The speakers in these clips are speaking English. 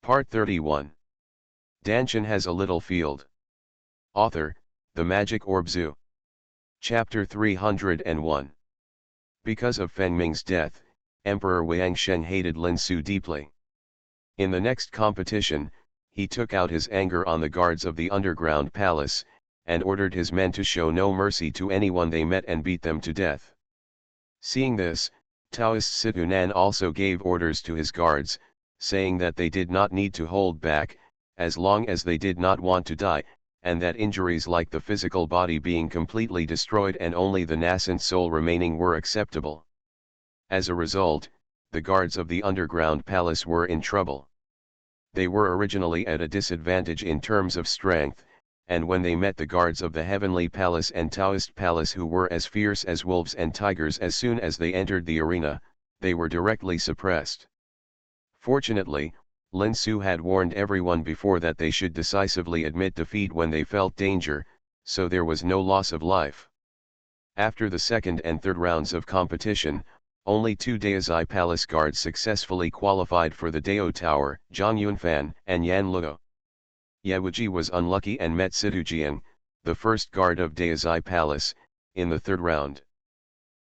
Part 31. Dantian has a little field. Author, The Magic Orb Zoo. Chapter 301. Because of Feng Ming's death, Emperor Xianxia hated Lin Su deeply. In the next competition, he took out his anger on the guards of the underground palace, and ordered his men to show no mercy to anyone they met and beat them to death. Seeing this, Taoist Situnan also gave orders to his guards, saying that they did not need to hold back, as long as they did not want to die, and that injuries like the physical body being completely destroyed and only the nascent soul remaining were acceptable. As a result, the guards of the underground palace were in trouble. They were originally at a disadvantage in terms of strength, and when they met the guards of the Heavenly Palace and Taoist Palace who were as fierce as wolves and tigers as soon as they entered the arena, they were directly suppressed. Fortunately, Lin Su had warned everyone before that they should decisively admit defeat when they felt danger, so there was no loss of life. After the second and third rounds of competition, only 2 Daozai Palace guards successfully qualified for the Dao Tower, Zhang Yunfan and Yan Luo. Yewuji was unlucky and met Situjian, the first guard of Daozai Palace, in the third round.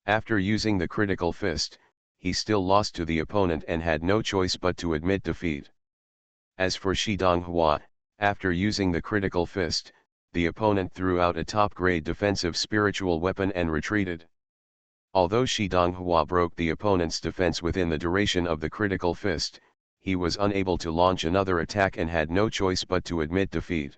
After using the critical fist, he still lost to the opponent and had no choice but to admit defeat. As for Shi Donghua, after using the critical fist, the opponent threw out a top-grade defensive spiritual weapon and retreated. Although Shi Donghua broke the opponent's defense within the duration of the critical fist, he was unable to launch another attack and had no choice but to admit defeat.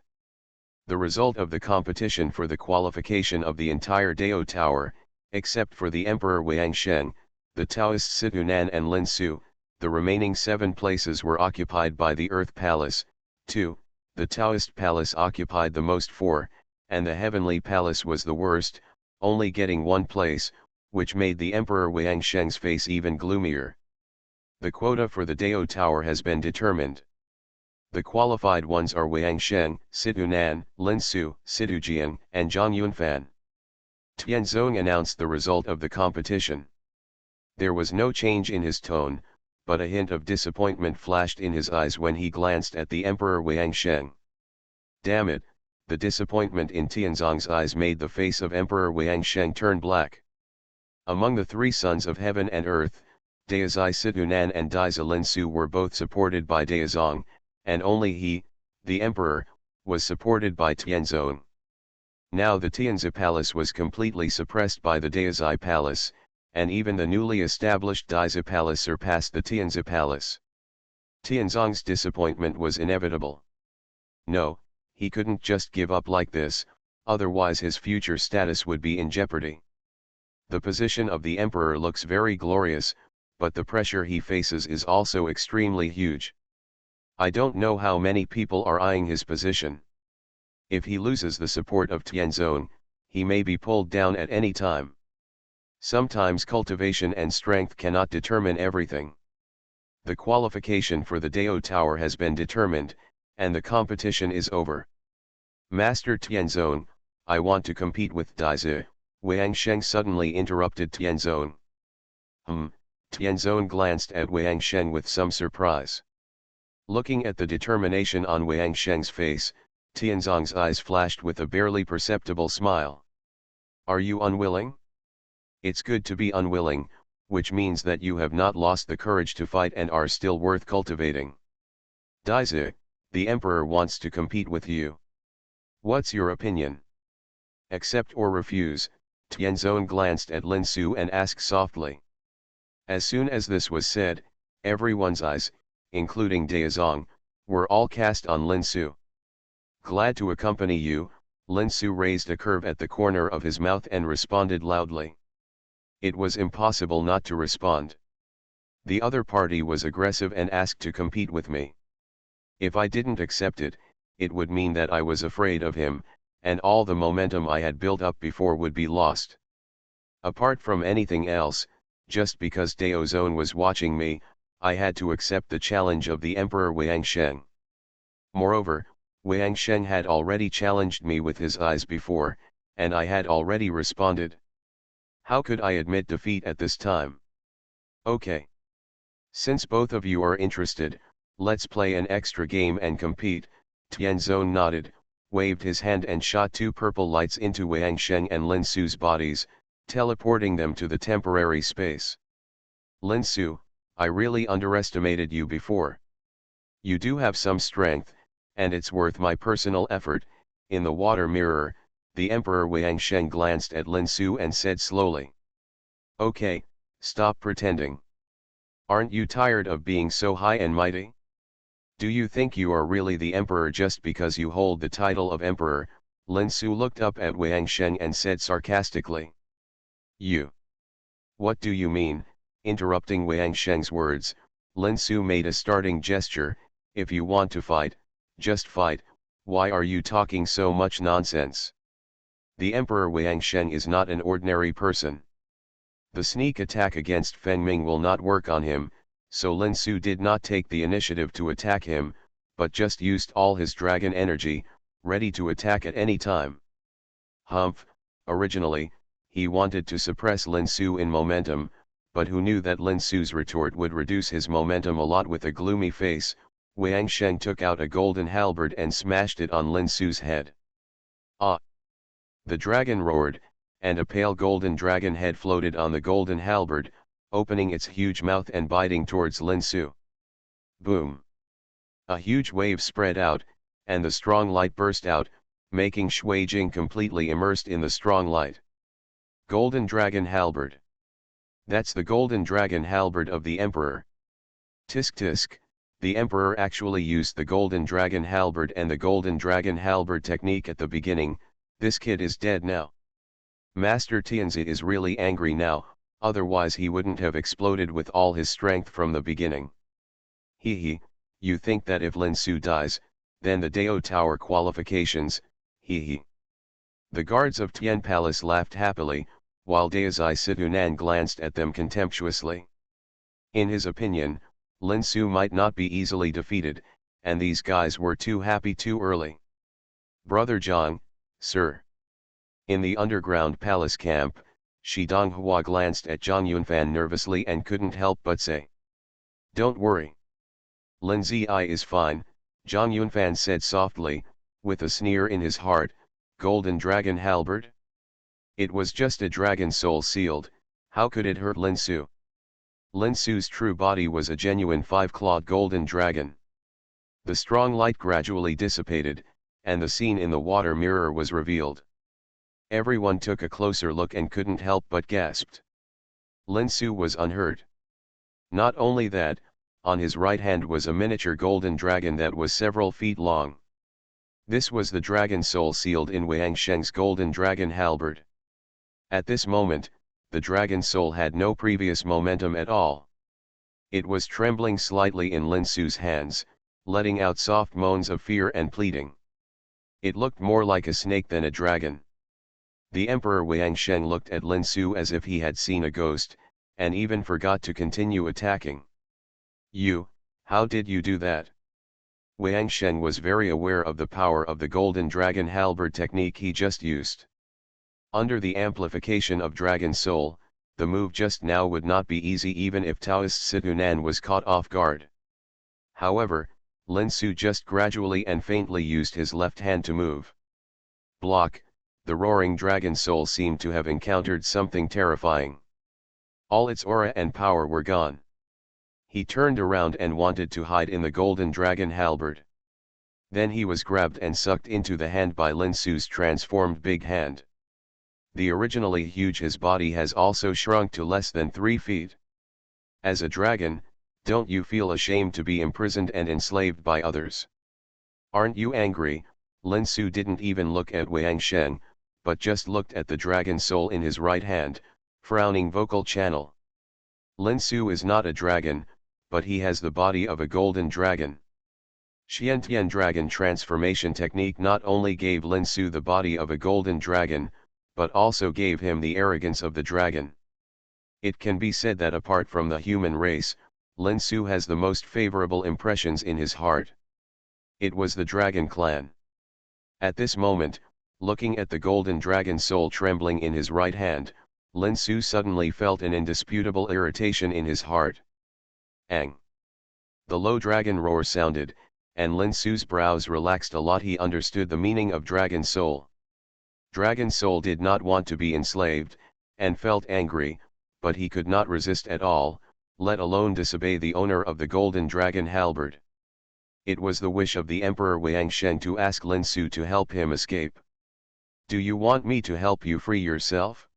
The result of the competition for the qualification of the entire Dao Tower, except for the Emperor Xianxia, the Taoist Situnan and Lin Su, the remaining 7 places were occupied by the Earth Palace, 2, the Taoist Palace occupied the most 4, and the Heavenly Palace was the worst, only getting 1 place, which made the Emperor Xianxia's face even gloomier. The quota for the Dao Tower has been determined. The qualified ones are Xianxia, Situnan, Lin Su, Situjian, and Zhang Yunfan. Tianzong announced the result of the competition. There was no change in his tone, but a hint of disappointment flashed in his eyes when he glanced at the Emperor Xianxia. Damn it, the disappointment in Tianzong's eyes made the face of Emperor Xianxia turn black. Among the 3 sons of heaven and earth, Daozai Situnan and Daizai Lin Su were both supported by Daozong, and only he, the emperor, was supported by Tianzong. Now the Tianzi Palace was completely suppressed by the Daozai Palace, and even the newly established Daizai Palace surpassed the Tianzi Palace. Tianzong's disappointment was inevitable. No, he couldn't just give up like this, otherwise his future status would be in jeopardy. The position of the emperor looks very glorious, but the pressure he faces is also extremely huge. I don't know how many people are eyeing his position. If he loses the support of Tianzong, he may be pulled down at any time. Sometimes cultivation and strength cannot determine everything. The qualification for the Dao Tower has been determined, and the competition is over. Master Tianzong, I want to compete with Daizai, Xianxia suddenly interrupted Tianzong. Tianzong glanced at Xianxia with some surprise. Looking at the determination on Xianxia's face, Tianzong's eyes flashed with a barely perceptible smile. Are you unwilling? It's good to be unwilling, which means that you have not lost the courage to fight and are still worth cultivating. Daizai, the emperor wants to compete with you. What's your opinion? Accept or refuse? Tianzong glanced at Lin Su and asked softly. As soon as this was said, everyone's eyes, including Daozong, were all cast on Lin Su. Glad to accompany you, Lin Su raised a curve at the corner of his mouth and responded loudly. It was impossible not to respond. The other party was aggressive and asked to compete with me. If I didn't accept it, it would mean that I was afraid of him, and all the momentum I had built up before would be lost. Apart from anything else, just because Daozong was watching me, I had to accept the challenge of the Emperor Xianxia. Moreover, Xianxia had already challenged me with his eyes before, and I had already responded. How could I admit defeat at this time? Okay. Since both of you are interested, Let's play an extra game and compete. Tianzong nodded, waved his hand and shot two purple lights into Wang Sheng and Lin Su's bodies, teleporting them to the temporary space. Lin Su, I really underestimated you before. You do have some strength, and it's worth my personal effort. In the water mirror, the Emperor Wang Sheng glanced at Lin Su and said slowly. Okay, stop pretending. Aren't you tired of being so high and mighty? Do you think you are really the Emperor just because you hold the title of Emperor? Lin Su looked up at Wang Sheng and said sarcastically. You. What do you mean? Interrupting Wang Sheng's words, Lin Su made a starting gesture. If you want to fight, just fight. Why are you talking so much nonsense? The Emperor Wang Sheng is not an ordinary person. The sneak attack against Feng Ming will not work on him, so Lin Su did not take the initiative to attack him, but just used all his dragon energy, ready to attack at any time. Humph, originally, he wanted to suppress Lin Su in momentum, but who knew that Lin Su's retort would reduce his momentum a lot? With a gloomy face, Wang Sheng took out a golden halberd and smashed it on Lin Su's head. Ah! The dragon roared, and a pale golden dragon head floated on the golden halberd, opening its huge mouth and biting towards Lin Su. Boom! A huge wave spread out, and the strong light burst out, making Shui Jing completely immersed in the strong light. Golden Dragon Halberd. That's the golden dragon halberd of the Emperor. Tisk tisk, the Emperor actually used the golden dragon halberd and the golden dragon halberd technique at the beginning. This kid is dead now. Master Tianzi is really angry now, otherwise he wouldn't have exploded with all his strength from the beginning. Hee, you think that if Lin Su dies, then the Dao Tower qualifications, hee. The guards of Tian Palace laughed happily, while Daozai Situnan glanced at them contemptuously. In his opinion, Lin Su might not be easily defeated, and these guys were too happy too early. Brother Zhang, sir. In the underground palace camp, Shi Donghua glanced at Zhang Yunfan nervously and couldn't help but say. Don't worry. Lin Zi is fine, Zhang Yunfan said softly, with a sneer in his heart. Golden dragon halberd? It was just a dragon soul sealed, how could it hurt Lin Su? Lin Su's true body was a genuine five-clawed golden dragon. The strong light gradually dissipated, and the scene in the water mirror was revealed. Everyone took a closer look and couldn't help but gasped. Lin Su was unhurt. Not only that, on his right hand was a miniature golden dragon that was several feet long. This was the dragon soul sealed in Wang Sheng's golden dragon halberd. At this moment, the dragon soul had no previous momentum at all. It was trembling slightly in Lin Su's hands, letting out soft moans of fear and pleading. It looked more like a snake than a dragon. The Emperor Wang Sheng looked at Lin Su as if he had seen a ghost, and even forgot to continue attacking. You, how did you do that? Wang Sheng was very aware of the power of the golden dragon halberd technique he just used. Under the amplification of Dragon Soul, the move just now would not be easy even if Taoist Situnan was caught off guard. However, Lin Su just gradually and faintly used his left hand to move. Block, the roaring Dragon Soul seemed to have encountered something terrifying. All its aura and power were gone. He turned around and wanted to hide in the golden dragon halberd. Then he was grabbed and sucked into the hand by Lin Su's transformed big hand. The originally huge his body has also shrunk to less than 3 feet. As a dragon, don't you feel ashamed to be imprisoned and enslaved by others? Aren't you angry? Lin Su didn't even look at Wang Sheng, but just looked at the dragon soul in his right hand, frowning vocal channel. Lin Su is not a dragon, but he has the body of a golden dragon. Xianxia dragon transformation technique not only gave Lin Su the body of a golden dragon, but also gave him the arrogance of the dragon. It can be said that apart from the human race, Lin Su has the most favorable impressions in his heart. It was the dragon clan. At this moment, looking at the golden dragon soul trembling in his right hand, Lin Su suddenly felt an indisputable irritation in his heart. Ang! The low dragon roar sounded, and Lin Su's brows relaxed a lot. He understood the meaning of Dragon Soul. Dragon Soul did not want to be enslaved, and felt angry, but he could not resist at all, let alone disobey the owner of the golden dragon halberd. It was the wish of the Emperor Xianxia to ask Lin Su to help him escape. Do you want me to help you free yourself?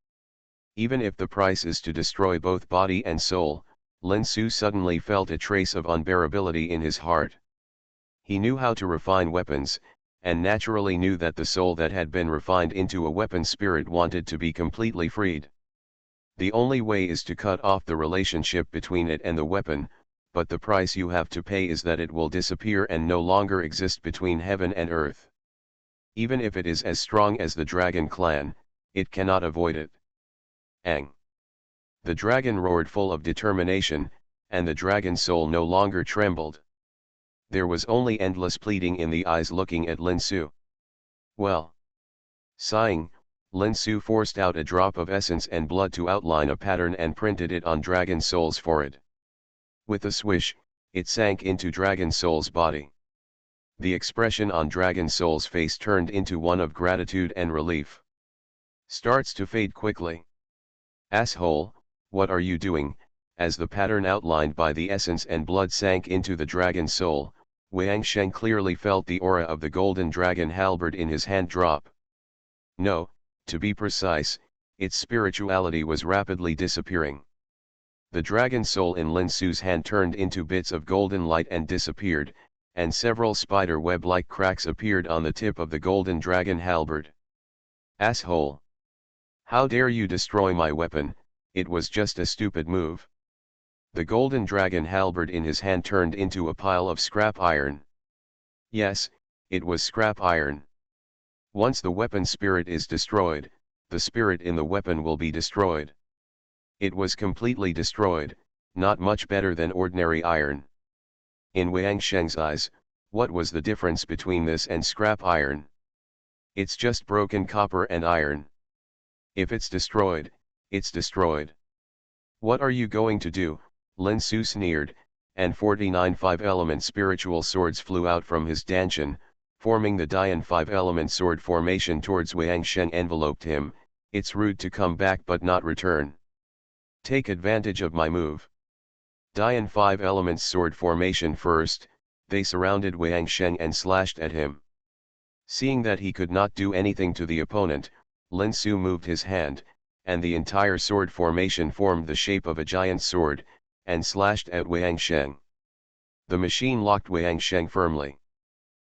Even if the price is to destroy both body and soul, Lin Su suddenly felt a trace of unbearability in his heart. He knew how to refine weapons, and naturally knew that the soul that had been refined into a weapon spirit wanted to be completely freed. The only way is to cut off the relationship between it and the weapon, but the price you have to pay is that it will disappear and no longer exist between heaven and earth. Even if it is as strong as the dragon clan, it cannot avoid it. Ang! The dragon roared full of determination, and the dragon soul no longer trembled. There was only endless pleading in the eyes looking at Lin Su. Well. Sighing, Lin Su forced out a drop of essence and blood to outline a pattern and printed it on Dragon Soul's forehead. With a swish, it sank into Dragon Soul's body. The expression on Dragon Soul's face turned into one of gratitude and relief. Starts to fade quickly. Asshole, what are you doing? As the pattern outlined by the essence and blood sank into the Dragon Soul, Xianxia clearly felt the aura of the golden dragon halberd in his hand drop. No, to be precise, its spirituality was rapidly disappearing. The dragon soul in Lin Su's hand turned into bits of golden light and disappeared, and several spider web-like cracks appeared on the tip of the golden dragon halberd. Asshole! How dare you destroy my weapon? It was just a stupid move. The golden dragon halberd in his hand turned into a pile of scrap iron. Yes, it was scrap iron. Once the weapon spirit is destroyed, the spirit in the weapon will be destroyed. It was completely destroyed, not much better than ordinary iron. In Xianxia's eyes, what was the difference between this and scrap iron? It's just broken copper and iron. If it's destroyed, it's destroyed. What are you going to do? Lin Su sneered, and 49 5-element spiritual swords flew out from his Dantian, forming the Dian 5-element sword formation towards Xianxia enveloped him. It's rude to come back but not return. Take advantage of my move. Dian 5-element sword formation first, they surrounded Xianxia and slashed at him. Seeing that he could not do anything to the opponent, Lin Su moved his hand, and the entire sword formation formed the shape of a giant sword, and slashed at Xianxia. The machine locked Xianxia firmly.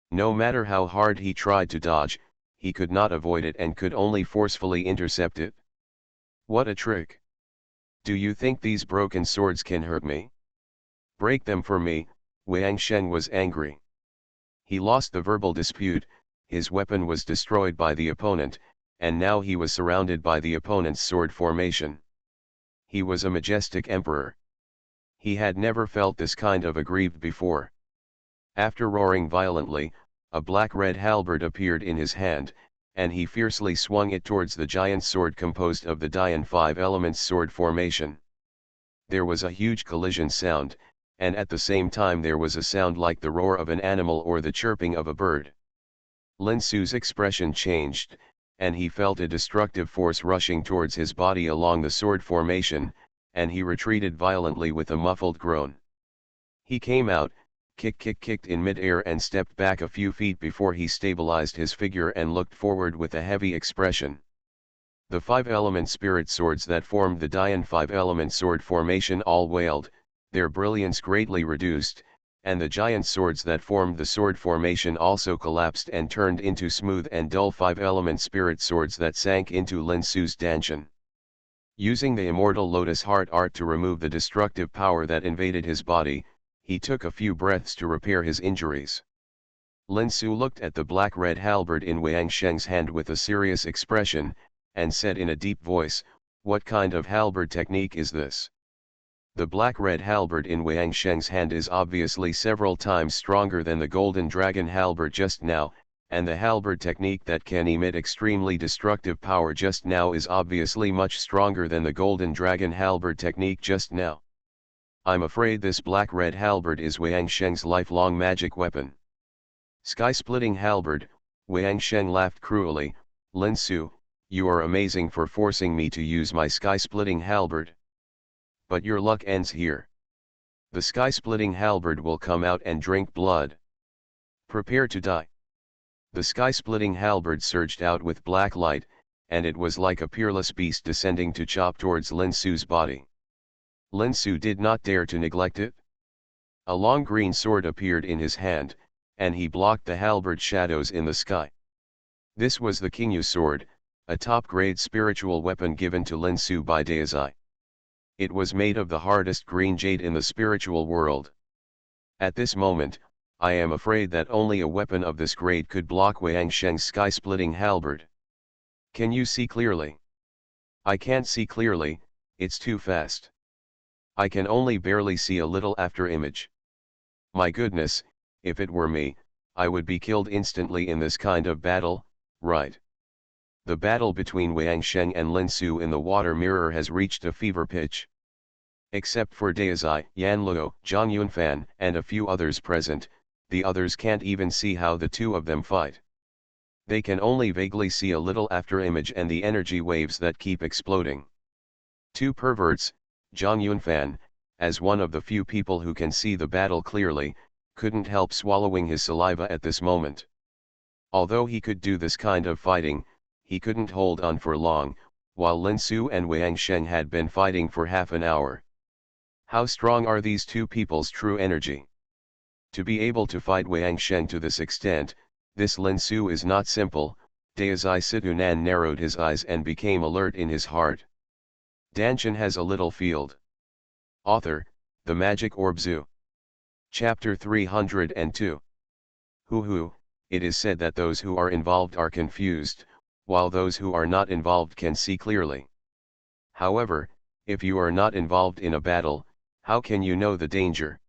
No matter how hard he tried to dodge, he could not avoid it and could only forcefully intercept it. What a trick! Do you think these broken swords can hurt me? Break them for me. Xianxia was angry. He lost the verbal dispute, his weapon was destroyed by the opponent, and now he was surrounded by the opponent's sword formation. He was a majestic emperor. He had never felt this kind of aggrieved before. After roaring violently, a black-red halberd appeared in his hand, and he fiercely swung it towards the giant sword composed of the Dian 5-element sword formation. There was a huge collision sound, and at the same time there was a sound like the roar of an animal or the chirping of a bird. Lin Su's expression changed, and he felt a destructive force rushing towards his body along the sword formation, and he retreated violently with a muffled groan. He came out, kicked in mid-air and stepped back a few feet before he stabilized his figure and looked forward with a heavy expression. The 5-element spirit swords that formed the Dian 5-element sword formation all wailed, their brilliance greatly reduced, and the giant swords that formed the sword formation also collapsed and turned into smooth and dull 5-element spirit swords that sank into Lin Su's Dantian. Using the immortal Lotus Heart art to remove the destructive power that invaded his body, he took a few breaths to repair his injuries. Lin Su looked at the black-red halberd in Xianxia's hand with a serious expression, and said in a deep voice, "What kind of halberd technique is this?" The black-red halberd in Xianxia's hand is obviously several times stronger than the golden dragon halberd just now, and the halberd technique that can emit extremely destructive power just now is obviously much stronger than the golden dragon halberd technique just now. I'm afraid this black-red halberd is Wang Sheng's lifelong magic weapon. Sky-splitting halberd, Wang Sheng laughed cruelly. Lin Su, you are amazing for forcing me to use my sky-splitting halberd. But your luck ends here. The sky-splitting halberd will come out and drink blood. Prepare to die. The sky-splitting halberd surged out with black light, and it was like a peerless beast descending to chop towards Lin Su's body. Lin Su did not dare to neglect it. A long green sword appeared in his hand, and he blocked the halberd shadows in the sky. This was the Qingyu sword, a top-grade spiritual weapon given to Lin Su by Daizai. It was made of the hardest green jade in the spiritual world. At this moment, I am afraid that only a weapon of this grade could block Wang Sheng's sky-splitting halberd. Can you see clearly? I can't see clearly, it's too fast. I can only barely see a little after image. My goodness, if it were me, I would be killed instantly in this kind of battle, right? The battle between Wang Sheng and Lin Su in the water mirror has reached a fever pitch. Except for Daizai, Yan Luo, Zhang Yunfan, and a few others present, the others can't even see how the two of them fight. They can only vaguely see a little after image and the energy waves that keep exploding. Two perverts, Zhang Yunfan, as one of the few people who can see the battle clearly, couldn't help swallowing his saliva at this moment. Although he could do this kind of fighting, he couldn't hold on for long, while Lin Su and Wang Sheng had been fighting for half an hour. How strong are these two people's true energy? To be able to fight Wang Sheng to this extent, this Lin Su is not simple. Daizai Situnan narrowed his eyes and became alert in his heart. Dantian has a little field. Author, The Magic Orb Zoo. Chapter 302. Hoo, it is said that those who are involved are confused, while those who are not involved can see clearly. However, if you are not involved in a battle, how can you know the danger?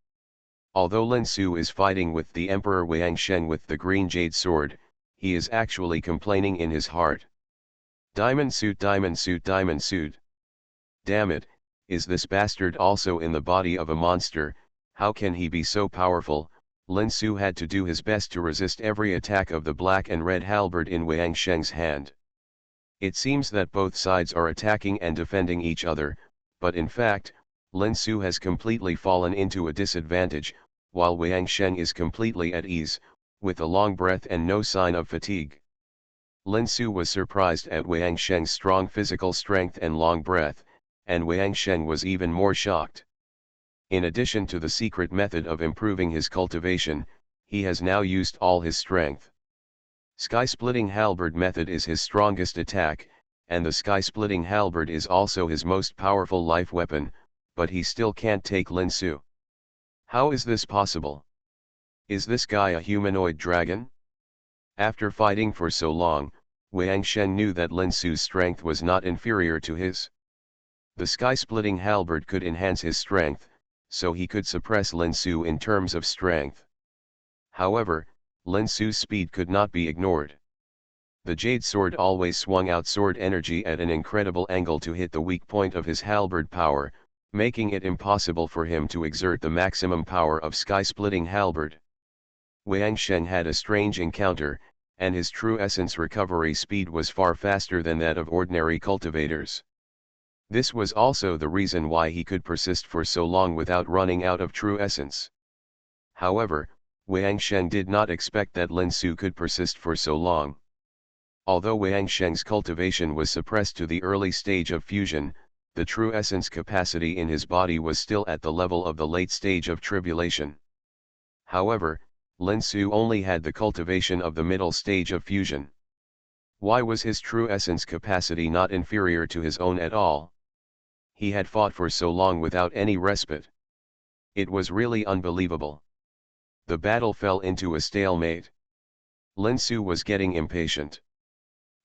Although Lin Su is fighting with the Emperor Wang Sheng with the green jade sword, he is actually complaining in his heart. Diamond suit, diamond suit, diamond suit. Damn it, is this bastard also in the body of a monster? How can he be so powerful? Lin Su had to do his best to resist every attack of the black and red halberd in Wang Sheng's hand. It seems that both sides are attacking and defending each other, but in fact, Lin Su has completely fallen into a disadvantage, while Wang Sheng is completely at ease, with a long breath and no sign of fatigue. Lin Su was surprised at Wang Sheng's strong physical strength and long breath, and Wang Sheng was even more shocked. In addition to the secret method of improving his cultivation, he has now used all his strength. Sky-splitting halberd method is his strongest attack, and the sky-splitting halberd is also his most powerful life weapon, but he still can't take Lin Su. How is this possible? Is this guy a humanoid dragon? After fighting for so long, Wang Sheng knew that Lin Su's strength was not inferior to his. The sky-splitting halberd could enhance his strength, so he could suppress Lin Su in terms of strength. However, Lin Su's speed could not be ignored. The jade sword always swung out sword energy at an incredible angle to hit the weak point of his halberd power, making it impossible for him to exert the maximum power of sky-splitting halberd. Wang Sheng had a strange encounter, and his true essence recovery speed was far faster than that of ordinary cultivators. This was also the reason why he could persist for so long without running out of true essence. However, Wang Sheng did not expect that Lin Su could persist for so long. Although Wang Sheng's cultivation was suppressed to the early stage of fusion, the true essence capacity in his body was still at the level of the late stage of tribulation. However, Lin Su only had the cultivation of the middle stage of fusion. Why was his true essence capacity not inferior to his own at all? He had fought for so long without any respite. It was really unbelievable. The battle fell into a stalemate. Lin Su was getting impatient.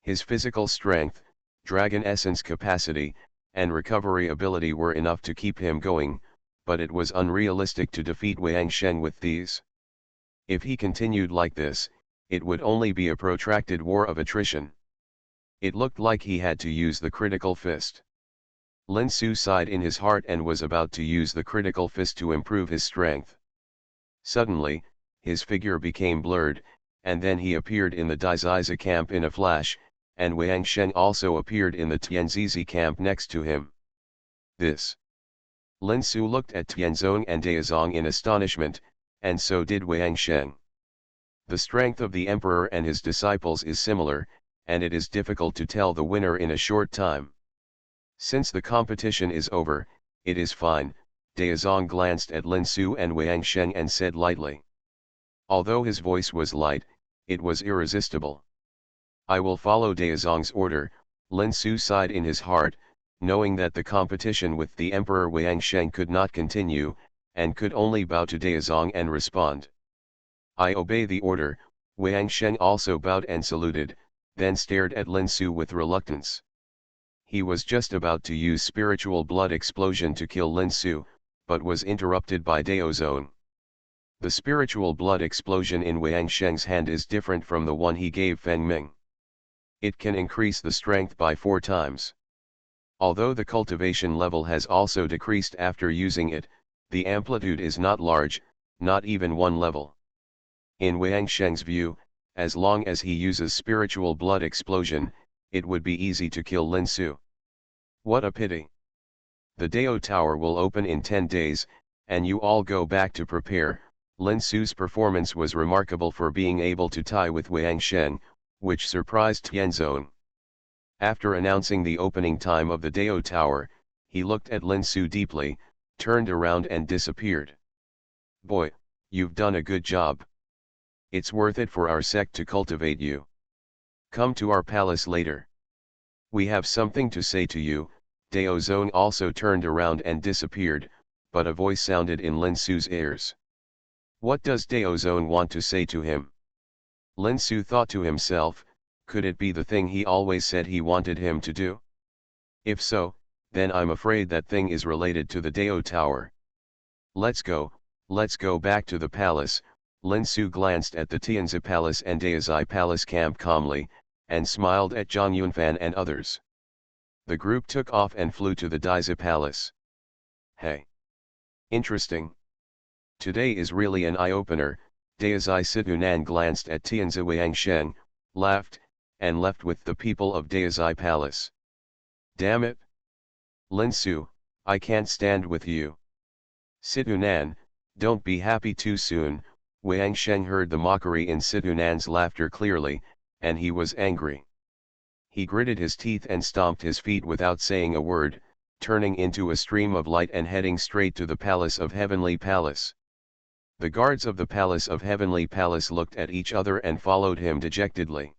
His physical strength, dragon essence capacity, and recovery ability were enough to keep him going, but it was unrealistic to defeat Wang Sheng with these. If he continued like this, it would only be a protracted war of attrition. It looked like he had to use the critical fist. Lin Su sighed in his heart and was about to use the critical fist to improve his strength. Suddenly, his figure became blurred, and then he appeared in the Daizizi camp in a flash, and Wang Sheng also appeared in the Tianzizi camp next to him. This. Lin Su looked at Tianzong and Daozong in astonishment, and so did Wang Sheng. The strength of the emperor and his disciples is similar, and it is difficult to tell the winner in a short time. Since the competition is over, it is fine. Daozong glanced at Lin Su and Wang Sheng and said lightly. Although his voice was light, it was irresistible. I will follow Daozong's order. Lin Su sighed in his heart, knowing that the competition with the Emperor Wang Sheng could not continue, and could only bow to Daozong and respond. I obey the order. Wang Sheng also bowed and saluted, then stared at Lin Su with reluctance. He was just about to use spiritual blood explosion to kill Lin Su, but was interrupted by Daozong. The spiritual blood explosion in Wang Sheng's hand is different from the one he gave Feng Ming. It can increase the strength by 4 times. Although the cultivation level has also decreased after using it, the amplitude is not large, not even 1 level. In Wang Sheng's view, as long as he uses spiritual blood explosion, it would be easy to kill Lin Su. What a pity. The Dao Tower will open in 10 days, and you all go back to prepare. Lin Su's performance was remarkable for being able to tie with Wang Sheng, which surprised Tianzong. After announcing the opening time of the Dao Tower, he looked at Lin Su deeply, turned around and disappeared. Boy, you've done a good job. It's worth it for our sect to cultivate you. Come to our palace later. We have something to say to you. Daozong also turned around and disappeared, but a voice sounded in Lin Su's ears. What does Daozong want to say to him? Lin Su thought to himself, could it be the thing he always said he wanted him to do? If so, then I'm afraid that thing is related to the Dao Tower. Let's go back to the palace. Lin Su glanced at the Tianzi Palace and Daozhi Palace camp calmly, and smiled at Zhang Yunfan and others. The group took off and flew to the Daizhi Palace. Hey! Interesting. Today is really an eye-opener. Daozhi Situnan glanced at Tianzi Wang Sheng, laughed, and left with the people of Daozhi Palace. Damn it! Lin Su, I can't stand with you. Situnan, don't be happy too soon. Wang Sheng heard the mockery in Situnan's laughter clearly, and he was angry. He gritted his teeth and stomped his feet without saying a word, turning into a stream of light and heading straight to the Palace of Heavenly Palace. The guards of the Palace of Heavenly Palace looked at each other and followed him dejectedly.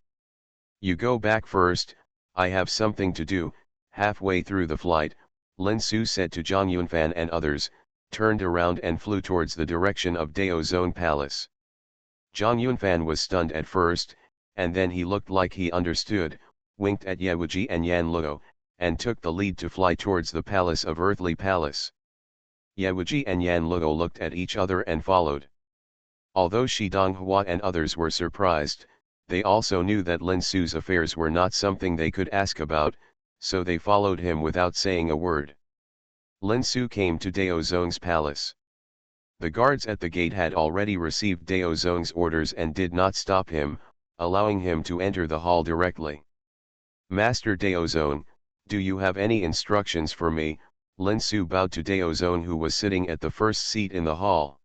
You go back first, I have something to do. Halfway through the flight, Lin Su said to Zhang Yunfan and others, turned around and flew towards the direction of Daozong Palace. Zhang Yunfan was stunned at first, and then he looked like he understood, winked at Yewuji and Yan Luo, and took the lead to fly towards the Palace of Earthly Palace. Yewuji and Yan Luo looked at each other and followed. Although Shi Donghua and others were surprised, they also knew that Lin Su's affairs were not something they could ask about, so they followed him without saying a word. Lin Su came to Daozong's palace. The guards at the gate had already received Daozong's orders and did not stop him, allowing him to enter the hall directly. Master Daozong, do you have any instructions for me? Lin Su bowed to Daozong, who was sitting at the first seat in the hall.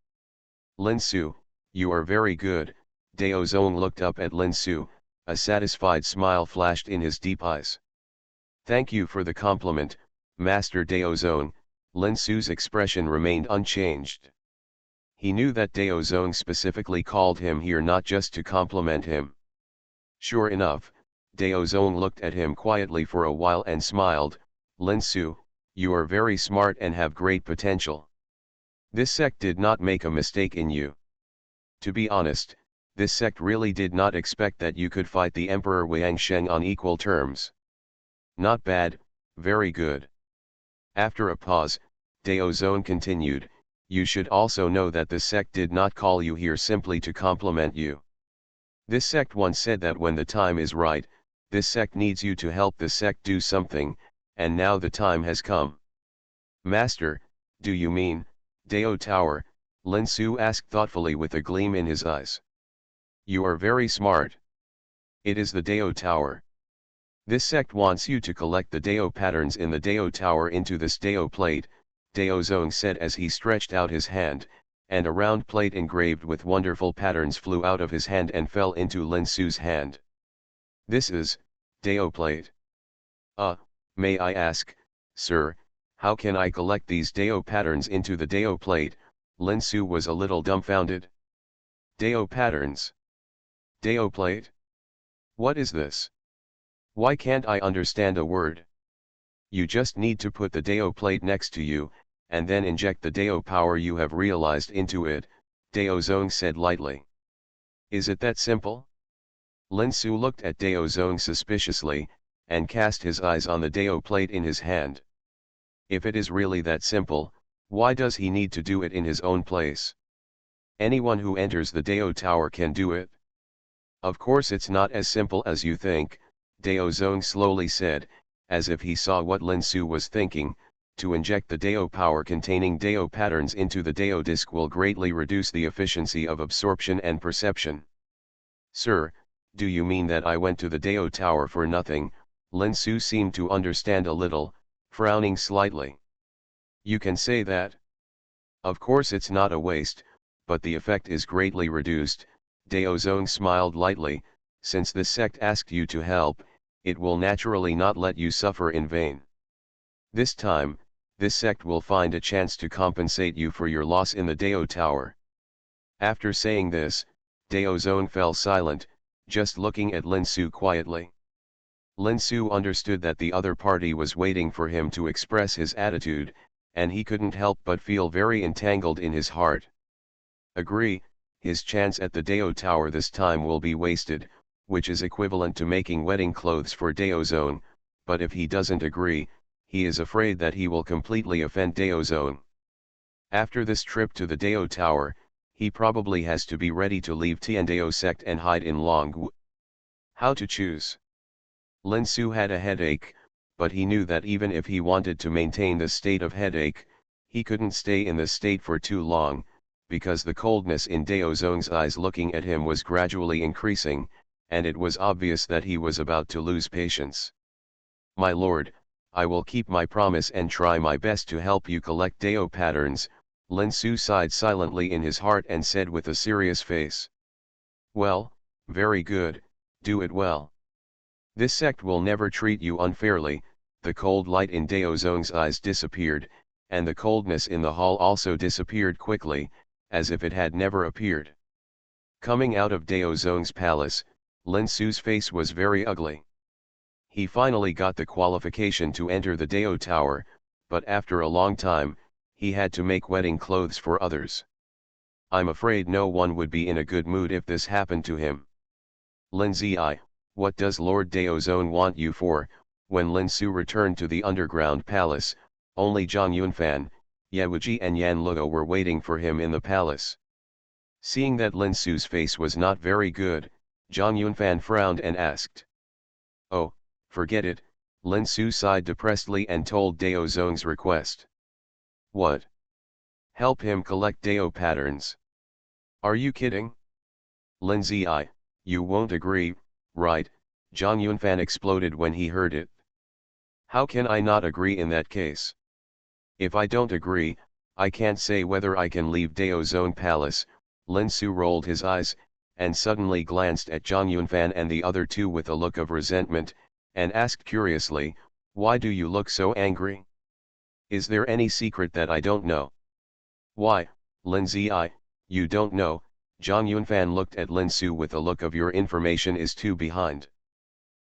Lin Su, you are very good. Daozong looked up at Lin Su, a satisfied smile flashed in his deep eyes. Thank you for the compliment, Master Daozong. Lin Su's expression remained unchanged. He knew that Daozong specifically called him here not just to compliment him. Sure enough, Daozong looked at him quietly for a while and smiled. Lin Su, you are very smart and have great potential. This sect did not make a mistake in you. To be honest, this sect really did not expect that you could fight the Emperor Wang Sheng on equal terms. Not bad, very good. After a pause, Daozong continued, you should also know that this sect did not call you here simply to compliment you. This sect once said that when the time is right, this sect needs you to help this sect do something, and now the time has come. Master, do you mean, Dao Tower? Lin Su asked thoughtfully with a gleam in his eyes. You are very smart. It is the Dao Tower. This sect wants you to collect the Dao patterns in the Dao Tower into this Dao plate, Dao Zong said as he stretched out his hand, and a round plate engraved with wonderful patterns flew out of his hand and fell into Lin Su's hand. This is, Dao plate. May I ask, sir, how can I collect these Dao patterns into the Dao plate? Lin Su was a little dumbfounded. Dao patterns? Dao plate? What is this? Why can't I understand a word? You just need to put the Dao plate next to you, and then inject the Dao power you have realized into it, Dao Zong said lightly. Is it that simple? Lin Su looked at Dao Zong suspiciously, and cast his eyes on the Dao plate in his hand. If it is really that simple, why does he need to do it in his own place? Anyone who enters the Dao Tower can do it. Of course it's not as simple as you think, Dao Zong slowly said, as if he saw what Lin Su was thinking. To inject the Dao power containing Dao patterns into the Dao disk will greatly reduce the efficiency of absorption and perception. Sir, do you mean that I went to the Dao Tower for nothing? Lin Su seemed to understand a little, frowning slightly. You can say that. Of course it's not a waste, but the effect is greatly reduced, Dao Zong smiled lightly. Since this sect asked you to help, it will naturally not let you suffer in vain. This time, this sect will find a chance to compensate you for your loss in the Dao Tower. After saying this, Dao Zong fell silent, just looking at Lin Su quietly. Lin Su understood that the other party was waiting for him to express his attitude, and he couldn't help but feel very entangled in his heart. Agree, his chance at the Dao Tower this time will be wasted, which is equivalent to making wedding clothes for Dao Zong, but if he doesn't agree, he is afraid that he will completely offend Dao Zong. After this trip to the Dao Tower, he probably has to be ready to leave Tiandao sect and hide in Longwu. How to choose? Lin Su had a headache, but he knew that even if he wanted to maintain the state of headache, he couldn't stay in this state for too long, because the coldness in Dao Zong's eyes looking at him was gradually increasing, and it was obvious that he was about to lose patience. My lord, I will keep my promise and try my best to help you collect Dao patterns, Lin Su sighed silently in his heart and said with a serious face. Well, very good, do it well. This sect will never treat you unfairly. The cold light in Dao Zong's eyes disappeared, and the coldness in the hall also disappeared quickly, as if it had never appeared. Coming out of Dao Zong's palace, Lin Su's face was very ugly. He finally got the qualification to enter the Dao Tower, but after a long time, he had to make wedding clothes for others. I'm afraid no one would be in a good mood if this happened to him. Lin Zi, what does Lord Dao Zong want you for? When Lin Su returned to the underground palace, only Zhang Yunfan, Ye Wuji and Yan Luo were waiting for him in the palace. Seeing that Lin Su's face was not very good, Zhang Yunfan frowned and asked. Oh, forget it, Lin Su sighed depressedly and told Dao Zong's request. What? Help him collect Dao patterns. Are you kidding? Lin Zi, you won't agree, right? Zhang Yunfan exploded when he heard it. How can I not agree in that case? If I don't agree, I can't say whether I can leave Dao Zong Palace. Lin Su rolled his eyes, and suddenly glanced at Zhang Yunfan and the other two with a look of resentment, and asked curiously, why do you look so angry? Is there any secret that I don't know? Why, Lin Zi, you don't know? Zhang Yunfan looked at Lin Su with a look of your information is too behind.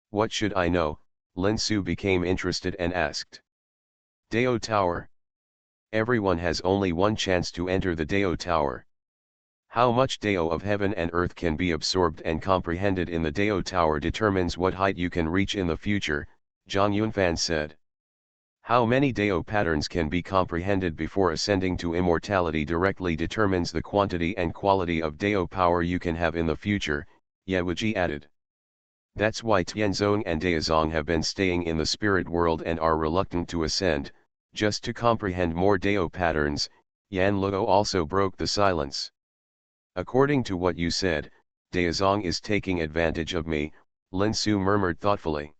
What should I know? Lin Su became interested and asked. Dao Tower. Everyone has only one chance to enter the Dao Tower. How much Dao of heaven and earth can be absorbed and comprehended in the Dao Tower determines what height you can reach in the future, Zhang Yunfan said. How many Dao patterns can be comprehended before ascending to immortality directly determines the quantity and quality of Dao power you can have in the future, Ye Wuji added. That's why Tianzong and Daozong have been staying in the spirit world and are reluctant to ascend, just to comprehend more Dao patterns. Yan Luo also broke the silence. According to what you said, Daozong is taking advantage of me, Lin Su murmured thoughtfully.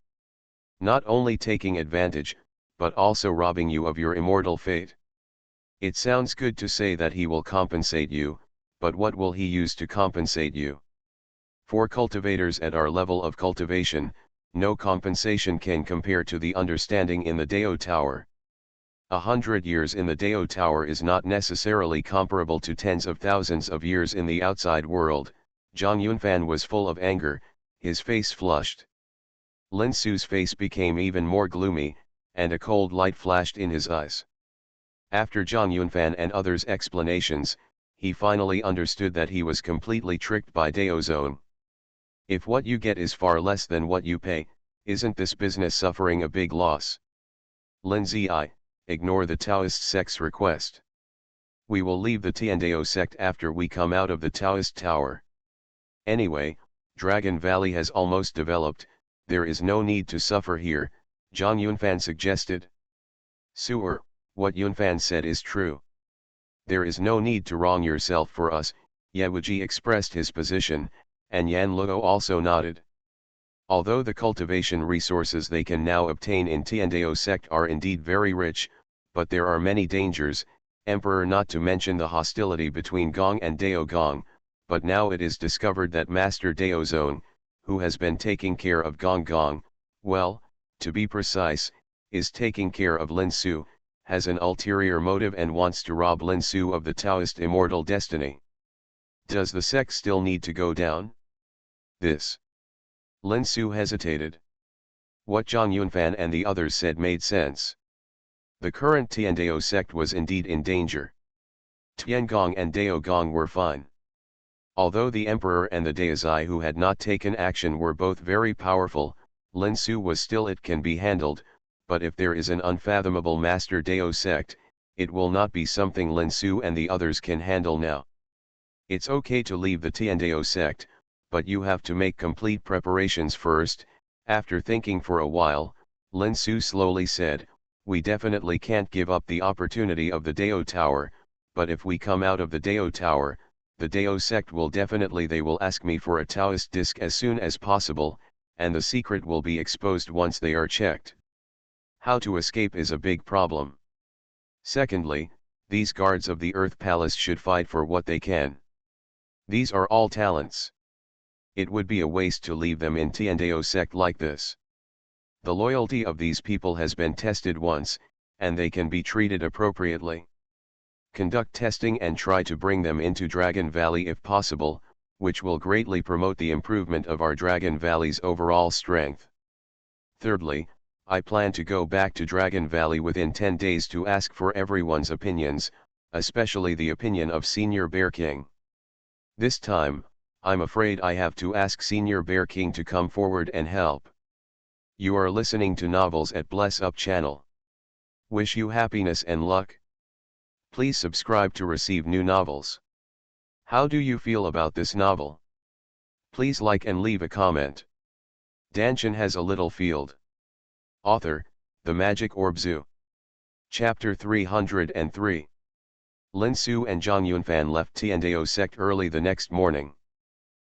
Not only taking advantage, but also robbing you of your immortal fate. It sounds good to say that he will compensate you, but what will he use to compensate you? For cultivators at our level of cultivation, no compensation can compare to the understanding in the Dao Tower. 100 years in the Dao Tower is not necessarily comparable to tens of thousands of years in the outside world. Zhang Yunfan was full of anger, his face flushed. Lin Su's face became even more gloomy, and a cold light flashed in his eyes. After Zhang Yunfan and others' explanations, he finally understood that he was completely tricked by Daozong. If what you get is far less than what you pay, isn't this business suffering a big loss? Lin Zi, ignore the Taoist sect's request. We will leave the Tiandao sect after we come out of the Taoist tower. Anyway, Dragon Valley has almost developed, there is no need to suffer here, Zhang Yunfan suggested. Sewer, what Yunfan said is true. There is no need to wrong yourself for us, Yewuji expressed his position, and Yan Luo also nodded. Although the cultivation resources they can now obtain in Tiandao sect are indeed very rich, but there are many dangers, Emperor, not to mention the hostility between Gong and Dao Gong, but now it is discovered that Master Daozong, who has been taking care of Gong Gong, well, to be precise, is taking care of Lin Su, has an ulterior motive and wants to rob Lin Su of the Taoist immortal destiny. Does the sect still need to go down? This. Lin Su hesitated. What Zhang Yunfan and the others said made sense. The current Tiandao sect was indeed in danger. Tiangong and Dao Gong were fine. Although the Emperor and the Daozai who had not taken action were both very powerful, Lin Su was still it can be handled, but if there is an unfathomable Master Dao sect, it will not be something Lin Su and the others can handle now. It's okay to leave the Tiandao sect, but you have to make complete preparations first. After thinking for a while, Lin Su slowly said, we definitely can't give up the opportunity of the Dao Tower, but if we come out of the Dao Tower, the Dao sect will they will ask me for a Taoist disc as soon as possible, and the secret will be exposed once they are checked. How to escape is a big problem. Secondly, these guards of the Earth Palace should fight for what they can. These are all talents. It would be a waste to leave them in Tiandao sect like this. The loyalty of these people has been tested once, and they can be treated appropriately. Conduct testing and try to bring them into Dragon Valley if possible, which will greatly promote the improvement of our Dragon Valley's overall strength. Thirdly, I plan to go back to Dragon Valley within 10 days to ask for everyone's opinions, especially the opinion of Senior Bear King. This time, I'm afraid I have to ask Senior Bear King to come forward and help. You are listening to Novels at Bless Up channel. Wish you happiness and luck. Please subscribe to receive new novels. How do you feel about this novel? Please like and leave a comment. Dantian has a little field. Author, The Magic Orb Zoo. Chapter 303. Lin Su and Zhang Yunfan left Tiandao sect early the next morning.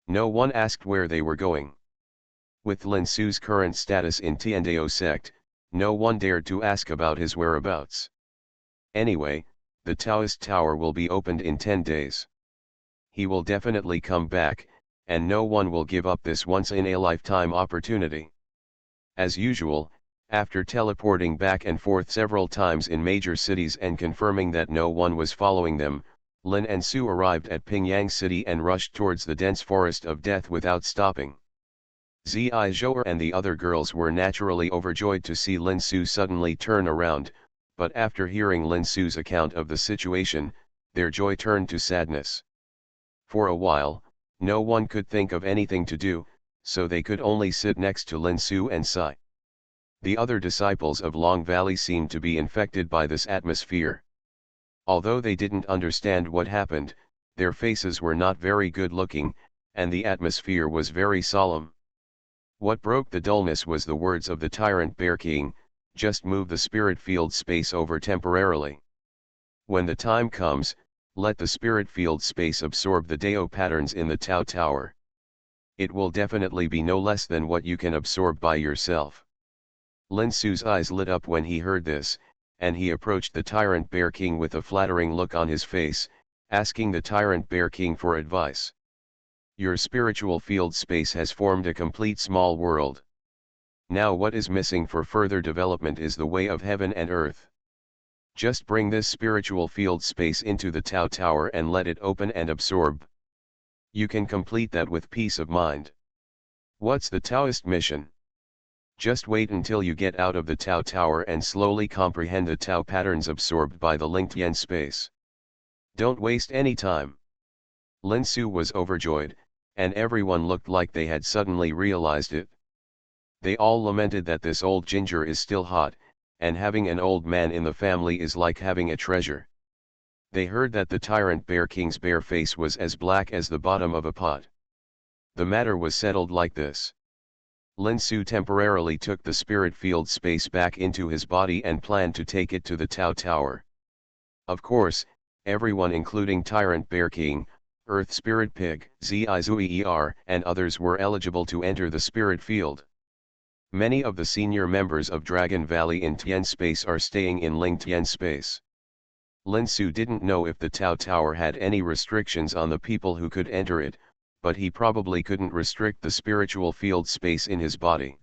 No one asked where they were going. With Lin Su's current status in Tiandao sect, no one dared to ask about his whereabouts. Anyway, the Taoist tower will be opened in 10 days. He will definitely come back, and no one will give up this once-in-a-lifetime opportunity. As usual, after teleporting back and forth several times in major cities and confirming that no one was following them, Lin and Su arrived at Pingyang City and rushed towards the dense forest of death without stopping. Zi Zhouer and the other girls were naturally overjoyed to see Lin Su suddenly turn around, but after hearing Lin Su's account of the situation, their joy turned to sadness. For a while, no one could think of anything to do, so they could only sit next to Lin Su and sigh. The other disciples of Long Valley seemed to be infected by this atmosphere. Although they didn't understand what happened, their faces were not very good looking, and the atmosphere was very solemn. What broke the dullness was the words of the tyrant Bear King, just move the spirit field space over temporarily. When the time comes, let the spirit field space absorb the Dao patterns in the Tao Tower. It will definitely be no less than what you can absorb by yourself. Lin Su's eyes lit up when he heard this, and he approached the tyrant Bear King with a flattering look on his face, asking the tyrant Bear King for advice. Your spiritual field space has formed a complete small world. Now what is missing for further development is the way of heaven and earth. Just bring this spiritual field space into the Tao Tower and let it open and absorb. You can complete that with peace of mind. What's the Taoist mission? Just wait until you get out of the Tao Tower and slowly comprehend the Tao patterns absorbed by the linked yen space. Don't waste any time. Lin Su was overjoyed, and everyone looked like they had suddenly realized it. They all lamented that this old ginger is still hot, and having an old man in the family is like having a treasure. They heard that the tyrant Bear King's bare face was as black as the bottom of a pot. The matter was settled like this. Lin Su temporarily took the spirit field space back into his body and planned to take it to the Tao Tower. Of course, everyone including Tyrant Bear King, Earth Spirit Pig, Zizuer, and others were eligible to enter the spirit field. Many of the senior members of Dragon Valley in Tian Space are staying in Ling Tian Space. Lin Su didn't know if the Tao Tower had any restrictions on the people who could enter it, but he probably couldn't restrict the spiritual field space in his body.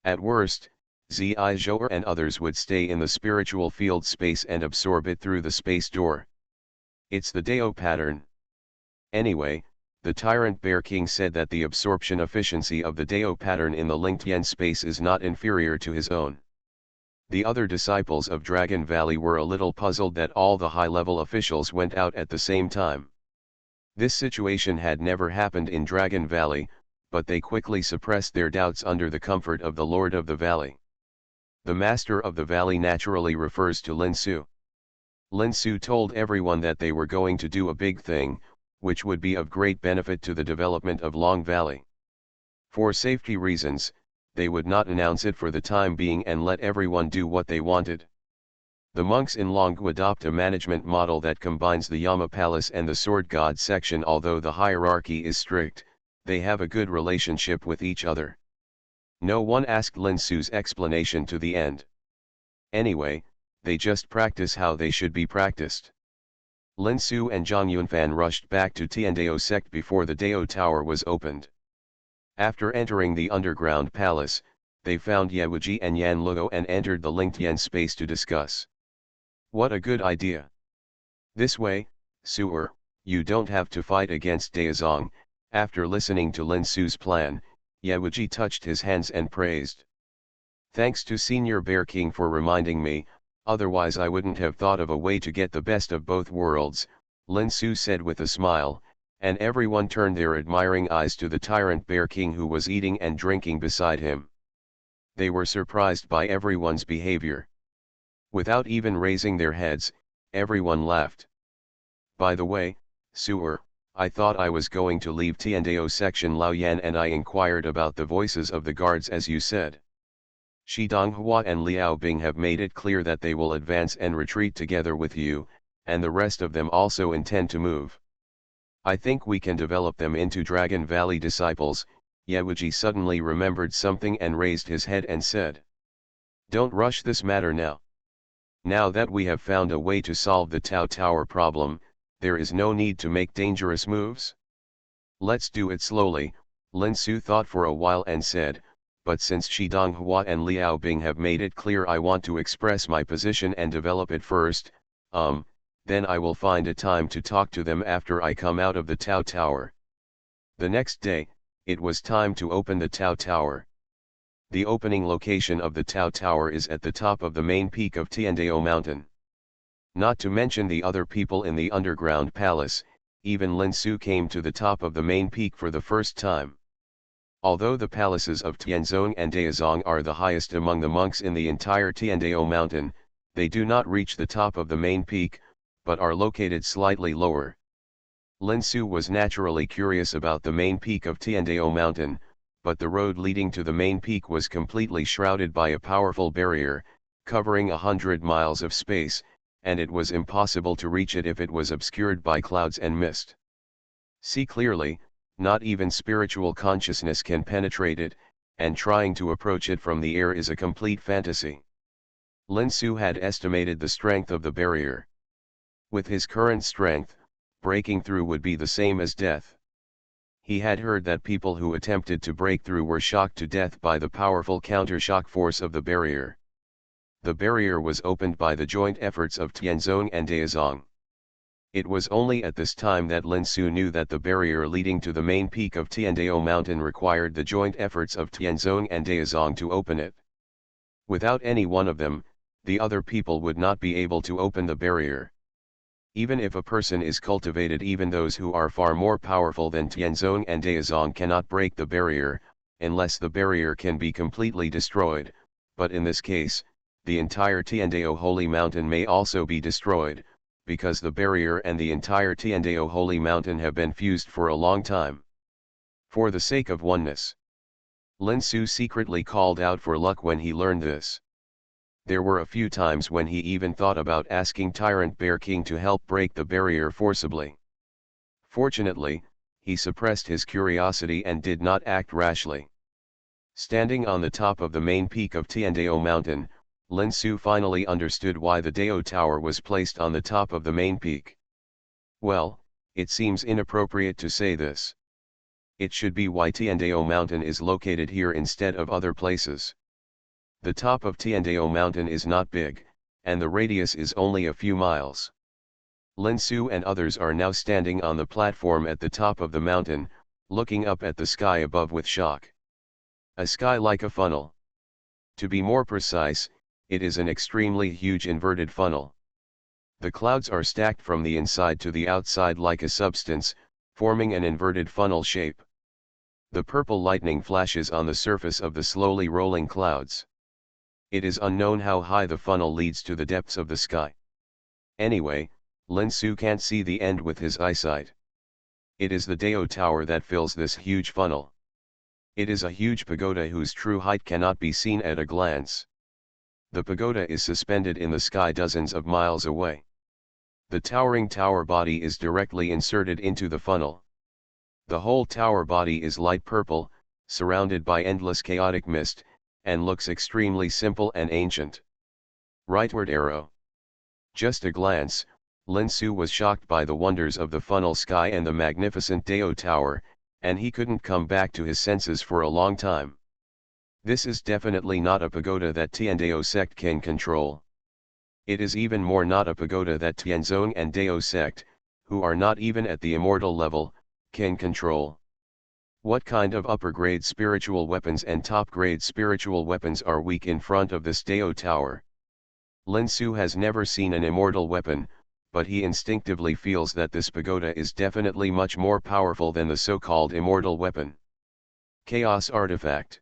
At worst, Zizuer and others would stay in the spiritual field space and absorb it through the space door. It's the Dao pattern. Anyway, the Tyrant Bear King said that the absorption efficiency of the Dao pattern in the linked yen space is not inferior to his own. The other disciples of Dragon Valley were a little puzzled that all the high-level officials went out at the same time. This situation had never happened in Dragon Valley, but they quickly suppressed their doubts under the comfort of the Lord of the Valley. The Master of the Valley naturally refers to Lin Su. Lin Su told everyone that they were going to do a big thing, which would be of great benefit to the development of Long Valley. For safety reasons, they would not announce it for the time being and let everyone do what they wanted. The monks in Longgu adopt a management model that combines the Yama Palace and the Sword God section. Although the hierarchy is strict, they have a good relationship with each other. No one asked Lin Su's explanation to the end. Anyway, they just practice how they should be practiced. Lin Su and Zhang Yunfan rushed back to Tiandao sect before the Dao Tower was opened. After entering the underground palace, they found Ye Wuji and Yan Luo and entered the linked yen space to discuss. What a good idea! This way, Su'er, you don't have to fight against Daozong. After listening to Lin Su's plan, Ye Wuji touched his hands and praised. Thanks to Senior Bear King for reminding me, otherwise I wouldn't have thought of a way to get the best of both worlds, Lin Su said with a smile, and everyone turned their admiring eyes to the Tyrant Bear King who was eating and drinking beside him. They were surprised by everyone's behavior. Without even raising their heads, everyone laughed. By the way, Su'er, I thought I was going to leave Tiandao section Lao Yan and I inquired about the voices of the guards as you said. Shi Donghua and Liao Bing have made it clear that they will advance and retreat together with you, and the rest of them also intend to move. I think we can develop them into Dragon Valley disciples. Ye Wuji suddenly remembered something and raised his head and said. Don't rush this matter now. Now that we have found a way to solve the Tao Tower problem, there is no need to make dangerous moves. Let's do it slowly, Lin Su thought for a while and said, but since Shi Donghua and Liao Bing have made it clear I want to express my position and develop it first, then I will find a time to talk to them after I come out of the Tao Tower. The next day, it was time to open the Tao Tower. The opening location of the Tao Tower is at the top of the main peak of Tiandao Mountain. Not to mention the other people in the underground palace, even Lin Su came to the top of the main peak for the first time. Although the palaces of Tianzong and Daozong are the highest among the monks in the entire Tiandao Mountain, they do not reach the top of the main peak, but are located slightly lower. Lin Su was naturally curious about the main peak of Tiandao Mountain, but the road leading to the main peak was completely shrouded by a powerful barrier, covering 100 miles of space, and it was impossible to reach it if it was obscured by clouds and mist. See clearly, not even spiritual consciousness can penetrate it, and trying to approach it from the air is a complete fantasy. Lin Su had estimated the strength of the barrier. With his current strength, breaking through would be the same as death. He had heard that people who attempted to break through were shocked to death by the powerful counter-shock force of the barrier. The barrier was opened by the joint efforts of Tianzong and Daozong. It was only at this time that Lin Su knew that the barrier leading to the main peak of Tiandao Mountain required the joint efforts of Tianzong and Daozong to open it. Without any one of them, the other people would not be able to open the barrier. Even if a person is cultivated, even those who are far more powerful than Tianzong and Daozong cannot break the barrier, unless the barrier can be completely destroyed, but in this case, the entire Tiandao Holy Mountain may also be destroyed, because the barrier and the entire Tiandao Holy Mountain have been fused for a long time. For the sake of oneness, Lin Su secretly called out for luck when he learned this. There were a few times when he even thought about asking Tyrant Bear King to help break the barrier forcibly. Fortunately, he suppressed his curiosity and did not act rashly. Standing on the top of the main peak of Tiandao Mountain, Lin Su finally understood why the Dao Tower was placed on the top of the main peak. Well, it seems inappropriate to say this. It should be why Tiandao Mountain is located here instead of other places. The top of Tiandao Mountain is not big, and the radius is only a few miles. Lin Su and others are now standing on the platform at the top of the mountain, looking up at the sky above with shock. A sky like a funnel. To be more precise, it is an extremely huge inverted funnel. The clouds are stacked from the inside to the outside like a substance, forming an inverted funnel shape. The purple lightning flashes on the surface of the slowly rolling clouds. It is unknown how high the funnel leads to the depths of the sky. Anyway, Lin Su can't see the end with his eyesight. It is the Dao Tower that fills this huge funnel. It is a huge pagoda whose true height cannot be seen at a glance. The pagoda is suspended in the sky dozens of miles away. The towering tower body is directly inserted into the funnel. The whole tower body is light purple, surrounded by endless chaotic mist, and looks extremely simple and ancient. Rightward arrow. Just a glance, Lin Su was shocked by the wonders of the funnel sky and the magnificent Dao Tower, and he couldn't come back to his senses for a long time. This is definitely not a pagoda that Tiandao sect can control. It is even more not a pagoda that Tianzong and Dao sect, who are not even at the immortal level, can control. What kind of upper-grade spiritual weapons and top-grade spiritual weapons are weak in front of this Dao Tower? Lin Su has never seen an immortal weapon, but he instinctively feels that this pagoda is definitely much more powerful than the so-called immortal weapon. Chaos Artifact.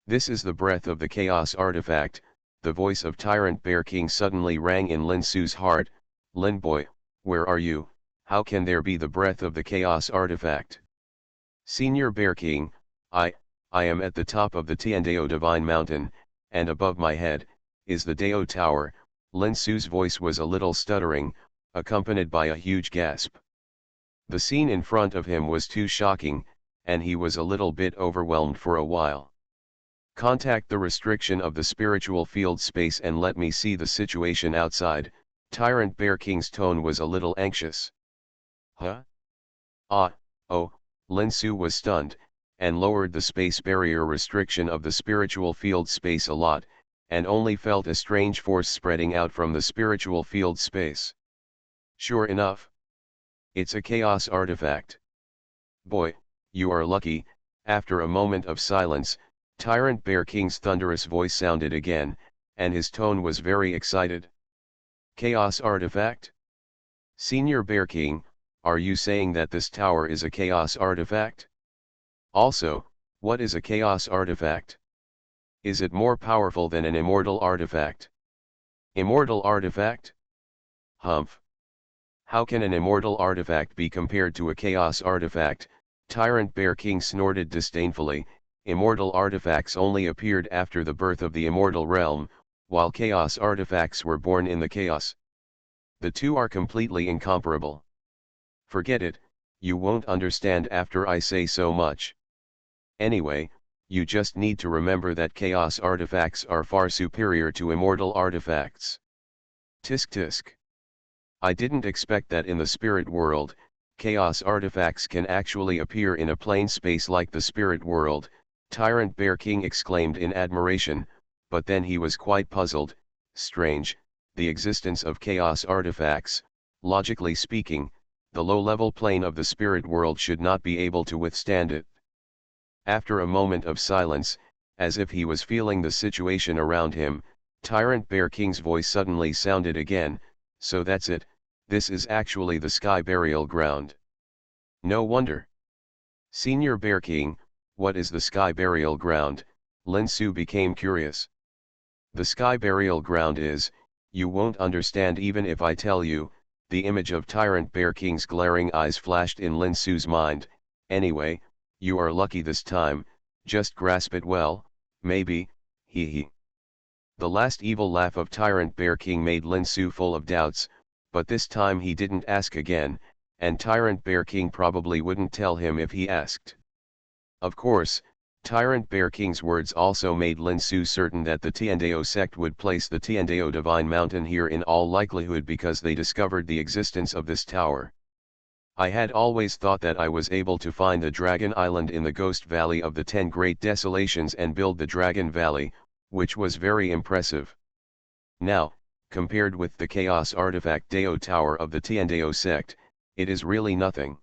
This is the breath of the Chaos Artifact. The voice of Tyrant Bear King suddenly rang in Lin Su's heart. Lin boy, where are you? How can there be the breath of the Chaos Artifact? Senior Bear King, I am at the top of the Tiandao Divine Mountain, and above my head is the Dao Tower. Lin Su's voice was a little stuttering, accompanied by a huge gasp. The scene in front of him was too shocking, and he was a little bit overwhelmed for a while. Contact the restriction of the spiritual field space and let me see the situation outside. Tyrant Bear King's tone was a little anxious. Huh? Oh, Lin Su was stunned, and lowered the space barrier restriction of the spiritual field space a lot, and only felt a strange force spreading out from the spiritual field space. Sure enough, it's a chaos artifact. Boy, you are lucky. After a moment of silence, Tyrant Bear King's thunderous voice sounded again, and his tone was very excited. Chaos artifact? Senior Bear King, are you saying that this tower is a chaos artifact? Also, what is a chaos artifact? Is it more powerful than an immortal artifact? Immortal artifact? Humph. How can an immortal artifact be compared to a chaos artifact? Tyrant Bear King snorted disdainfully. immortal artifacts only appeared after the birth of the immortal realm, while chaos artifacts were born in the chaos. The two are completely incomparable. Forget it, you won't understand after I say so much. Anyway, you just need to remember that chaos artifacts are far superior to immortal artifacts. Tisk tisk. I didn't expect that in the spirit world, chaos artifacts can actually appear in a plane space like the spirit world, Tyrant Bear King exclaimed in admiration, but then he was quite puzzled. Strange, the existence of chaos artifacts, logically speaking, the low-level plane of the spirit world should not be able to withstand it. After a moment of silence, as if he was feeling the situation around him, Tyrant Bear King's voice suddenly sounded again, so that's it, this is actually the Sky Burial Ground. No wonder. Senior Bear King, what is the Sky Burial Ground? Lin Su became curious. The Sky Burial Ground is, you won't understand even if I tell you, the image of Tyrant Bear King's glaring eyes flashed in Lin Su's mind. Anyway, you are lucky this time, just grasp it well, maybe, hee hee. The last evil laugh of Tyrant Bear King made Lin Su full of doubts, but this time he didn't ask again, and Tyrant Bear King probably wouldn't tell him if he asked. Of course, Tyrant Bear King's words also made Lin Su certain that the Tiandao sect would place the Tiandao Divine Mountain here in all likelihood because they discovered the existence of this tower. I had always thought that I was able to find the Dragon Island in the Ghost Valley of the 10 Great Desolations and build the Dragon Valley, which was very impressive. Now, compared with the Chaos Artifact Dao Tower of the Tiandao sect, it is really nothing.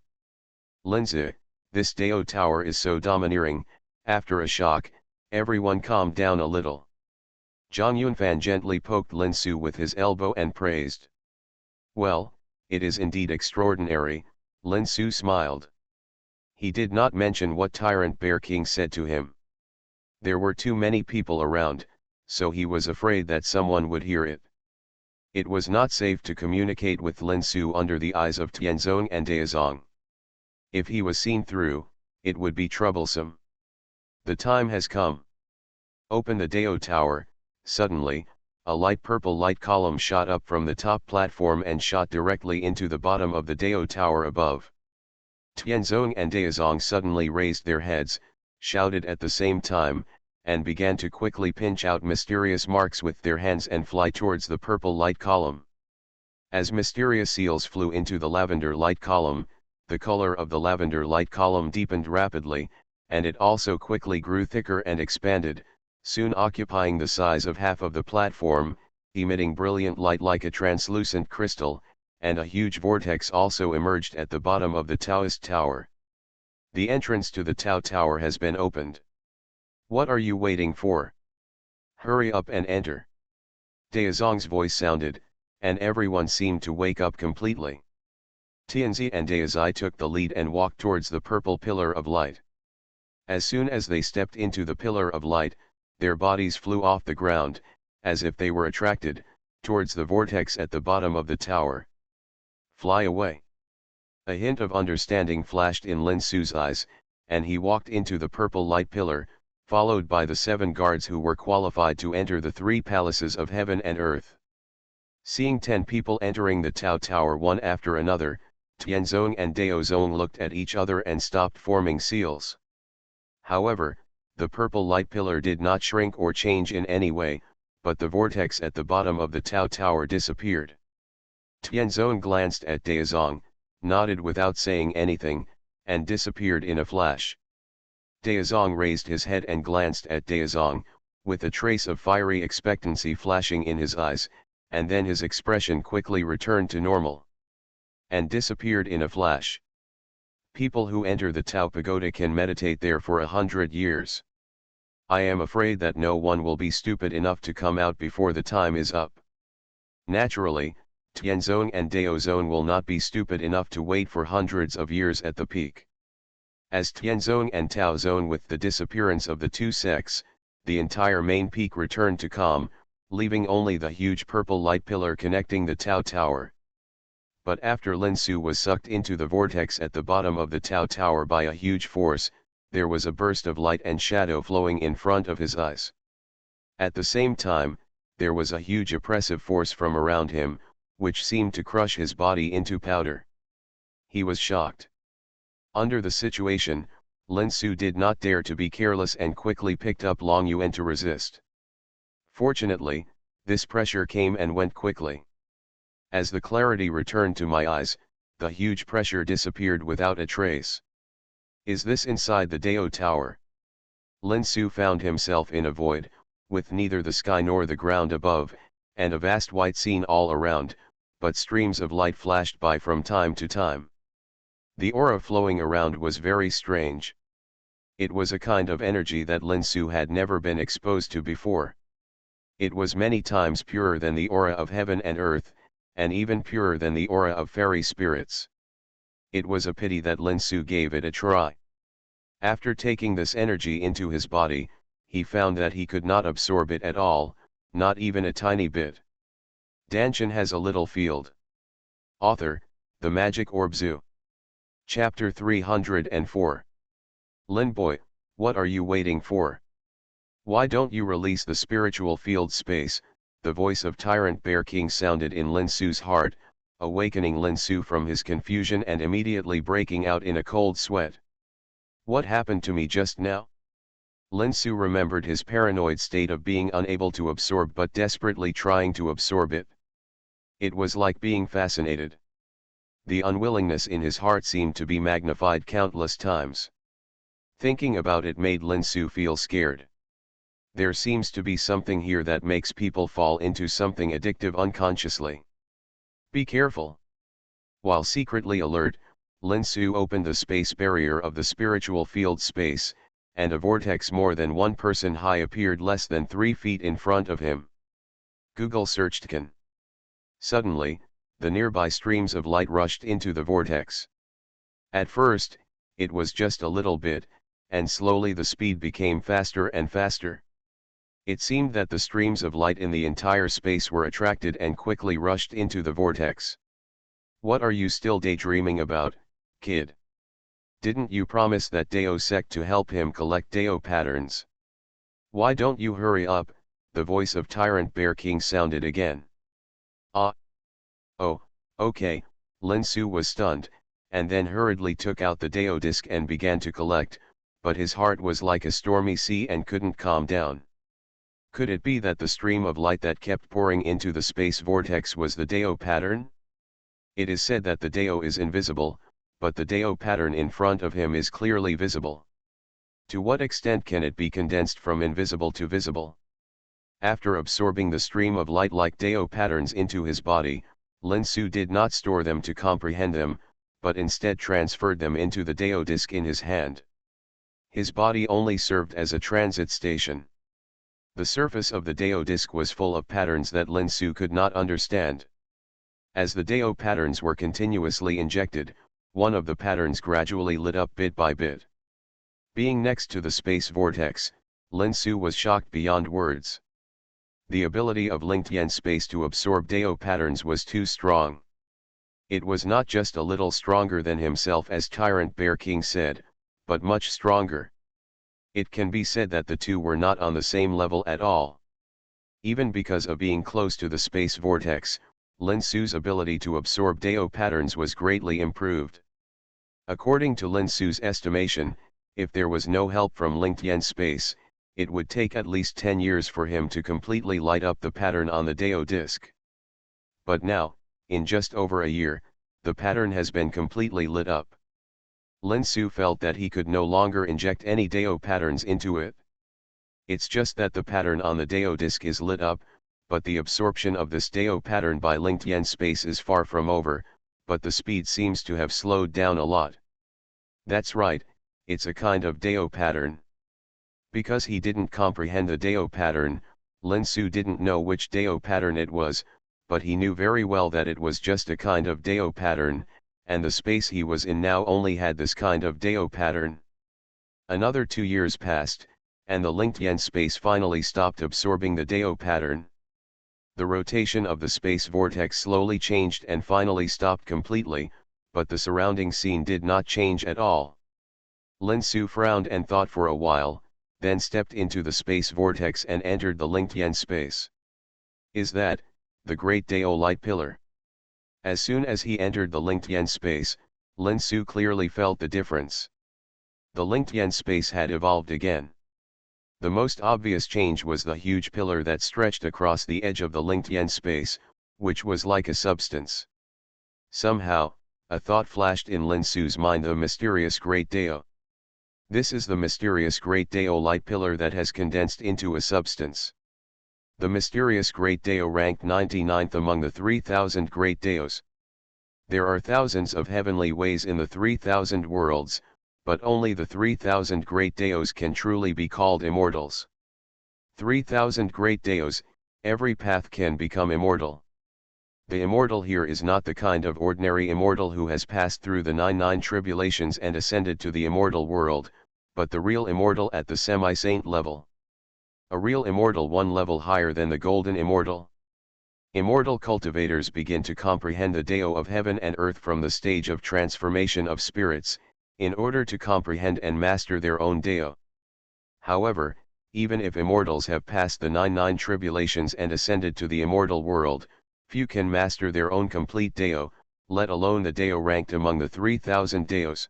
Linzi, this Dao Tower is so domineering. After a shock, everyone calmed down a little. Zhang Yunfan gently poked Lin Su with his elbow and praised. Well, it is indeed extraordinary, Lin Su smiled. He did not mention what Tyrant Bear King said to him. There were too many people around, so he was afraid that someone would hear it. It was not safe to communicate with Lin Su under the eyes of Tianzong and Daozong. If he was seen through, it would be troublesome. The time has come. Open the Dao Tower. Suddenly, a light purple light column shot up from the top platform and shot directly into the bottom of the Dao Tower above. Tianzong and Daozong suddenly raised their heads, shouted at the same time, and began to quickly pinch out mysterious marks with their hands and fly towards the purple light column. As mysterious seals flew into the lavender light column, the color of the lavender light column deepened rapidly, and it also quickly grew thicker and expanded, soon occupying the size of half of the platform, emitting brilliant light like a translucent crystal, and a huge vortex also emerged at the bottom of the Taoist Tower. The entrance to the Tao Tower has been opened. What are you waiting for? Hurry up and enter. Daozong's voice sounded, and everyone seemed to wake up completely. Tianzi and Daozai took the lead and walked towards the purple pillar of light. As soon as they stepped into the pillar of light, their bodies flew off the ground, as if they were attracted, towards the vortex at the bottom of the tower. Fly away. A hint of understanding flashed in Lin Su's eyes, and he walked into the purple light pillar, followed by the 7 guards who were qualified to enter the 3 palaces of heaven and earth. Seeing 10 people entering the Tao Tower one after another, Tianzong and Daozong looked at each other and stopped forming seals. However, the purple light pillar did not shrink or change in any way, but the vortex at the bottom of the Tao Tower disappeared. Tianzong glanced at Daozong, nodded without saying anything, and disappeared in a flash. Daozong raised his head and glanced at Daozong, with a trace of fiery expectancy flashing in his eyes, and then his expression quickly returned to normal. And disappeared in a flash. People who enter the Tao Pagoda can meditate there for 100 years. I am afraid that no one will be stupid enough to come out before the time is up. Naturally, Tianzong and Daozong will not be stupid enough to wait for hundreds of years at the peak. As Tianzong and Taozong with the disappearance of the 2 sects, the entire main peak returned to calm, leaving only the huge purple light pillar connecting the Tao Tower. But after Lin Su was sucked into the vortex at the bottom of the Tao Tower by a huge force, there was a burst of light and shadow flowing in front of his eyes. At the same time, there was a huge oppressive force from around him, which seemed to crush his body into powder. He was shocked. Under the situation, Lin Su did not dare to be careless and quickly picked up Long Yuan to resist. Fortunately, this pressure came and went quickly. As the clarity returned to my eyes, the huge pressure disappeared without a trace. Is this inside the Dao Tower? Lin Su found himself in a void, with neither the sky nor the ground above, and a vast white scene all around, but streams of light flashed by from time to time. The aura flowing around was very strange. It was a kind of energy that Lin Su had never been exposed to before. It was many times purer than the aura of heaven and earth, and even purer than the aura of fairy spirits. It was a pity that Lin Su gave it a try. After taking this energy into his body, he found that he could not absorb it at all, not even a tiny bit. Dantian has a little field. Author, The Magic Orb Zoo. Chapter 304. Lin boy, what are you waiting for? Why don't you release the spiritual field space? The voice of Tyrant Bear King sounded in Lin Su's heart, awakening Lin Su from his confusion and immediately breaking out in a cold sweat. What happened to me just now? Lin Su remembered his paranoid state of being unable to absorb but desperately trying to absorb it. It was like being fascinated. The unwillingness in his heart seemed to be magnified countless times. Thinking about it made Lin Su feel scared. There seems to be something here that makes people fall into something addictive unconsciously. Be careful. While secretly alert, Lin Su opened the space barrier of the spiritual field space, and a vortex more than one person high appeared less than 3 feet in front of him. Google searched Can. Suddenly, the nearby streams of light rushed into the vortex. At first, it was just a little bit, and slowly the speed became faster and faster. It seemed that the streams of light in the entire space were attracted and quickly rushed into the vortex. What are you still daydreaming about, kid? Didn't you promise that Dao sect to help him collect Dao patterns? Why don't you hurry up? The voice of Tyrant Bear King sounded again. Ah. Oh, okay. Lin Su was stunned, and then hurriedly took out the Dao disc and began to collect, but his heart was like a stormy sea and couldn't calm down. Could it be that the stream of light that kept pouring into the space vortex was the Dao pattern? It is said that the Dao is invisible, but the Dao pattern in front of him is clearly visible. To what extent can it be condensed from invisible to visible? After absorbing the stream of light like Dao patterns into his body, Lin Su did not store them to comprehend them, but instead transferred them into the Dao disc in his hand. His body only served as a transit station. The surface of the Dao disc was full of patterns that Lin Su could not understand. As the Dao patterns were continuously injected, one of the patterns gradually lit up bit by bit. Being next to the space vortex, Lin Su was shocked beyond words. The ability of GeniusProtagonist to absorb Dao patterns was too strong. It was not just a little stronger than himself as Tyrant Bear King said, but much stronger. It can be said that the two were not on the same level at all. Even because of being close to the space vortex, Lin Su's ability to absorb Dao patterns was greatly improved. According to Lin Su's estimation, if there was no help from GeniusProtagonist, it would take at least 10 years for him to completely light up the pattern on the Dao disc. But now, in just over a year, the pattern has been completely lit up. Lin Su felt that he could no longer inject any Dao patterns into it. It's just that the pattern on the Dao disc is lit up, but the absorption of this Dao pattern by GeniusProtagonist is far from over, but the speed seems to have slowed down a lot. That's right, it's a kind of Dao pattern. Because he didn't comprehend the Dao pattern, Lin Su didn't know which Dao pattern it was, but he knew very well that it was just a kind of Dao pattern, and the space he was in now only had this kind of Dao pattern. Another 2 years passed, and the GeniusProtagonist finally stopped absorbing the Dao pattern. The rotation of the space vortex slowly changed and finally stopped completely, but the surrounding scene did not change at all. Lin Su frowned and thought for a while, then stepped into the space vortex and entered the Lingtian space. Is that, the great Dao light pillar? As soon as he entered the Lingtian space, Lin Su clearly felt the difference. The Lingtian space had evolved again. The most obvious change was the huge pillar that stretched across the edge of the Lingtian space, which was like a substance. Somehow, a thought flashed in Lin Su's mind: the mysterious Great Dao. This is the mysterious Great Dao light pillar that has condensed into a substance. The mysterious Great Dao ranked 99th among the 3,000 Great Daos. There are thousands of heavenly ways in the 3,000 worlds, but only the 3,000 Great Daos can truly be called immortals. 3,000 Great Daos, every path can become immortal. The immortal here is not the kind of ordinary immortal who has passed through the 99 tribulations and ascended to the immortal world, but the real immortal at the semi-saint level. A real immortal one level higher than the golden immortal. Immortal cultivators begin to comprehend the Dao of heaven and earth from the stage of transformation of spirits, in order to comprehend and master their own Dao. However, even if immortals have passed the 99 tribulations and ascended to the immortal world, few can master their own complete Dao, let alone the Dao ranked among the 3,000 Daos.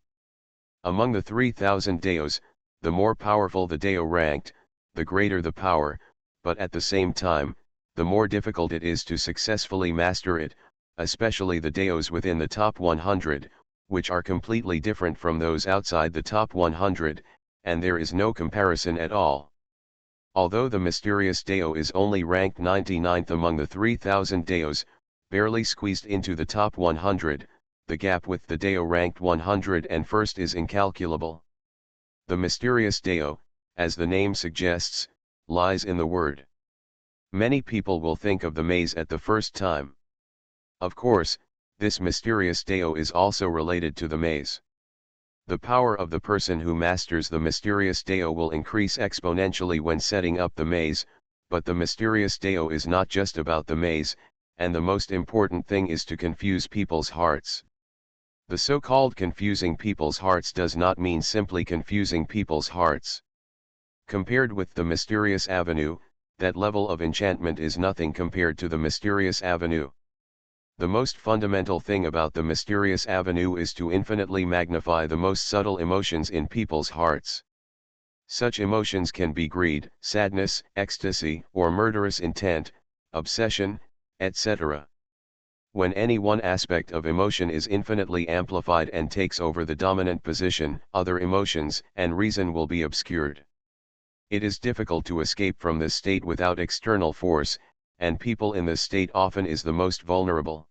Among the 3,000 Daos, the more powerful the Dao ranked, the greater the power, but at the same time, the more difficult it is to successfully master it, especially the Daos within the top 100, which are completely different from those outside the top 100, and there is no comparison at all. Although the mysterious Dao is only ranked 99th among the 3,000 Daos, barely squeezed into the top 100, the gap with the Dao ranked 101st is incalculable. The mysterious Dao, as the name suggests, lies in the word. Many people will think of the maze at the first time. Of course, this mysterious Dao is also related to the maze. The power of the person who masters the mysterious Dao will increase exponentially when setting up the maze, but the mysterious Dao is not just about the maze, and the most important thing is to confuse people's hearts. The so-called confusing people's hearts does not mean simply confusing people's hearts. Compared with the mysterious avenue, that level of enchantment is nothing compared to the mysterious avenue. The most fundamental thing about the mysterious avenue is to infinitely magnify the most subtle emotions in people's hearts. Such emotions can be greed, sadness, ecstasy, or murderous intent, obsession, etc. When any one aspect of emotion is infinitely amplified and takes over the dominant position, other emotions and reason will be obscured. It is difficult to escape from this state without external force, and people in this state often is the most vulnerable.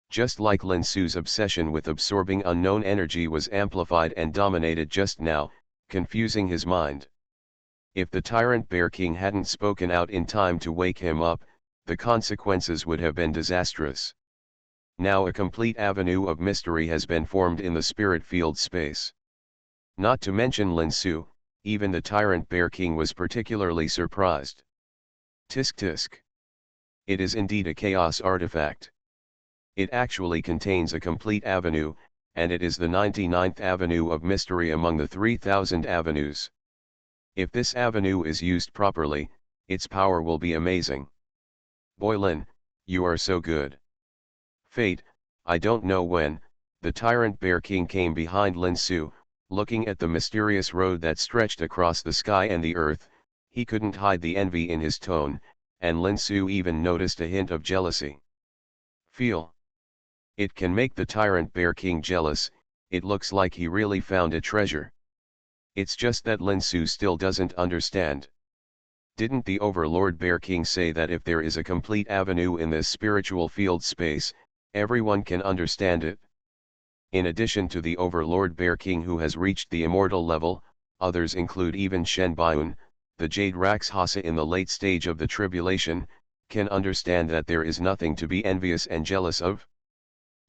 Just like Lin Su's obsession with absorbing unknown energy was amplified and dominated just now, confusing his mind. If the tyrant Bear King hadn't spoken out in time to wake him up, the consequences would have been disastrous. Now a complete avenue of mystery has been formed in the spirit field space. Not to mention Lin Su, even the tyrant Bear King was particularly surprised. Tisk tisk. It is indeed a chaos artifact. It actually contains a complete avenue, and it is the 99th avenue of mystery among the 3,000 avenues. If this avenue is used properly, its power will be amazing. Boy Lin, you are so good. Fate, I don't know when, the tyrant Bear King came behind Lin Su, looking at the mysterious road that stretched across the sky and the earth. He couldn't hide the envy in his tone, and Lin Su even noticed a hint of jealousy. Feel. It can make the tyrant Bear King jealous. It looks like he really found a treasure. It's just that Lin Su still doesn't understand. Didn't the Overlord Bear King say that if there is a complete avenue in this spiritual field space, everyone can understand it? In addition to the Overlord Bear King who has reached the immortal level, others include even Shen Baiun, the Jade Rakshasa in the late stage of the tribulation, can understand that there is nothing to be envious and jealous of.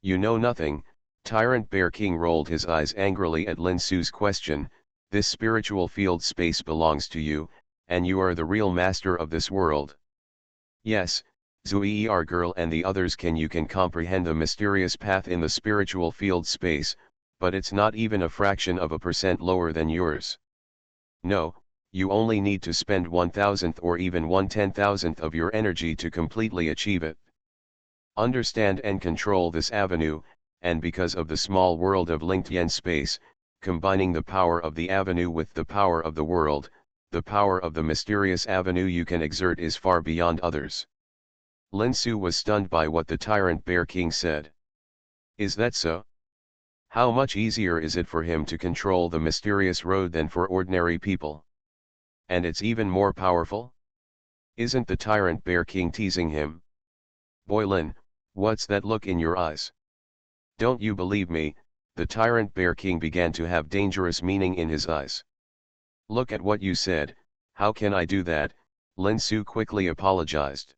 You know nothing. Tyrant Bear King rolled his eyes angrily at Lin Su's question. This spiritual field space belongs to you, and you are the real master of this world. Yes, Zuier girl and the others, you can comprehend the mysterious path in the spiritual field space, but it's not even a fraction of a percent lower than yours. No, you only need to spend 1,000th or even 1/10,000th of your energy to completely achieve it. Understand and control this avenue, and because of the small world of linked yen space, combining the power of the avenue with the power of the world, the power of the mysterious avenue you can exert is far beyond others. Lin Su was stunned by what the tyrant Bear King said. Is that so? How much easier is it for him to control the mysterious road than for ordinary people? And it's even more powerful? Isn't the tyrant Bear King teasing him? Boy Lin, what's that look in your eyes? Don't you believe me? The tyrant Bear King began to have dangerous meaning in his eyes. Look at what you said, how can I do that? Lin Su quickly apologized.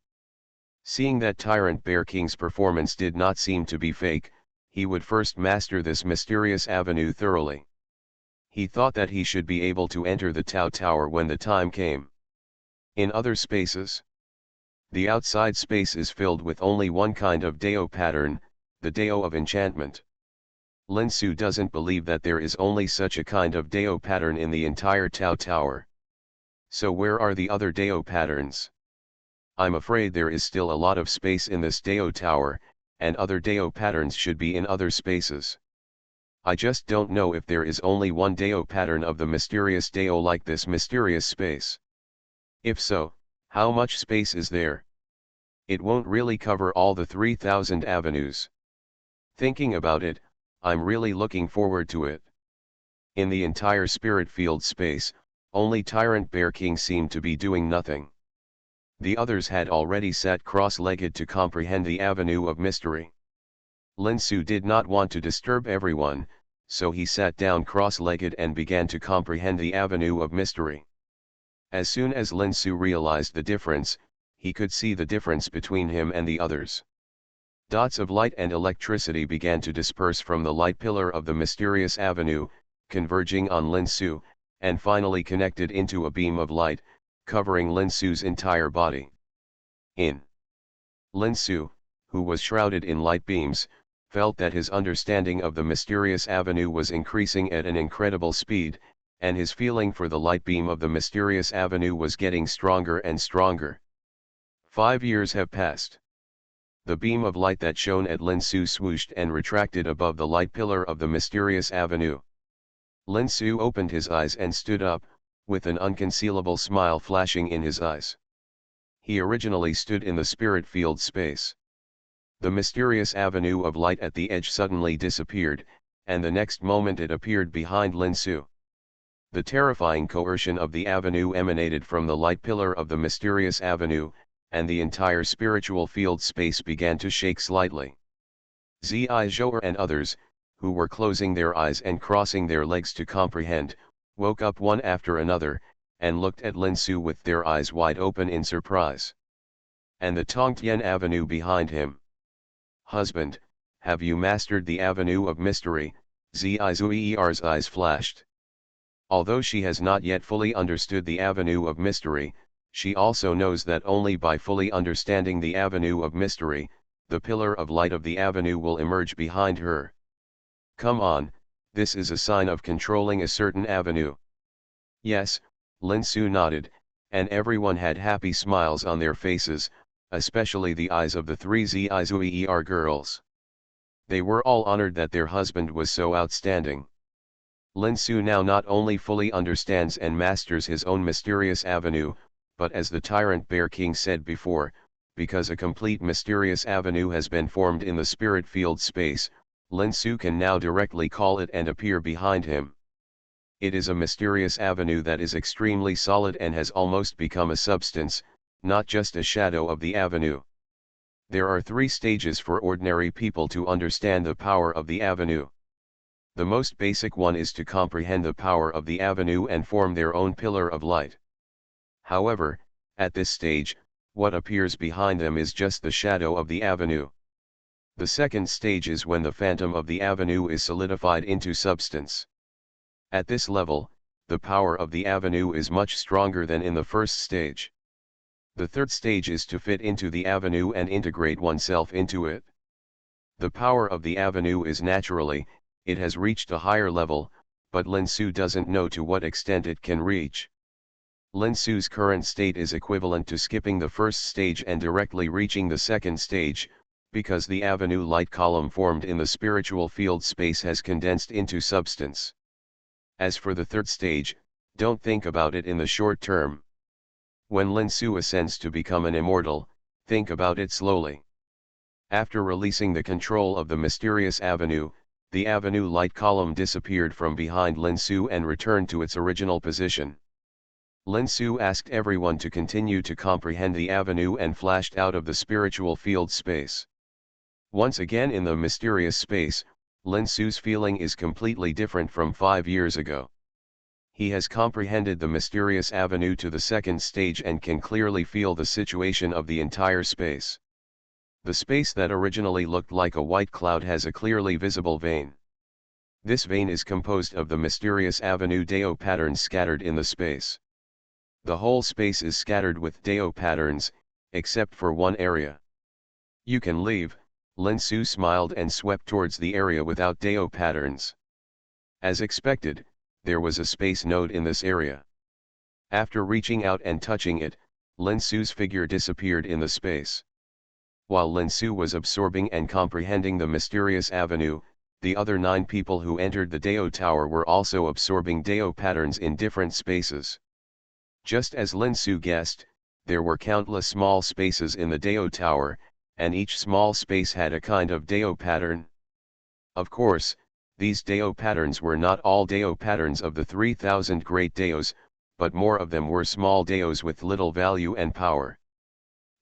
Seeing that tyrant Bear King's performance did not seem to be fake, he would first master this mysterious avenue thoroughly. He thought that he should be able to enter the Tao Tower when the time came. In other spaces, the outside space is filled with only one kind of Dao pattern, the Dao of enchantment. Lin Su doesn't believe that there is only such a kind of Dao pattern in the entire Tao Tower. So where are the other Dao patterns? I'm afraid there is still a lot of space in this Dao Tower, and other Dao patterns should be in other spaces. I just don't know if there is only one Dao pattern of the mysterious Dao like this mysterious space. If so, how much space is there? It won't really cover all the 3,000 avenues. Thinking about it, I'm really looking forward to it. In the entire spirit field space, only Tyrant Bear King seemed to be doing nothing. The others had already sat cross-legged to comprehend the avenue of mystery. Lin Su did not want to disturb everyone, so he sat down cross-legged and began to comprehend the avenue of mystery. As soon as Lin Su realized the difference, he could see the difference between him and the others. Dots of light and electricity began to disperse from the light pillar of the mysterious avenue, converging on Lin Su, and finally connected into a beam of light, covering Lin Su's entire body. Lin Su, who was shrouded in light beams, felt that his understanding of the mysterious avenue was increasing at an incredible speed, and his feeling for the light beam of the mysterious avenue was getting stronger and stronger. 5 years have passed. The beam of light that shone at Lin Su swooshed and retracted above the light pillar of the mysterious avenue. Lin Su opened his eyes and stood up, with an unconcealable smile flashing in his eyes. He originally stood in the spirit field space. The mysterious avenue of light at the edge suddenly disappeared, and the next moment it appeared behind Lin Su. The terrifying coercion of the avenue emanated from the light pillar of the mysterious avenue, and the entire spiritual field space began to shake slightly. Zhou and others, who were closing their eyes and crossing their legs to comprehend, woke up one after another, and looked at Lin Su with their eyes wide open in surprise. And the Tongtian Avenue behind him. Husband, have you mastered the avenue of mystery? Zhui'er's eyes flashed. Although she has not yet fully understood the avenue of mystery, she also knows that only by fully understanding the avenue of mystery, the pillar of light of the avenue will emerge behind her. Come on, this is a sign of controlling a certain avenue. Yes, Lin Su nodded, and everyone had happy smiles on their faces, especially the eyes of the 3 Zhui'er girls. They were all honored that their husband was so outstanding. Lin Su now not only fully understands and masters his own mysterious avenue, but as the Tyrant Bear King said before, because a complete mysterious avenue has been formed in the spirit field space, Lin Su can now directly call it and appear behind him. It is a mysterious avenue that is extremely solid and has almost become a substance, not just a shadow of the avenue. There are 3 stages for ordinary people to understand the power of the avenue. The most basic one is to comprehend the power of the avenue and form their own pillar of light. However, at this stage, what appears behind them is just the shadow of the avenue. The second stage is when the phantom of the avenue is solidified into substance. At this level, the power of the avenue is much stronger than in the first stage. The third stage is to fit into the avenue and integrate oneself into it. The power of the avenue is naturally, it has reached a higher level, but Lin Su doesn't know to what extent it can reach. Lin Su's current state is equivalent to skipping the first stage and directly reaching the second stage, because the avenue light column formed in the spiritual field space has condensed into substance. As for the third stage, don't think about it in the short term. When Lin Su ascends to become an immortal, think about it slowly. After releasing the control of the mysterious avenue, the avenue light column disappeared from behind Lin Su and returned to its original position. Lin Su asked everyone to continue to comprehend the avenue and flashed out of the spiritual field space. Once again in the mysterious space, Lin Su's feeling is completely different from 5 years ago. He has comprehended the mysterious avenue to the second stage and can clearly feel the situation of the entire space. The space that originally looked like a white cloud has a clearly visible vein. This vein is composed of the mysterious avenue Dao patterns scattered in the space. The whole space is scattered with Dao patterns, except for one area. You can leave, Lin Su smiled and swept towards the area without Dao patterns. As expected, there was a space node in this area. After reaching out and touching it, Lin Su's figure disappeared in the space. While Lin Su was absorbing and comprehending the mysterious avenue, the other 9 people who entered the Dao Tower were also absorbing Dao patterns in different spaces. Just as Lin Su guessed, there were countless small spaces in the Dao Tower, and each small space had a kind of Dao pattern. Of course, these Dao patterns were not all Dao patterns of the 3,000 great Daos, but more of them were small Daos with little value and power.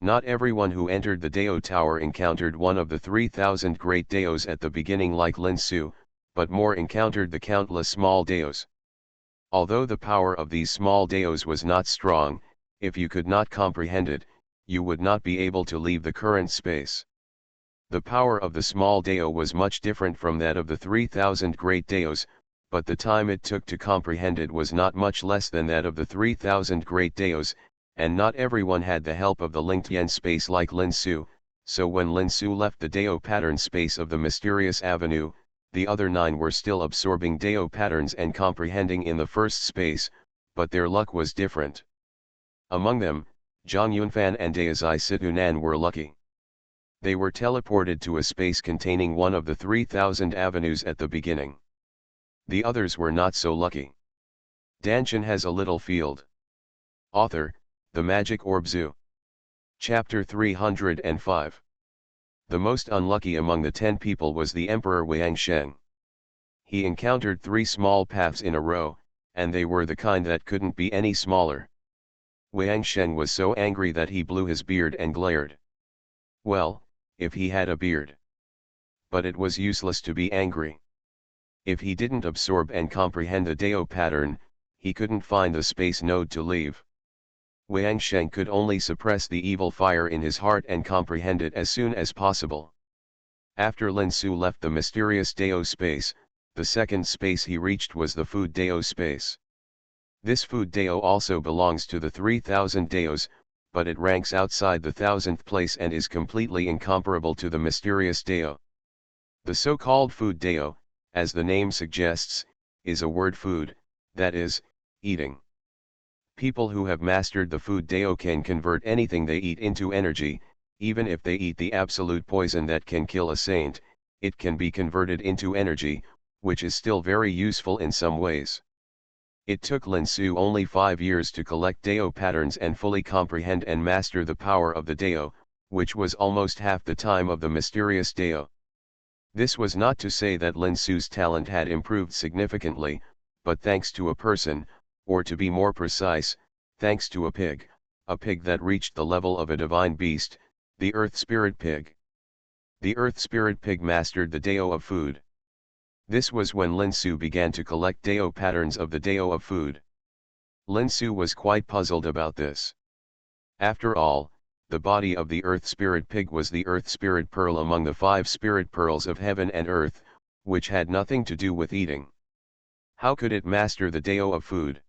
Not everyone who entered the Dao Tower encountered one of the 3,000 great Daos at the beginning like Lin Su, but more encountered the countless small Daos. Although the power of these small Daos was not strong, if you could not comprehend it, you would not be able to leave the current space. The power of the small Dao was much different from that of the 3,000 great Daos, but the time it took to comprehend it was not much less than that of the 3,000 great Daos, and not everyone had the help of the linked yen space like Lin Su, so when Lin Su left the Dao pattern space of the mysterious avenue, the other 9 were still absorbing Dao patterns and comprehending in the first space, but their luck was different. Among them, Zhang Yunfan and Daozai Situnan were lucky. They were teleported to a space containing one of the 3,000 avenues at the beginning. The others were not so lucky. Dantian has a little field. Author, The Magic Orb Zoo. Chapter 305. The most unlucky among the 10 people was the Emperor Xianxia. He encountered 3 small paths in a row, and they were the kind that couldn't be any smaller. Xianxia was so angry that he blew his beard and glared. Well, if he had a beard. But it was useless to be angry. If he didn't absorb and comprehend the Dao pattern, he couldn't find the space node to leave. Xianxia could only suppress the evil fire in his heart and comprehend it as soon as possible. After Lin Su left the mysterious Dao space, the second space he reached was the food Dao space. This food Dao also belongs to the 3,000 Daos, but it ranks outside the 1,000th place and is completely incomparable to the mysterious Dao. The so-called food Dao, as the name suggests, is a word food, that is, eating. People who have mastered the food Dao can convert anything they eat into energy. Even if they eat the absolute poison that can kill a saint, it can be converted into energy, which is still very useful in some ways. It took Lin Su only 5 years to collect Dao patterns and fully comprehend and master the power of the Dao, which was almost half the time of the mysterious Dao. This was not to say that Lin Su's talent had improved significantly, but thanks to a person, or to be more precise, thanks to a pig that reached the level of a divine beast, the Earth Spirit Pig. The Earth Spirit Pig mastered the Dao of food. This was when Lin Su began to collect Dao patterns of the Dao of food. Lin Su was quite puzzled about this. After all, the body of the Earth Spirit Pig was the Earth Spirit Pearl among the 5 Spirit Pearls of heaven and earth, which had nothing to do with eating. How could it master the Dao of food?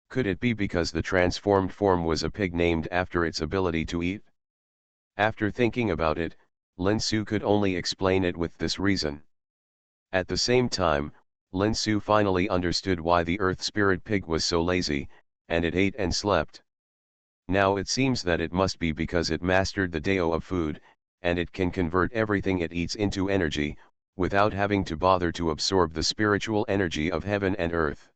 Could it be because the transformed form was a pig named after its ability to eat? After thinking about it, Lin Su could only explain it with this reason. At the same time, Lin Su finally understood why the Earth Spirit Pig was so lazy, and it ate and slept. Now it seems that it must be because it mastered the Dao of food, and it can convert everything it eats into energy, without having to bother to absorb the spiritual energy of heaven and earth.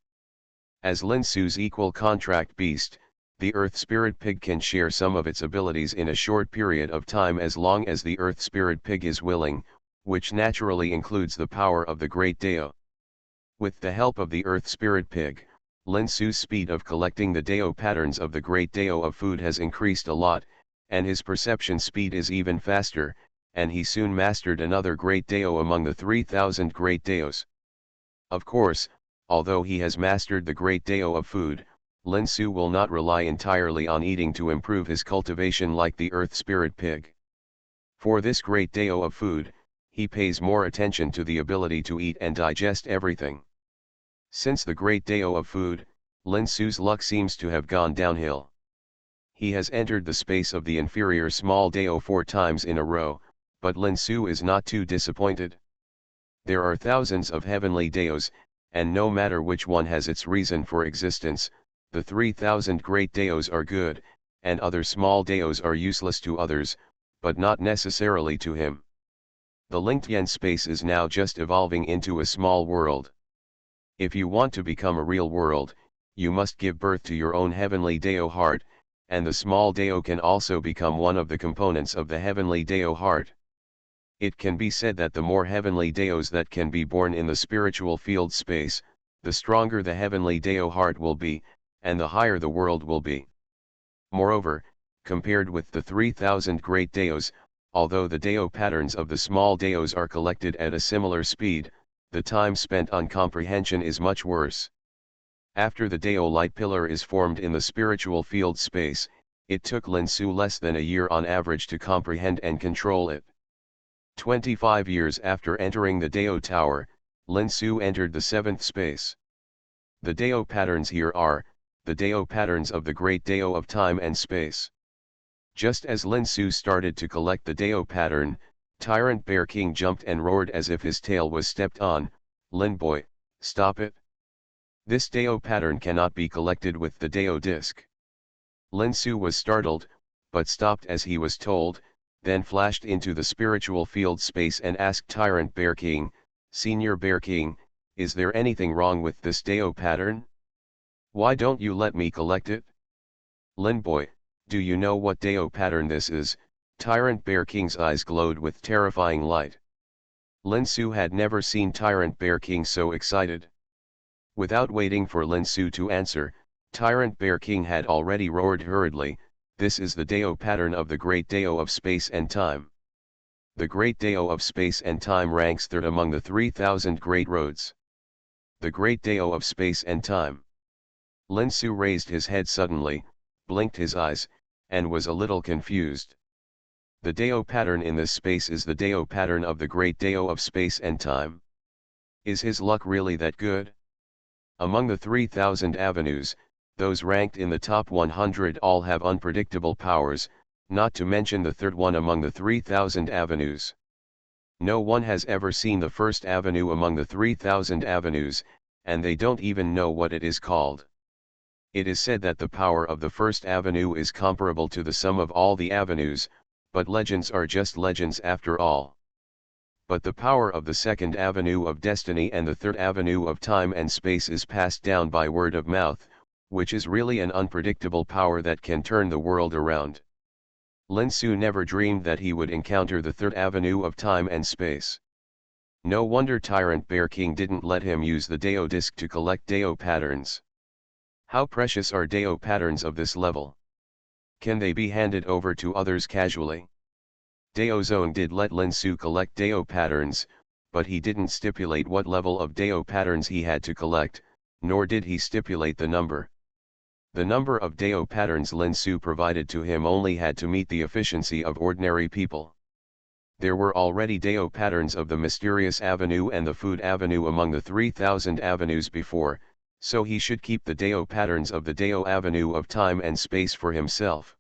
As Lin Su's equal contract beast, the Earth Spirit Pig can share some of its abilities in a short period of time as long as the Earth Spirit Pig is willing, which naturally includes the power of the Great Dao. With the help of the Earth Spirit Pig, Lin Su's speed of collecting the Dao patterns of the Great Dao of food has increased a lot, and his perception speed is even faster, and he soon mastered another Great Dao among the 3,000 Great Daos. Of course, although he has mastered the Great Dao of food, Lin Su will not rely entirely on eating to improve his cultivation like the Earth Spirit Pig. For this Great Dao of food, he pays more attention to the ability to eat and digest everything. Since the Great Dao of food, Lin Su's luck seems to have gone downhill. He has entered the space of the inferior small Dao 4 times in a row, but Lin Su is not too disappointed. There are thousands of heavenly Daos, and no matter which one has its reason for existence, the 3,000 Great Daos are good, and other small Daos are useless to others, but not necessarily to him. The LinkedIn space is now just evolving into a small world. If you want to become a real world, you must give birth to your own heavenly Dao heart, and the small Dao can also become one of the components of the heavenly Dao heart. It can be said that the more heavenly Daos that can be born in the spiritual field space, the stronger the heavenly Dao heart will be, and the higher the world will be. Moreover, compared with the 3,000 Great Daos, although the Dao patterns of the small Daos are collected at a similar speed, the time spent on comprehension is much worse. After the Dao light pillar is formed in the spiritual field space, it took Lin Su less than a year on average to comprehend and control it. 25 years after entering the Dao tower, Lin Su entered the 7th space. The Dao patterns here are the Dao patterns of the Great Dao of time and space. Just as Lin Su started to collect the Dao pattern, Tyrant Bear King jumped and roared as if his tail was stepped on. "Lin boy, stop it. This Dao pattern cannot be collected with the Dao disc." Lin Su was startled, but stopped as he was told, then flashed into the spiritual field space and asked Tyrant Bear King, "Senior Bear King, is there anything wrong with this Dao pattern? Why don't you let me collect it?" "Lin boy, do you know what Dao pattern this is?" Tyrant Bear King's eyes glowed with terrifying light. Lin Su had never seen Tyrant Bear King so excited. Without waiting for Lin Su to answer, Tyrant Bear King had already roared hurriedly, "This is the Dao pattern of the Great Dao of space and time. The Great Dao of space and time ranks 3rd among the 3,000 great roads. The Great Dao of space and time." Lin Su raised his head suddenly, blinked his eyes, and was a little confused. The Dao pattern in this space is the Dao pattern of the Great Dao of space and time. Is his luck really that good? Among the 3,000 avenues, those ranked in the top 100 all have unpredictable powers, not to mention the 3rd one among the 3,000 avenues. No one has ever seen the 1st avenue among the 3,000 avenues, and they don't even know what it is called. It is said that the power of the 1st avenue is comparable to the sum of all the avenues, but legends are just legends after all. But the power of the 2nd avenue of destiny and the 3rd avenue of time and space is passed down by word of mouth, which is really an unpredictable power that can turn the world around. Lin Su never dreamed that he would encounter the 3rd avenue of time and space. No wonder Tyrant Bear King didn't let him use the Dao disc to collect Dao patterns. How precious are Dao patterns of this level? Can they be handed over to others casually? Dao Zone did let Lin Su collect Dao patterns, but he didn't stipulate what level of Dao patterns he had to collect, nor did he stipulate the number. The number of Dao patterns Lin Su provided to him only had to meet the efficiency of ordinary people. There were already Dao patterns of the Mysterious Avenue and the Food Avenue among the 3,000 avenues before, so he should keep the Dao patterns of the Dao Avenue of time and space for himself.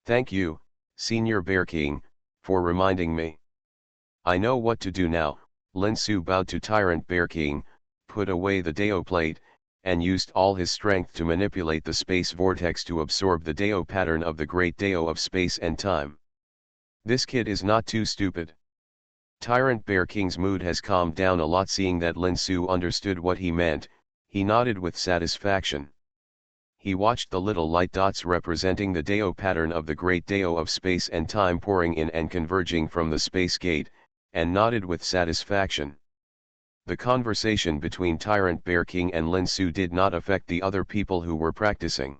"Thank you, Senior Bear King, for reminding me. I know what to do now." Lin Su bowed to Tyrant Bear King, put away the Dao plate, and used all his strength to manipulate the space vortex to absorb the Dao pattern of the great Dao of space and time. This kid is not too stupid. Tyrant Bear King's mood has calmed down a lot seeing that Lin Su understood what he meant. He nodded with satisfaction. He watched the little light dots representing the Dao pattern of the great Dao of space and time pouring in and converging from the space gate, and nodded with satisfaction. The conversation between Tyrant Bear King and Lin Su did not affect the other people who were practicing.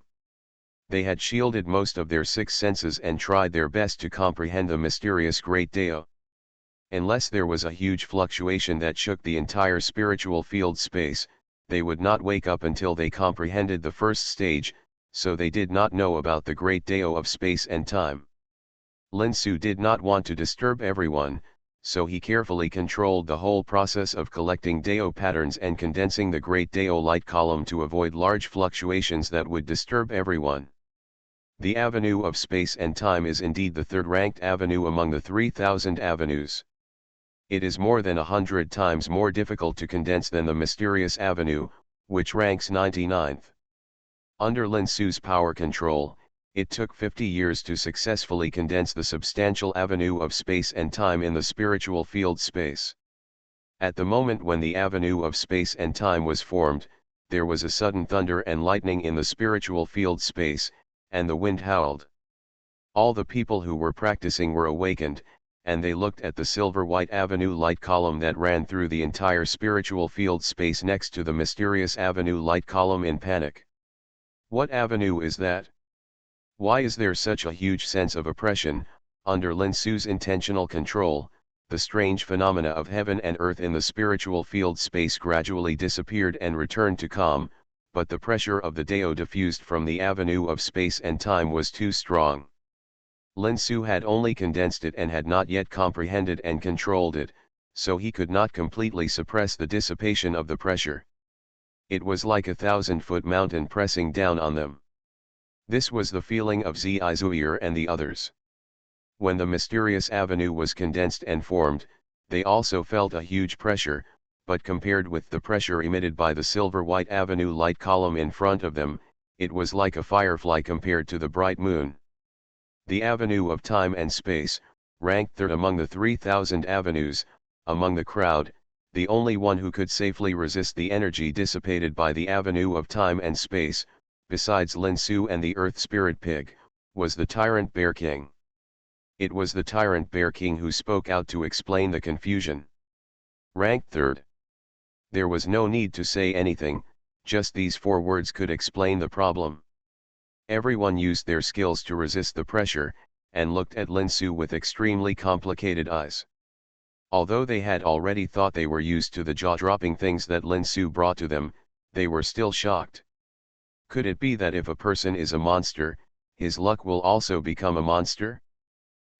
They had shielded most of their six senses and tried their best to comprehend the mysterious great Dao. Unless there was a huge fluctuation that shook the entire spiritual field space, they would not wake up until they comprehended the first stage, so they did not know about the great Dao of space and time. Lin Su did not want to disturb everyone, so he carefully controlled the whole process of collecting Dao patterns and condensing the great Dao light column to avoid large fluctuations that would disturb everyone. The avenue of space and time is indeed the third-ranked avenue among the 3,000 avenues. It is more than 100 times more difficult to condense than the mysterious avenue, which ranks 99th. Under Lin Su's power control, it took 50 years to successfully condense the substantial avenue of space and time in the spiritual field space. At the moment when the avenue of space and time was formed, there was a sudden thunder and lightning in the spiritual field space, and the wind howled. All the people who were practicing were awakened, and they looked at the silver-white avenue light column that ran through the entire spiritual field space next to the mysterious avenue light column in panic. What avenue is that? Why is there such a huge sense of oppression? Under Lin Su's intentional control, the strange phenomena of heaven and earth in the spiritual field space gradually disappeared and returned to calm, but the pressure of the Dao diffused from the avenue of space and time was too strong. Lin Su had only condensed it and had not yet comprehended and controlled it, so he could not completely suppress the dissipation of the pressure. It was like a 1,000-foot mountain pressing down on them. This was the feeling of Xianxia and the others. When the mysterious avenue was condensed and formed, they also felt a huge pressure, but compared with the pressure emitted by the silver-white avenue light column in front of them, it was like a firefly compared to the bright moon. The avenue of time and space, ranked third among the 3,000 avenues, among the crowd, the only one who could safely resist the energy dissipated by the avenue of time and space, besides Lin Su and the Earth Spirit Pig, was the Tyrant Bear King. It was the Tyrant Bear King who spoke out to explain the confusion. Ranked third. There was no need to say anything, just these 4 words could explain the problem. Everyone used their skills to resist the pressure, and looked at Lin Su with extremely complicated eyes. Although they had already thought they were used to the jaw-dropping things that Lin Su brought to them, they were still shocked. Could it be that if a person is a monster, his luck will also become a monster?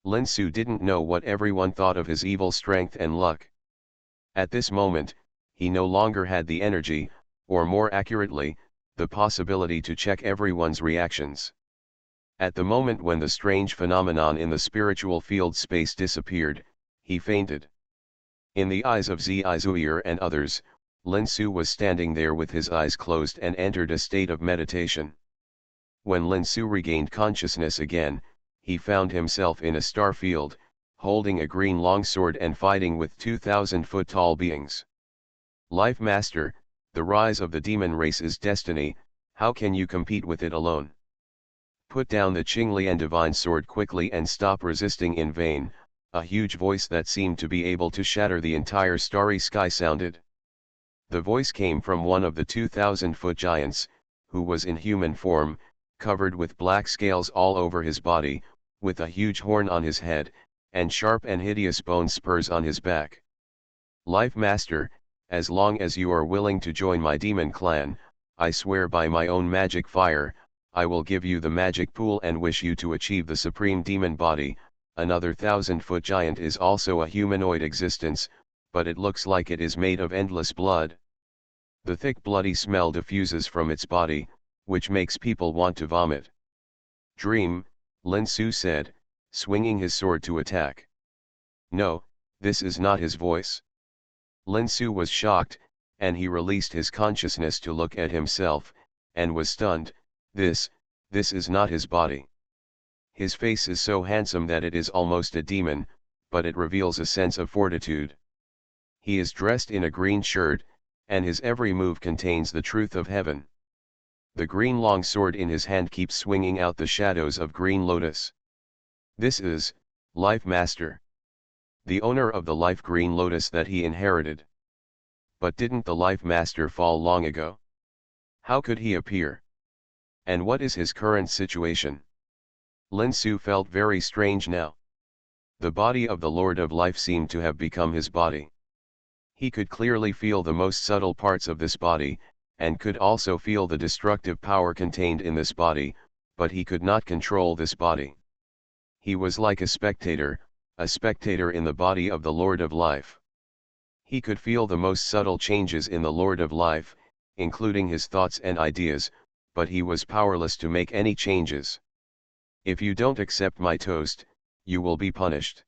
Lin Su didn't know what everyone thought of his evil strength and luck. At this moment, he no longer had the energy, or more accurately, the possibility to check everyone's reactions. At the moment when the strange phenomenon in the spiritual field space disappeared, he fainted. In the eyes of Xianxia and others, Lin Su was standing there with his eyes closed and entered a state of meditation. When Lin Su regained consciousness again, he found himself in a star field, holding a green longsword and fighting with 2,000-foot-tall beings. Life Master, the rise of the demon race is destiny, how can you compete with it alone? Put down the Qinglian divine sword quickly and stop resisting in vain, a huge voice that seemed to be able to shatter the entire starry sky sounded. The voice came from one of the 2,000-foot giants, who was in human form, covered with black scales all over his body, with a huge horn on his head, and sharp and hideous bone spurs on his back. Life Master, as long as you are willing to join my demon clan, I swear by my own magic fire, I will give you the magic pool and wish you to achieve the supreme demon body. Another 1,000-foot giant is also a humanoid existence, but it looks like it is made of endless blood. The thick bloody smell diffuses from its body, which makes people want to vomit. Dream, Lin Su said, swinging his sword to attack. No, this is not his voice. Lin Su was shocked, and he released his consciousness to look at himself, and was stunned. This is not his body. His face is so handsome that it is almost a demon, but it reveals a sense of fortitude. He is dressed in a green shirt, and his every move contains the truth of heaven. The green long sword in his hand keeps swinging out the shadows of green lotus. This is Life Master, the owner of the life green lotus that he inherited. But didn't the Life Master fall long ago? How could he appear? And what is his current situation? Lin Su felt very strange now. The body of the Lord of Life seemed to have become his body. He could clearly feel the most subtle parts of this body, and could also feel the destructive power contained in this body, but he could not control this body. He was like a spectator in the body of the Lord of Life. He could feel the most subtle changes in the Lord of Life, including his thoughts and ideas, but he was powerless to make any changes. If you don't accept my toast, you will be punished.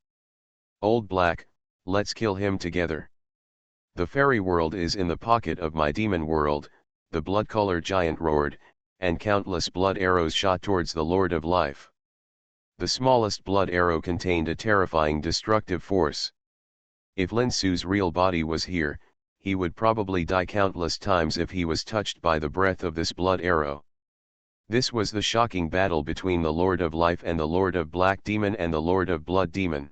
Old Black, let's kill him together. The fairy world is in the pocket of my demon world, the blood-colored giant roared, and countless blood arrows shot towards the Lord of Life. The smallest blood arrow contained a terrifying destructive force. If Lin Su's real body was here, he would probably die countless times if he was touched by the breath of this blood arrow. This was the shocking battle between the Lord of Life and the Lord of Black Demon and the Lord of Blood Demon.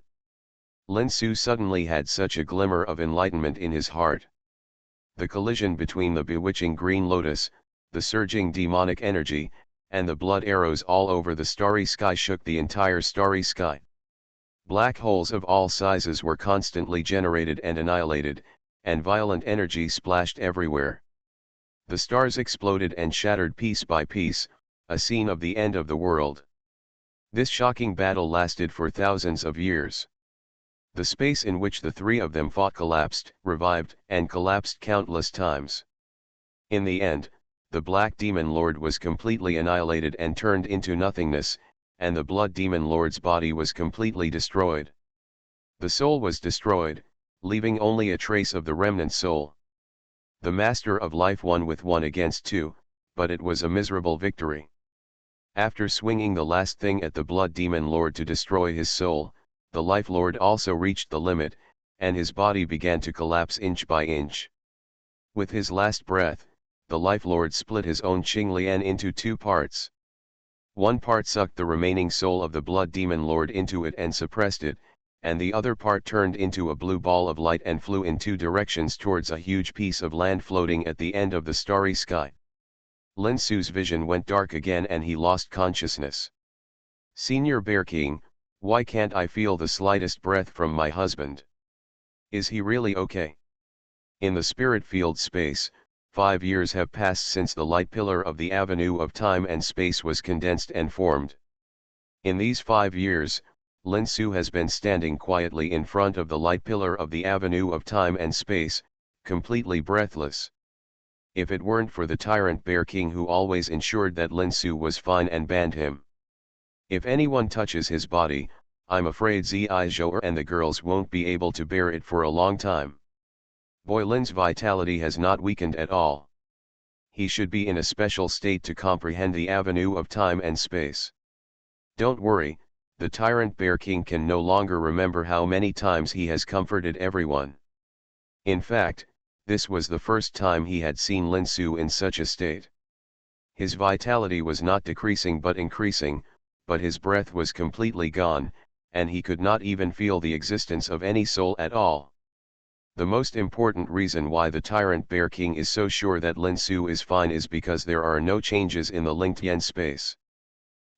Lin Su suddenly had such a glimmer of enlightenment in his heart. The collision between the bewitching green lotus, the surging demonic energy, and the blood arrows all over the starry sky shook the entire starry sky. Black holes of all sizes were constantly generated and annihilated, and violent energy splashed everywhere. The stars exploded and shattered piece by piece, a scene of the end of the world. This shocking battle lasted for thousands of years. The space in which the three of them fought collapsed, revived, and collapsed countless times. In the end, the Black Demon Lord was completely annihilated and turned into nothingness, and the Blood Demon Lord's body was completely destroyed. The soul was destroyed, leaving only a trace of the remnant soul. The Master of Life won with 1 against 2, but it was a miserable victory. After swinging the last thing at the Blood Demon Lord to destroy his soul, the Life Lord also reached the limit, and his body began to collapse inch by inch. With his last breath, the Life Lord split his own Qinglian into 2 parts. One part sucked the remaining soul of the Blood Demon Lord into it and suppressed it, and the other part turned into a blue ball of light and flew in 2 directions towards a huge piece of land floating at the end of the starry sky. Lin Su's vision went dark again and he lost consciousness. Senior Bear King, why can't I feel the slightest breath from my husband? Is he really okay? In the spirit field space, 5 years have passed since the light pillar of the avenue of time and space was condensed and formed. In these 5 years, Lin Su has been standing quietly in front of the light pillar of the avenue of time and space, completely breathless. If it weren't for the tyrant Bear King who always ensured that Lin Su was fine and banned him. If anyone touches his body, I'm afraid Zizhou and the girls won't be able to bear it for a long time. Boy Lin's vitality has not weakened at all. He should be in a special state to comprehend the avenue of time and space. Don't worry, the tyrant Bear King can no longer remember how many times he has comforted everyone. In fact, this was the first time he had seen Lin Su in such a state. His vitality was not decreasing but increasing, but his breath was completely gone, and he could not even feel the existence of any soul at all. The most important reason why the tyrant Bear King is so sure that Lin Su is fine is because there are no changes in the linked yen space.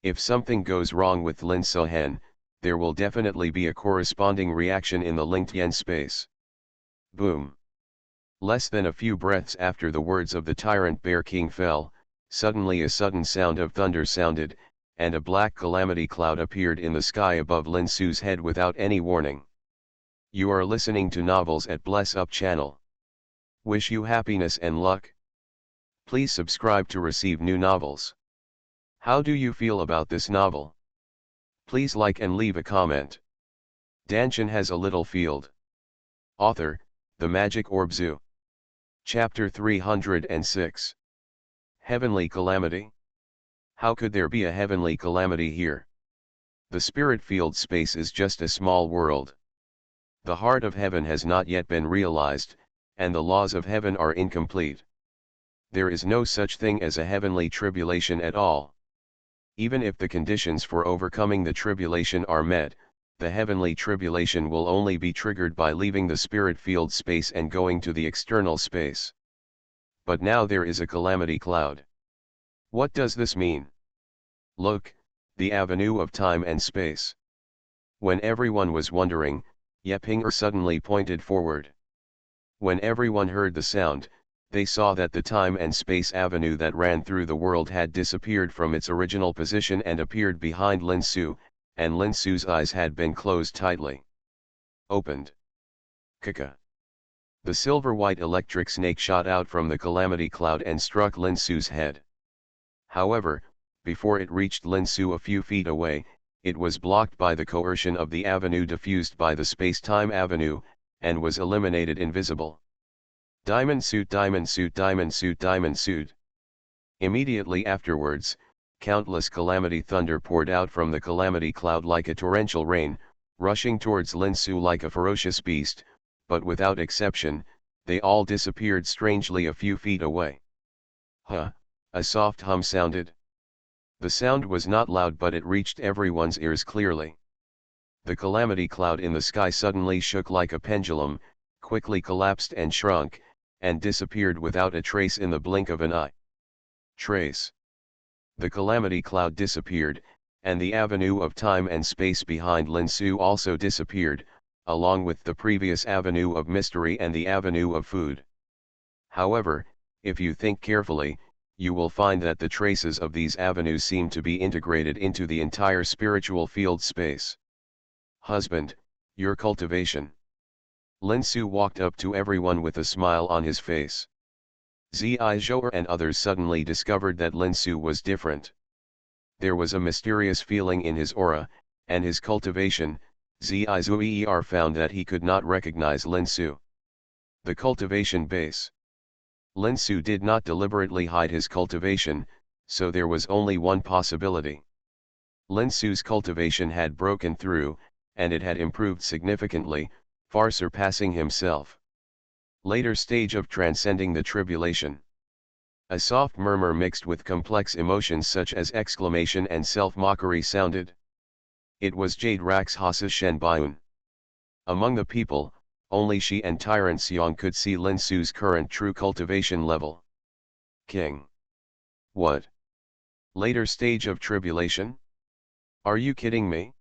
If something goes wrong with Lin Suhen, there will definitely be a corresponding reaction in the linked yen space. Boom. Less than a few breaths after the words of the tyrant Bear King fell, suddenly a sudden sound of thunder sounded, and a black calamity cloud appeared in the sky above Lin Su's head without any warning. You are listening to Novels at Bless Up channel. Wish you happiness and luck. Please subscribe to receive new novels. How do you feel about this novel? Please like and leave a comment. Dantian has a little field. Author, The Magic Orb Zoo. Chapter 306. Heavenly Calamity. How could there be a heavenly calamity here? The spirit field space is just a small world. The heart of heaven has not yet been realized, and the laws of heaven are incomplete. There is no such thing as a heavenly tribulation at all. Even if the conditions for overcoming the tribulation are met, the heavenly tribulation will only be triggered by leaving the spirit field space and going to the external space. But now there is a calamity cloud. What does this mean? Look, the avenue of time and space. When everyone was wondering, Yepinger suddenly pointed forward. When everyone heard the sound, they saw that the time and space avenue that ran through the world had disappeared from its original position and appeared behind Lin Su, and Lin Su's eyes had been closed tightly. Opened. Kaka. The silver-white electric snake shot out from the calamity cloud and struck Lin Su's head. However, before it reached Lin Su a few feet away, it was blocked by the coercion of the avenue diffused by the space-time avenue, and was eliminated invisible. Diamond suit, diamond suit, diamond suit, diamond suit. Immediately afterwards, countless calamity thunder poured out from the calamity cloud like a torrential rain, rushing towards Lin Su like a ferocious beast, but without exception, they all disappeared strangely a few feet away. Huh, a soft hum sounded. The sound was not loud, but it reached everyone's ears clearly. The calamity cloud in the sky suddenly shook like a pendulum, quickly collapsed and shrunk, and disappeared without a trace in the blink of an eye. Trace. The calamity cloud disappeared, and the avenue of time and space behind Lin Su also disappeared, along with the previous avenue of mystery and the avenue of food. However, if you think carefully, you will find that the traces of these avenues seem to be integrated into the entire spiritual field space. Husband, your cultivation. Lin Su walked up to everyone with a smile on his face. Zhou and others suddenly discovered that Lin Su was different. There was a mysterious feeling in his aura, and his cultivation. Zhou found that he could not recognize Lin Su. The cultivation base. Lin Su did not deliberately hide his cultivation, so there was only one possibility. Lin Su's cultivation had broken through, and it had improved significantly, far surpassing himself. Later stage of transcending the tribulation. A soft murmur mixed with complex emotions such as exclamation and self-mockery sounded. It was Jade Raksasa Shenbiun. Among the people, only she and Tyrant Xiang could see Lin Su's current true cultivation level. King. What? Later stage of tribulation? Are you kidding me?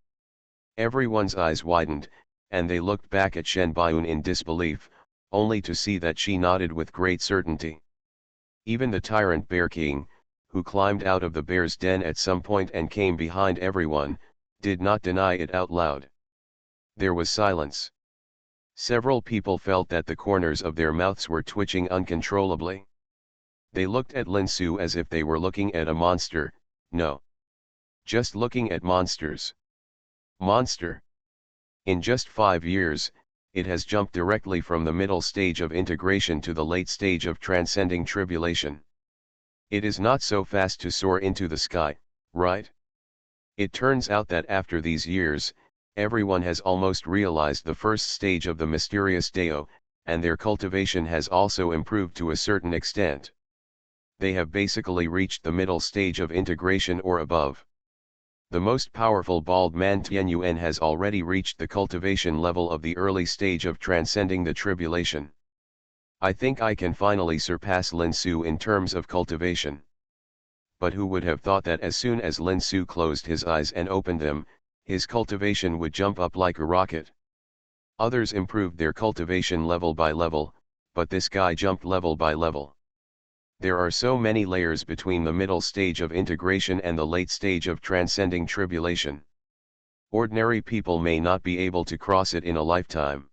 Everyone's eyes widened, and they looked back at Shenbiun in disbelief, only to see that she nodded with great certainty. Even the tyrant Bear King, who climbed out of the bear's den at some point and came behind everyone, did not deny it out loud. There was silence. Several people felt that the corners of their mouths were twitching uncontrollably. They looked at Lin Su as if they were looking at a monster. No. Just looking at monsters. Monster. In just 5 years, it has jumped directly from the middle stage of integration to the late stage of transcending tribulation. It is not so fast to soar into the sky, right? It turns out that after these years, everyone has almost realized the first stage of the mysterious Dao, and their cultivation has also improved to a certain extent. They have basically reached the middle stage of integration or above. The most powerful bald man Tianyuan has already reached the cultivation level of the early stage of transcending the tribulation. I think I can finally surpass Lin Su in terms of cultivation. But who would have thought that as soon as Lin Su closed his eyes and opened them, his cultivation would jump up like a rocket. Others improved their cultivation level by level, but this guy jumped level by level. There are so many layers between the middle stage of integration and the late stage of transcending tribulation. Ordinary people may not be able to cross it in a lifetime.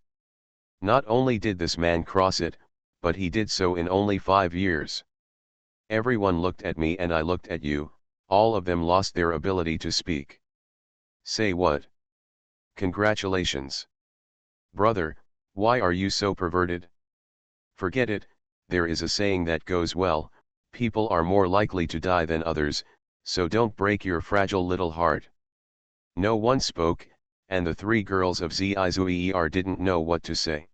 Not only did this man cross it, but he did so in only 5 years. Everyone looked at me and I looked at you, all of them lost their ability to speak. Say what? Congratulations. Brother, why are you so perverted? Forget it, there is a saying that goes well, people are more likely to die than others, so don't break your fragile little heart. No one spoke, and the three girls of Xianxia didn't know what to say.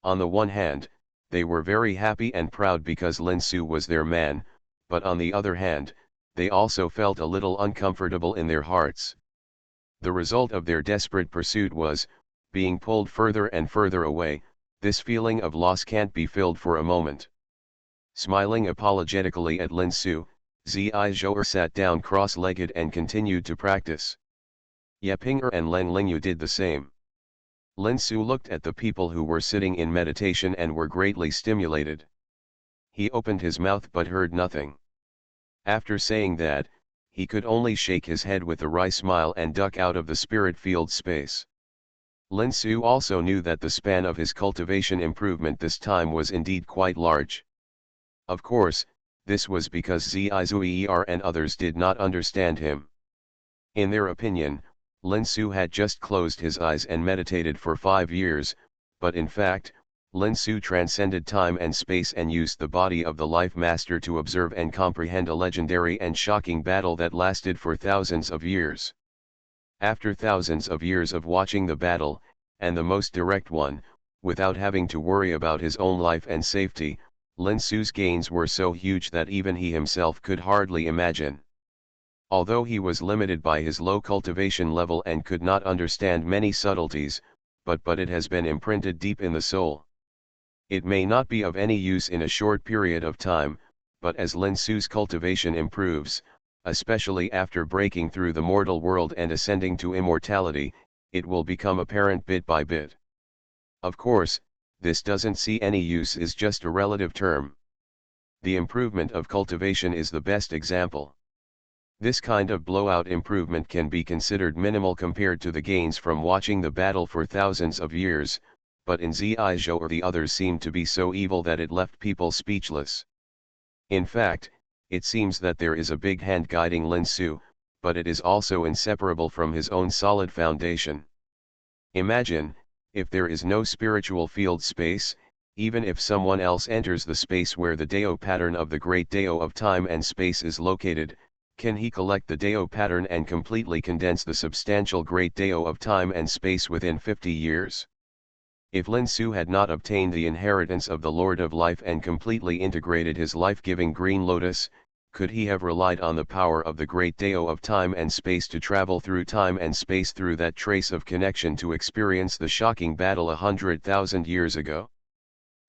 On the one hand, they were very happy and proud because Lin Su was their man, but on the other hand, they also felt a little uncomfortable in their hearts. The result of their desperate pursuit was, being pulled further and further away. This feeling of loss can't be filled for a moment. Smiling apologetically at Lin Su, Xianxia sat down cross-legged and continued to practice. Yepinger and Len Lingyu did the same. Lin Su looked at the people who were sitting in meditation and were greatly stimulated. He opened his mouth but heard nothing. After saying that, he could only shake his head with a wry smile and duck out of the spirit field space. Lin Su also knew that the span of his cultivation improvement this time was indeed quite large. Of course, this was because Xianxia and others did not understand him. In their opinion, Lin Su had just closed his eyes and meditated for 5 years, but in fact, Lin Su transcended time and space and used the body of the Life Master to observe and comprehend a legendary and shocking battle that lasted for thousands of years. After thousands of years of watching the battle, and the most direct one, without having to worry about his own life and safety, Lin Su's gains were so huge that even he himself could hardly imagine. Although he was limited by his low cultivation level and could not understand many subtleties, but it has been imprinted deep in the soul. It may not be of any use in a short period of time, but as Lin Su's cultivation improves, especially after breaking through the mortal world and ascending to immortality, it will become apparent bit by bit. Of course, this doesn't see any use is just a relative term. The improvement of cultivation is the best example. This kind of blowout improvement can be considered minimal compared to the gains from watching the battle for thousands of years, but in Xianxia or the others seemed to be so evil that it left people speechless. In fact, it seems that there is a big hand guiding Lin Su, but it is also inseparable from his own solid foundation. Imagine, if there is no spiritual field space, even if someone else enters the space where the Dao pattern of the great Dao of time and space is located, can he collect the Dao pattern and completely condense the substantial great Dao of time and space within 50 years? If Lin Su had not obtained the inheritance of the Lord of Life and completely integrated his life-giving green lotus, could he have relied on the power of the great Dao of time and space to travel through time and space through that trace of connection to experience the shocking battle 100,000 years ago?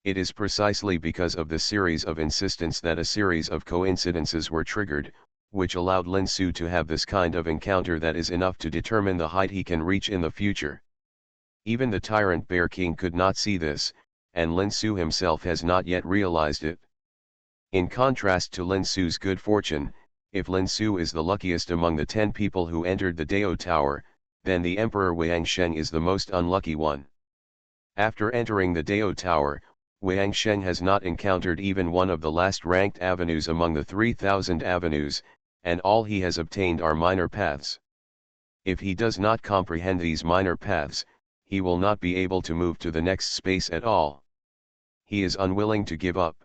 It is precisely because of this series of insistence that a series of coincidences were triggered, which allowed Lin Su to have this kind of encounter that is enough to determine the height he can reach in the future. Even the tyrant Bear King could not see this, and Lin Su himself has not yet realized it. In contrast to Lin Su's good fortune, if Lin Su is the luckiest among the 10 people who entered the Dao Tower, then the Emperor Xianxia is the most unlucky one. After entering the Dao Tower, Xianxia has not encountered even one of the last ranked avenues among the 3,000 avenues, and all he has obtained are minor paths. If he does not comprehend these minor paths, he will not be able to move to the next space at all. He is unwilling to give up.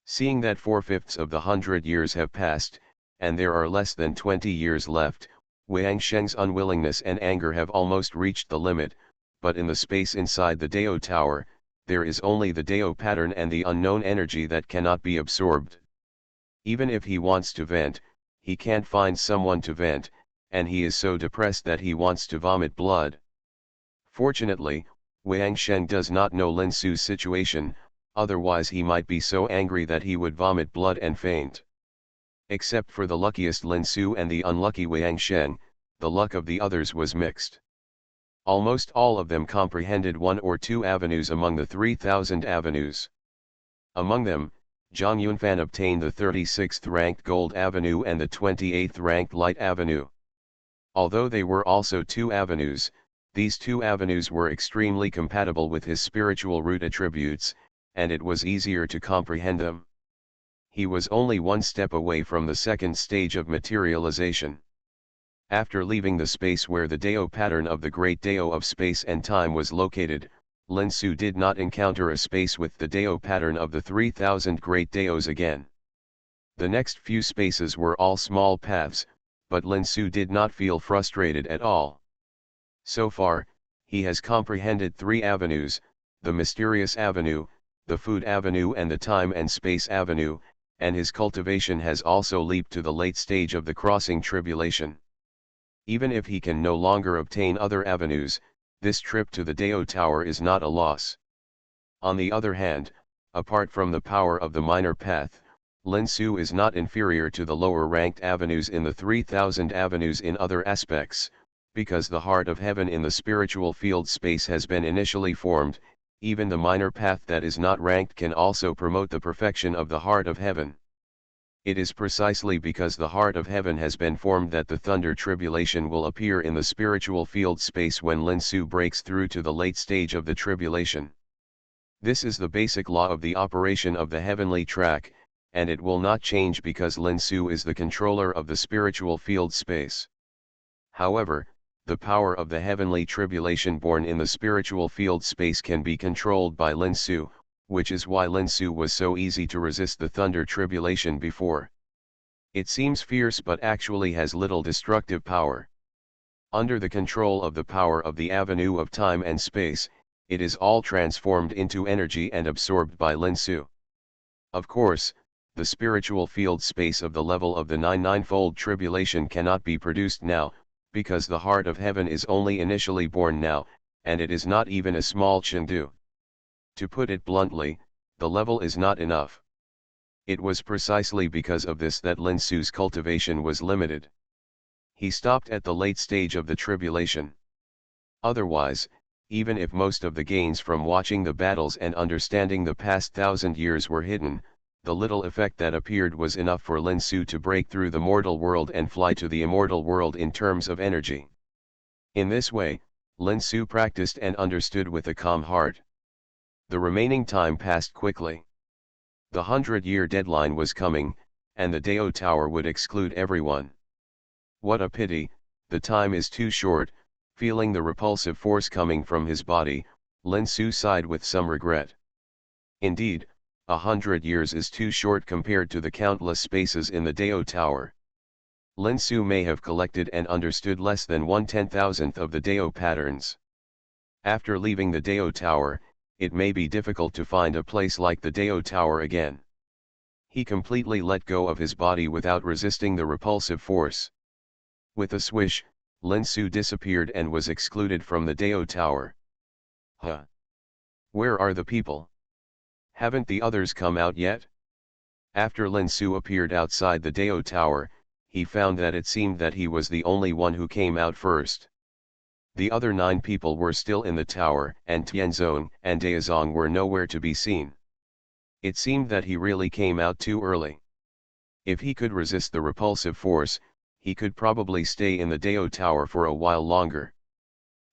Seeing that 4/5 of the 100 years have passed, and there are less than 20 years left, Xianxia's unwillingness and anger have almost reached the limit, but in the space inside the Dao Tower, there is only the Dao pattern and the unknown energy that cannot be absorbed. Even if he wants to vent, he can't find someone to vent, and he is so depressed that he wants to vomit blood. Fortunately, Xianxia does not know Lin Su's situation, otherwise he might be so angry that he would vomit blood and faint. Except for the luckiest Lin Su and the unlucky Xianxia, the luck of the others was mixed. Almost all of them comprehended 1 or 2 avenues among the 3,000 avenues. Among them, Zhang Yunfan obtained the 36th ranked Gold Avenue and the 28th ranked Light Avenue. Although they were also 2 avenues, these 2 avenues were extremely compatible with his spiritual root attributes, and it was easier to comprehend them. He was only 1 step away from the second stage of materialization. After leaving the space where the Dao pattern of the great Dao of space and time was located, Lin Su did not encounter a space with the Dao pattern of the 3000 great Daos again. The next few spaces were all small paths, but Lin Su did not feel frustrated at all. So far, he has comprehended 3 avenues, the Mysterious Avenue, the Food Avenue and the Time and Space Avenue, and his cultivation has also leaped to the late stage of the crossing tribulation. Even if he can no longer obtain other avenues, this trip to the Dao Tower is not a loss. On the other hand, apart from the power of the minor path, Lin Su is not inferior to the lower-ranked avenues in the 3000 avenues in other aspects, because the heart of heaven in the spiritual field space has been initially formed. Even the minor path that is not ranked can also promote the perfection of the heart of heaven. It is precisely because the heart of heaven has been formed that the thunder tribulation will appear in the spiritual field space when Lin Su breaks through to the late stage of the tribulation. This is the basic law of the operation of the heavenly track, and it will not change because Lin Su is the controller of the spiritual field space. However, the power of the heavenly tribulation born in the spiritual field space can be controlled by Lin Su, which is why Lin Su was so easy to resist the thunder tribulation before. It seems fierce but actually has little destructive power. Under the control of the power of the avenue of time and space, it is all transformed into energy and absorbed by Lin Su. Of course, the spiritual field space of the level of the ninefold tribulation cannot be produced now, because the heart of heaven is only initially born now, and it is not even a small Chengdu. To put it bluntly, the level is not enough. It was precisely because of this that Lin Su's cultivation was limited. He stopped at the late stage of the tribulation. Otherwise, even if most of the gains from watching the battles and understanding the past 1000 years were hidden, the little effect that appeared was enough for Lin Su to break through the mortal world and fly to the immortal world in terms of energy. In this way, Lin Su practiced and understood with a calm heart. The remaining time passed quickly. The 100-year deadline was coming, and the Dao Tower would exclude everyone. What a pity, the time is too short. Feeling the repulsive force coming from his body, Lin Su sighed with some regret. Indeed, 100 years is too short compared to the countless spaces in the Dao Tower. Lin Su may have collected and understood less than 1/10,000th of the Dao patterns. After leaving the Dao Tower, it may be difficult to find a place like the Dao Tower again. He completely let go of his body without resisting the repulsive force. With a swish, Lin Su disappeared and was excluded from the Dao Tower. Huh? Where are the people? Haven't the others come out yet? After Lin Su appeared outside the Dao Tower, he found that it seemed that he was the only one who came out first. The other 9 people were still in the tower, and Tianzong and Daozong were nowhere to be seen. It seemed that he really came out too early. If he could resist the repulsive force, he could probably stay in the Dao Tower for a while longer.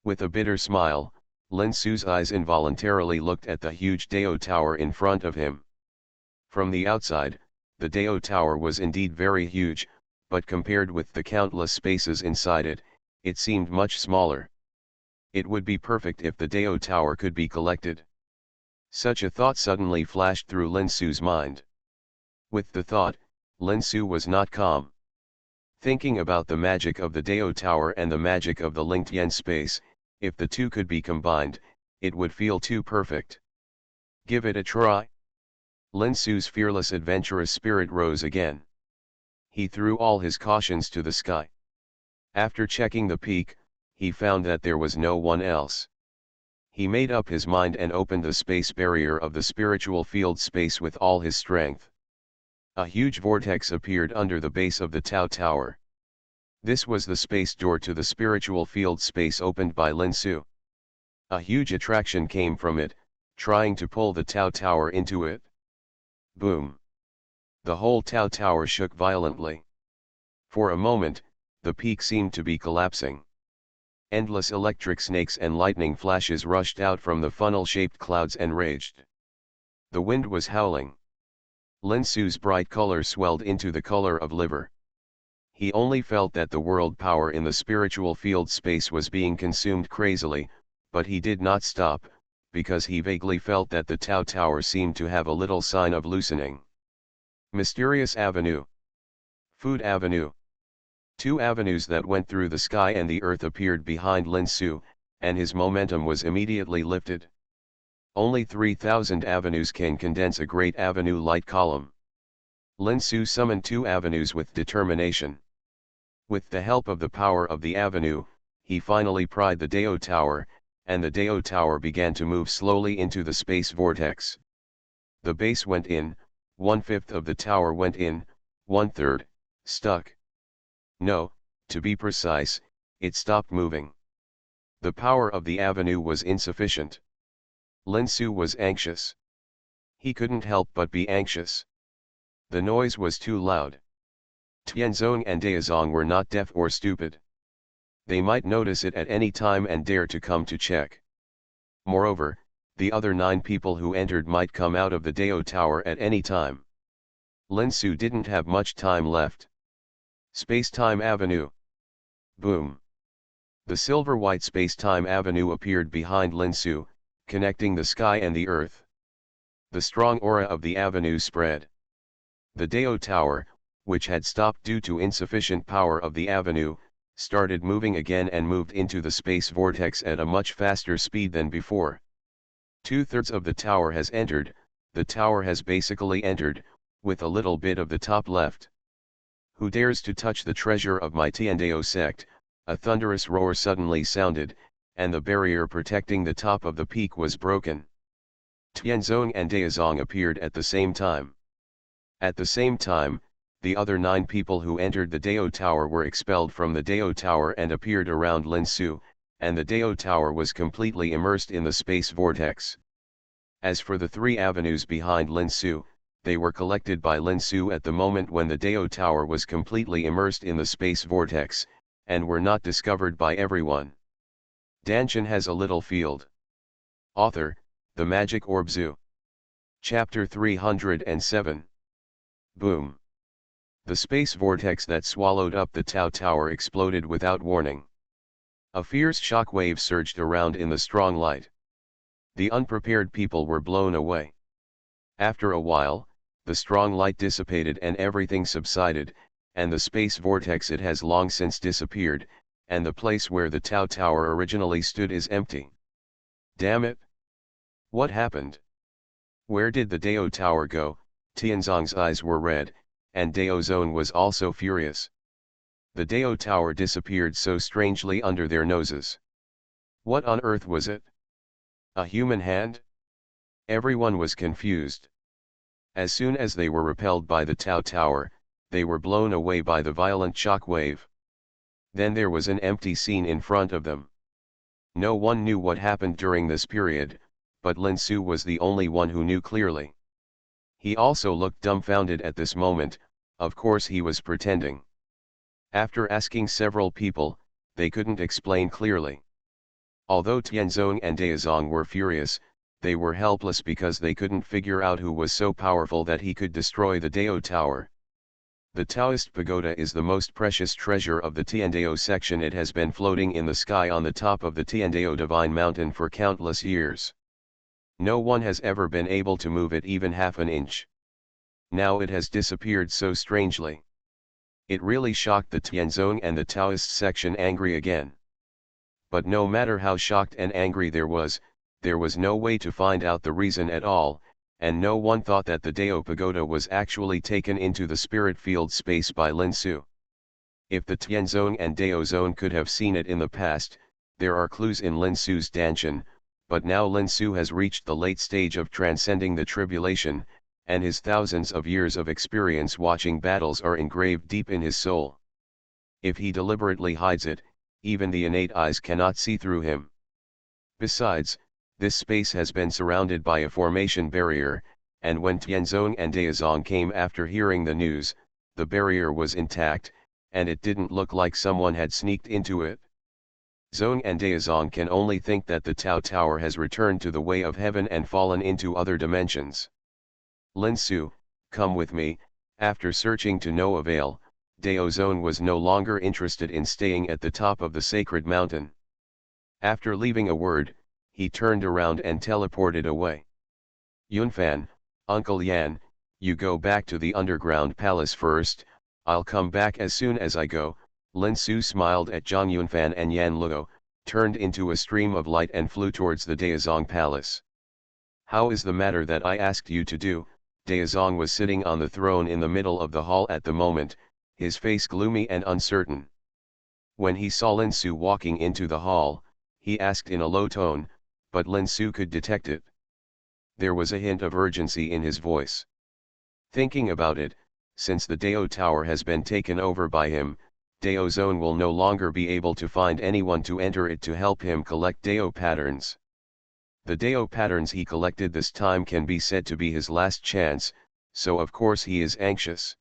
With a bitter smile, Lin Su's eyes involuntarily looked at the huge Dao Tower in front of him. From the outside, the Dao Tower was indeed very huge, but compared with the countless spaces inside it, it seemed much smaller. It would be perfect if the Dao Tower could be collected. Such a thought suddenly flashed through Lin Su's mind. With the thought, Lin Su was not calm. Thinking about the magic of the Dao Tower and the magic of the linked yen space, if the two could be combined, it would feel too perfect. Give it a try. Lin Su's fearless adventurous spirit rose again. He threw all his cautions to the sky. After checking the peak, he found that there was no one else. He made up his mind and opened the space barrier of the spiritual field space with all his strength. A huge vortex appeared under the base of the Tao Tower. This was the space door to the spiritual field space opened by Lin Su. A huge attraction came from it, trying to pull the Tao Tower into it. Boom! The whole Tao Tower shook violently. For a moment, the peak seemed to be collapsing. Endless electric snakes and lightning flashes rushed out from the funnel-shaped clouds and raged. The wind was howling. Lin Su's bright color swelled into the color of liver. He only felt that the world power in the spiritual field space was being consumed crazily, but he did not stop, because he vaguely felt that the Tau Tower seemed to have a little sign of loosening. Mysterious Avenue. Food Avenue. Two avenues that went through the sky and the earth appeared behind Lin Su, and his momentum was immediately lifted. Only 3,000 avenues can condense a great avenue light column. Lin Su summoned two avenues with determination. With the help of the power of the avenue, he finally pried the Dao Tower, and the Dao Tower began to move slowly into the space vortex. The base went in, 1/5 of the tower went in, 1/3, stuck. No, to be precise, it stopped moving. The power of the avenue was insufficient. Lin Su was anxious. He couldn't help but be anxious. The noise was too loud. Tianzong and Daozong were not deaf or stupid. They might notice it at any time and dare to come to check. Moreover, the other 9 people who entered might come out of the Dao Tower at any time. Lin Su didn't have much time left. Space-Time Avenue. Boom. The silver-white space-time avenue appeared behind Lin Su, connecting the sky and the earth. The strong aura of the avenue spread. The Dao Tower, which had stopped due to insufficient power of the avenue, started moving again and moved into the space vortex at a much faster speed than before. 2/3 of the tower has entered, the tower has basically entered, with a little bit of the top left. Who dares to touch the treasure of my Tiandao sect? A thunderous roar suddenly sounded, and the barrier protecting the top of the peak was broken. Tianzong and Daozong appeared at the same time. At the same time, the other 9 people who entered the Dao Tower were expelled from the Dao Tower and appeared around Lin Su, and the Dao Tower was completely immersed in the space vortex. As for the 3 avenues behind Lin Su, they were collected by Lin Su at the moment when the Dao Tower was completely immersed in the space vortex, and were not discovered by everyone. Dantian has a little field. Author, The Magic Orb Zoo. Chapter 307. Boom. The space vortex that swallowed up the Tau Tower exploded without warning. A fierce shock wave surged around in the strong light. The unprepared people were blown away. After a while, the strong light dissipated and everything subsided, and the space vortex it has long since disappeared, and the place where the Tau Tower originally stood is empty. Damn it! What happened? Where did the Dao Tower go? Tianzong's eyes were red, and Daozong was also furious. The Dao Tower disappeared so strangely under their noses. What on earth was it? A human hand? Everyone was confused. As soon as they were repelled by the Tau Tower, they were blown away by the violent shock wave. Then there was an empty scene in front of them. No one knew what happened during this period, but Lin Su was the only one who knew clearly. He also looked dumbfounded at this moment. Of course he was pretending. After asking several people, they couldn't explain clearly. Although Tianzong and Daozong were furious, they were helpless because they couldn't figure out who was so powerful that he could destroy the Dao Tower. The Taoist pagoda is the most precious treasure of the Tiandao section. It has been floating in the sky on the top of the Tiandao Divine Mountain for countless years. No one has ever been able to move it even half an inch. Now it has disappeared so strangely. It really shocked the Tianzong and the Taoist section angry again. But no matter how shocked and angry there was no way to find out the reason at all, and no one thought that the Dao Pagoda was actually taken into the spirit field space by Lin Su. If the Tianzong and Daozong could have seen it in the past, there are clues in Lin Su's Dantian, but now Lin Su has reached the late stage of transcending the tribulation, and his thousands of years of experience watching battles are engraved deep in his soul. If he deliberately hides it, even the innate eyes cannot see through him. Besides, this space has been surrounded by a formation barrier, and when Tianzong and Daozong came after hearing the news, the barrier was intact, and it didn't look like someone had sneaked into it. Zong and Daozong can only think that the Tau Tower has returned to the way of heaven and fallen into other dimensions. Lin Su, come with me. After searching to no avail, Daozong was no longer interested in staying at the top of the sacred mountain. After leaving a word, he turned around and teleported away. Yunfan, Uncle Yan, you go back to the underground palace first, I'll come back as soon as I go. Lin Su smiled at Zhang Yunfan, and Yan Luo turned into a stream of light and flew towards the Daozong palace. How is the matter that I asked you to do? Daozong was sitting on the throne in the middle of the hall at the moment, his face gloomy and uncertain. When he saw Lin Su walking into the hall, he asked in a low tone, but Lin Su could detect it. There was a hint of urgency in his voice. Thinking about it, since the Dao Tower has been taken over by him, Dao Zone will no longer be able to find anyone to enter it to help him collect Dao patterns. The Dao patterns he collected this time can be said to be his last chance, so of course he is anxious.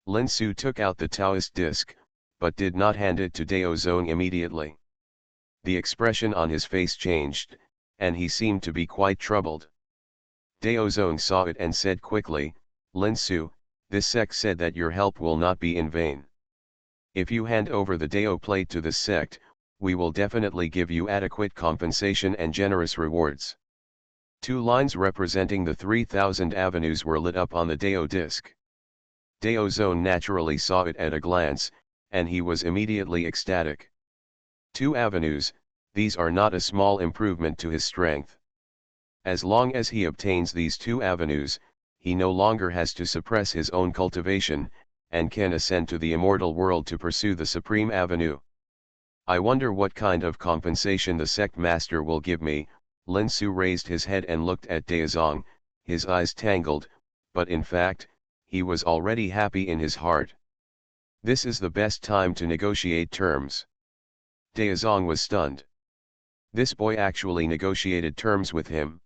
Lin Su took out the Taoist disc, but did not hand it to Dao Zone immediately. The expression on his face changed, and he seemed to be quite troubled. Dao Zone saw it and said quickly, Lin Su, this sect said that your help will not be in vain. If you hand over the Dao plate to this sect, we will definitely give you adequate compensation and generous rewards. 2 lines representing the 3,000 avenues were lit up on the Dao disc. Dao Zone naturally saw it at a glance, and he was immediately ecstatic. 2 avenues, these are not a small improvement to his strength. As long as he obtains these 2 avenues, he no longer has to suppress his own cultivation, and can ascend to the immortal world to pursue the supreme avenue. I wonder what kind of compensation the sect master will give me. Lin Su raised his head and looked at Daozong, his eyes tangled, but in fact, he was already happy in his heart. This is the best time to negotiate terms. Daozong was stunned. This boy actually negotiated terms with him.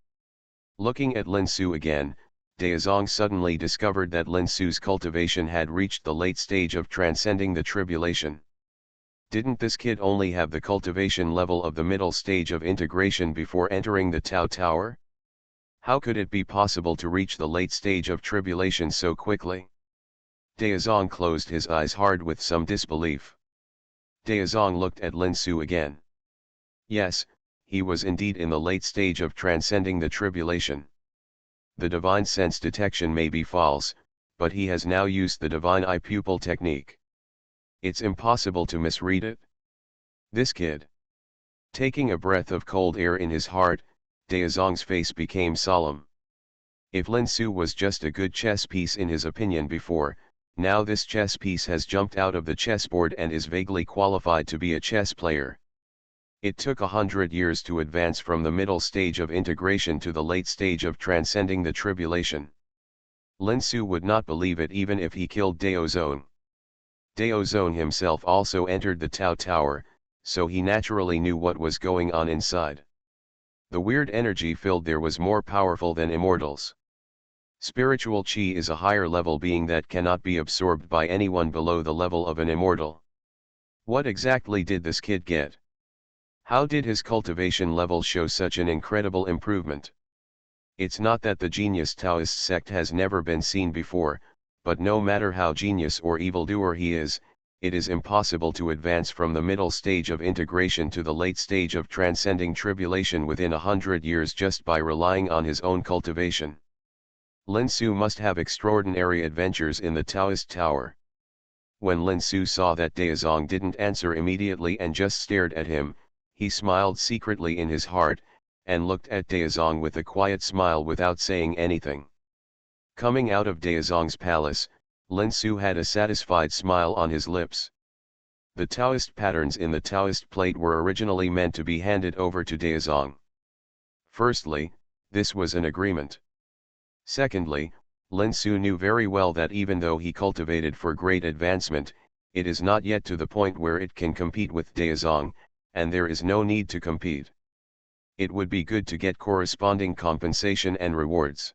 Looking at Lin Su again, Daozong suddenly discovered that Lin Su's cultivation had reached the late stage of transcending the tribulation. Didn't this kid only have the cultivation level of the middle stage of integration before entering the Tao Tower? How could it be possible to reach the late stage of tribulation so quickly? Daozong closed his eyes hard with some disbelief. Daozong looked at Lin Su again. Yes, he was indeed in the late stage of transcending the tribulation. The divine sense detection may be false, but he has now used the divine eye pupil technique. It's impossible to misread it. This kid. Taking a breath of cold air in his heart, Daozong's face became solemn. If Lin Su was just a good chess piece in his opinion before, now this chess piece has jumped out of the chessboard and is vaguely qualified to be a chess player. It took 100 years to advance from the middle stage of integration to the late stage of transcending the tribulation. Lin Su would not believe it even if he killed Dao Zone. Dao Zone himself also entered the Tao Tower, so he naturally knew what was going on inside. The weird energy filled there was more powerful than immortals. Spiritual chi is a higher level being that cannot be absorbed by anyone below the level of an immortal. What exactly did this kid get? How did his cultivation level show such an incredible improvement? It's not that the genius Taoist sect has never been seen before, but no matter how genius or evildoer he is, it is impossible to advance from the middle stage of integration to the late stage of transcending tribulation within 100 years just by relying on his own cultivation. Lin Su must have extraordinary adventures in the Taoist Tower. When Lin Su saw that Daozong didn't answer immediately and just stared at him, he smiled secretly in his heart, and looked at Daozong with a quiet smile without saying anything. Coming out of Daozong's palace, Lin Su had a satisfied smile on his lips. The Taoist patterns in the Taoist plate were originally meant to be handed over to Daozong. Firstly, this was an agreement. Secondly, Lin Su knew very well that even though he cultivated for great advancement, it is not yet to the point where it can compete with Daozong, and there is no need to compete. It would be good to get corresponding compensation and rewards.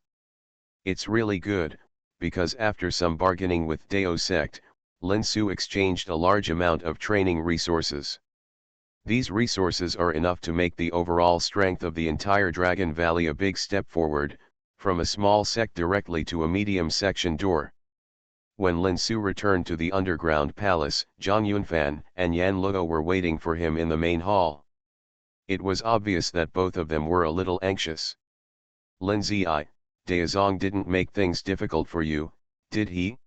It's really good, because after some bargaining with Dao sect, Lin Su exchanged a large amount of training resources. These resources are enough to make the overall strength of the entire Dragon Valley a big step forward, from a small sect directly to a medium section door. When Lin Su returned to the underground palace, Zhang Yunfan and Yan Luo were waiting for him in the main hall. It was obvious that both of them were a little anxious. Linzi, Daozong didn't make things difficult for you, did he?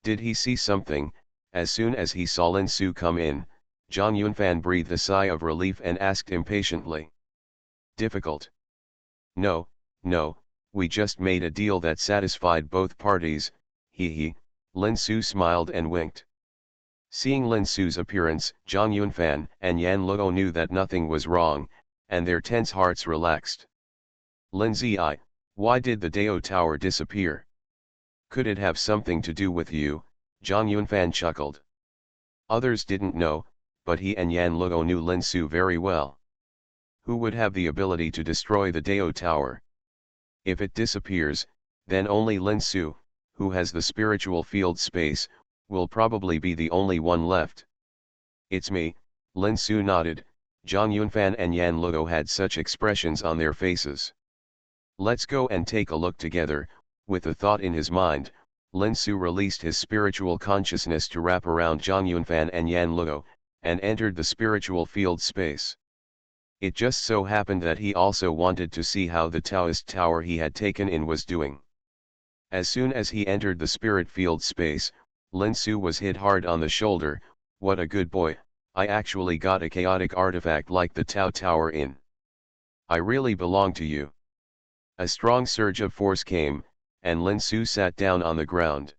Did he see something? As soon as he saw Lin Su come in, Zhang Yunfan breathed a sigh of relief and asked impatiently. Difficult? No, no, we just made a deal that satisfied both parties, he, Lin Su smiled and winked. Seeing Lin Su's appearance, Zhang Yunfan and Yan Luo knew that nothing was wrong, and their tense hearts relaxed. Linzi, why did the Dao Tower disappear? Could it have something to do with you? Zhang Yunfan chuckled. Others didn't know, but he and Yan Luo knew Lin Su very well. Who would have the ability to destroy the Dao Tower? If it disappears, then only Lin Su, who has the spiritual field space, will probably be the only one left. It's me, Lin Su nodded. Zhang Yunfan and Yan Luo had such expressions on their faces. Let's go and take a look together. With a thought in his mind, Lin Su released his spiritual consciousness to wrap around Zhang Yunfan and Yan Luo, and entered the spiritual field space. It just so happened that he also wanted to see how the Taoist tower he had taken in was doing. As soon as he entered the spirit field space, Lin Su was hit hard on the shoulder. What a good boy, I actually got a chaotic artifact like the Tao Tower in. I really belong to you. A strong surge of force came, and Lin Su sat down on the ground.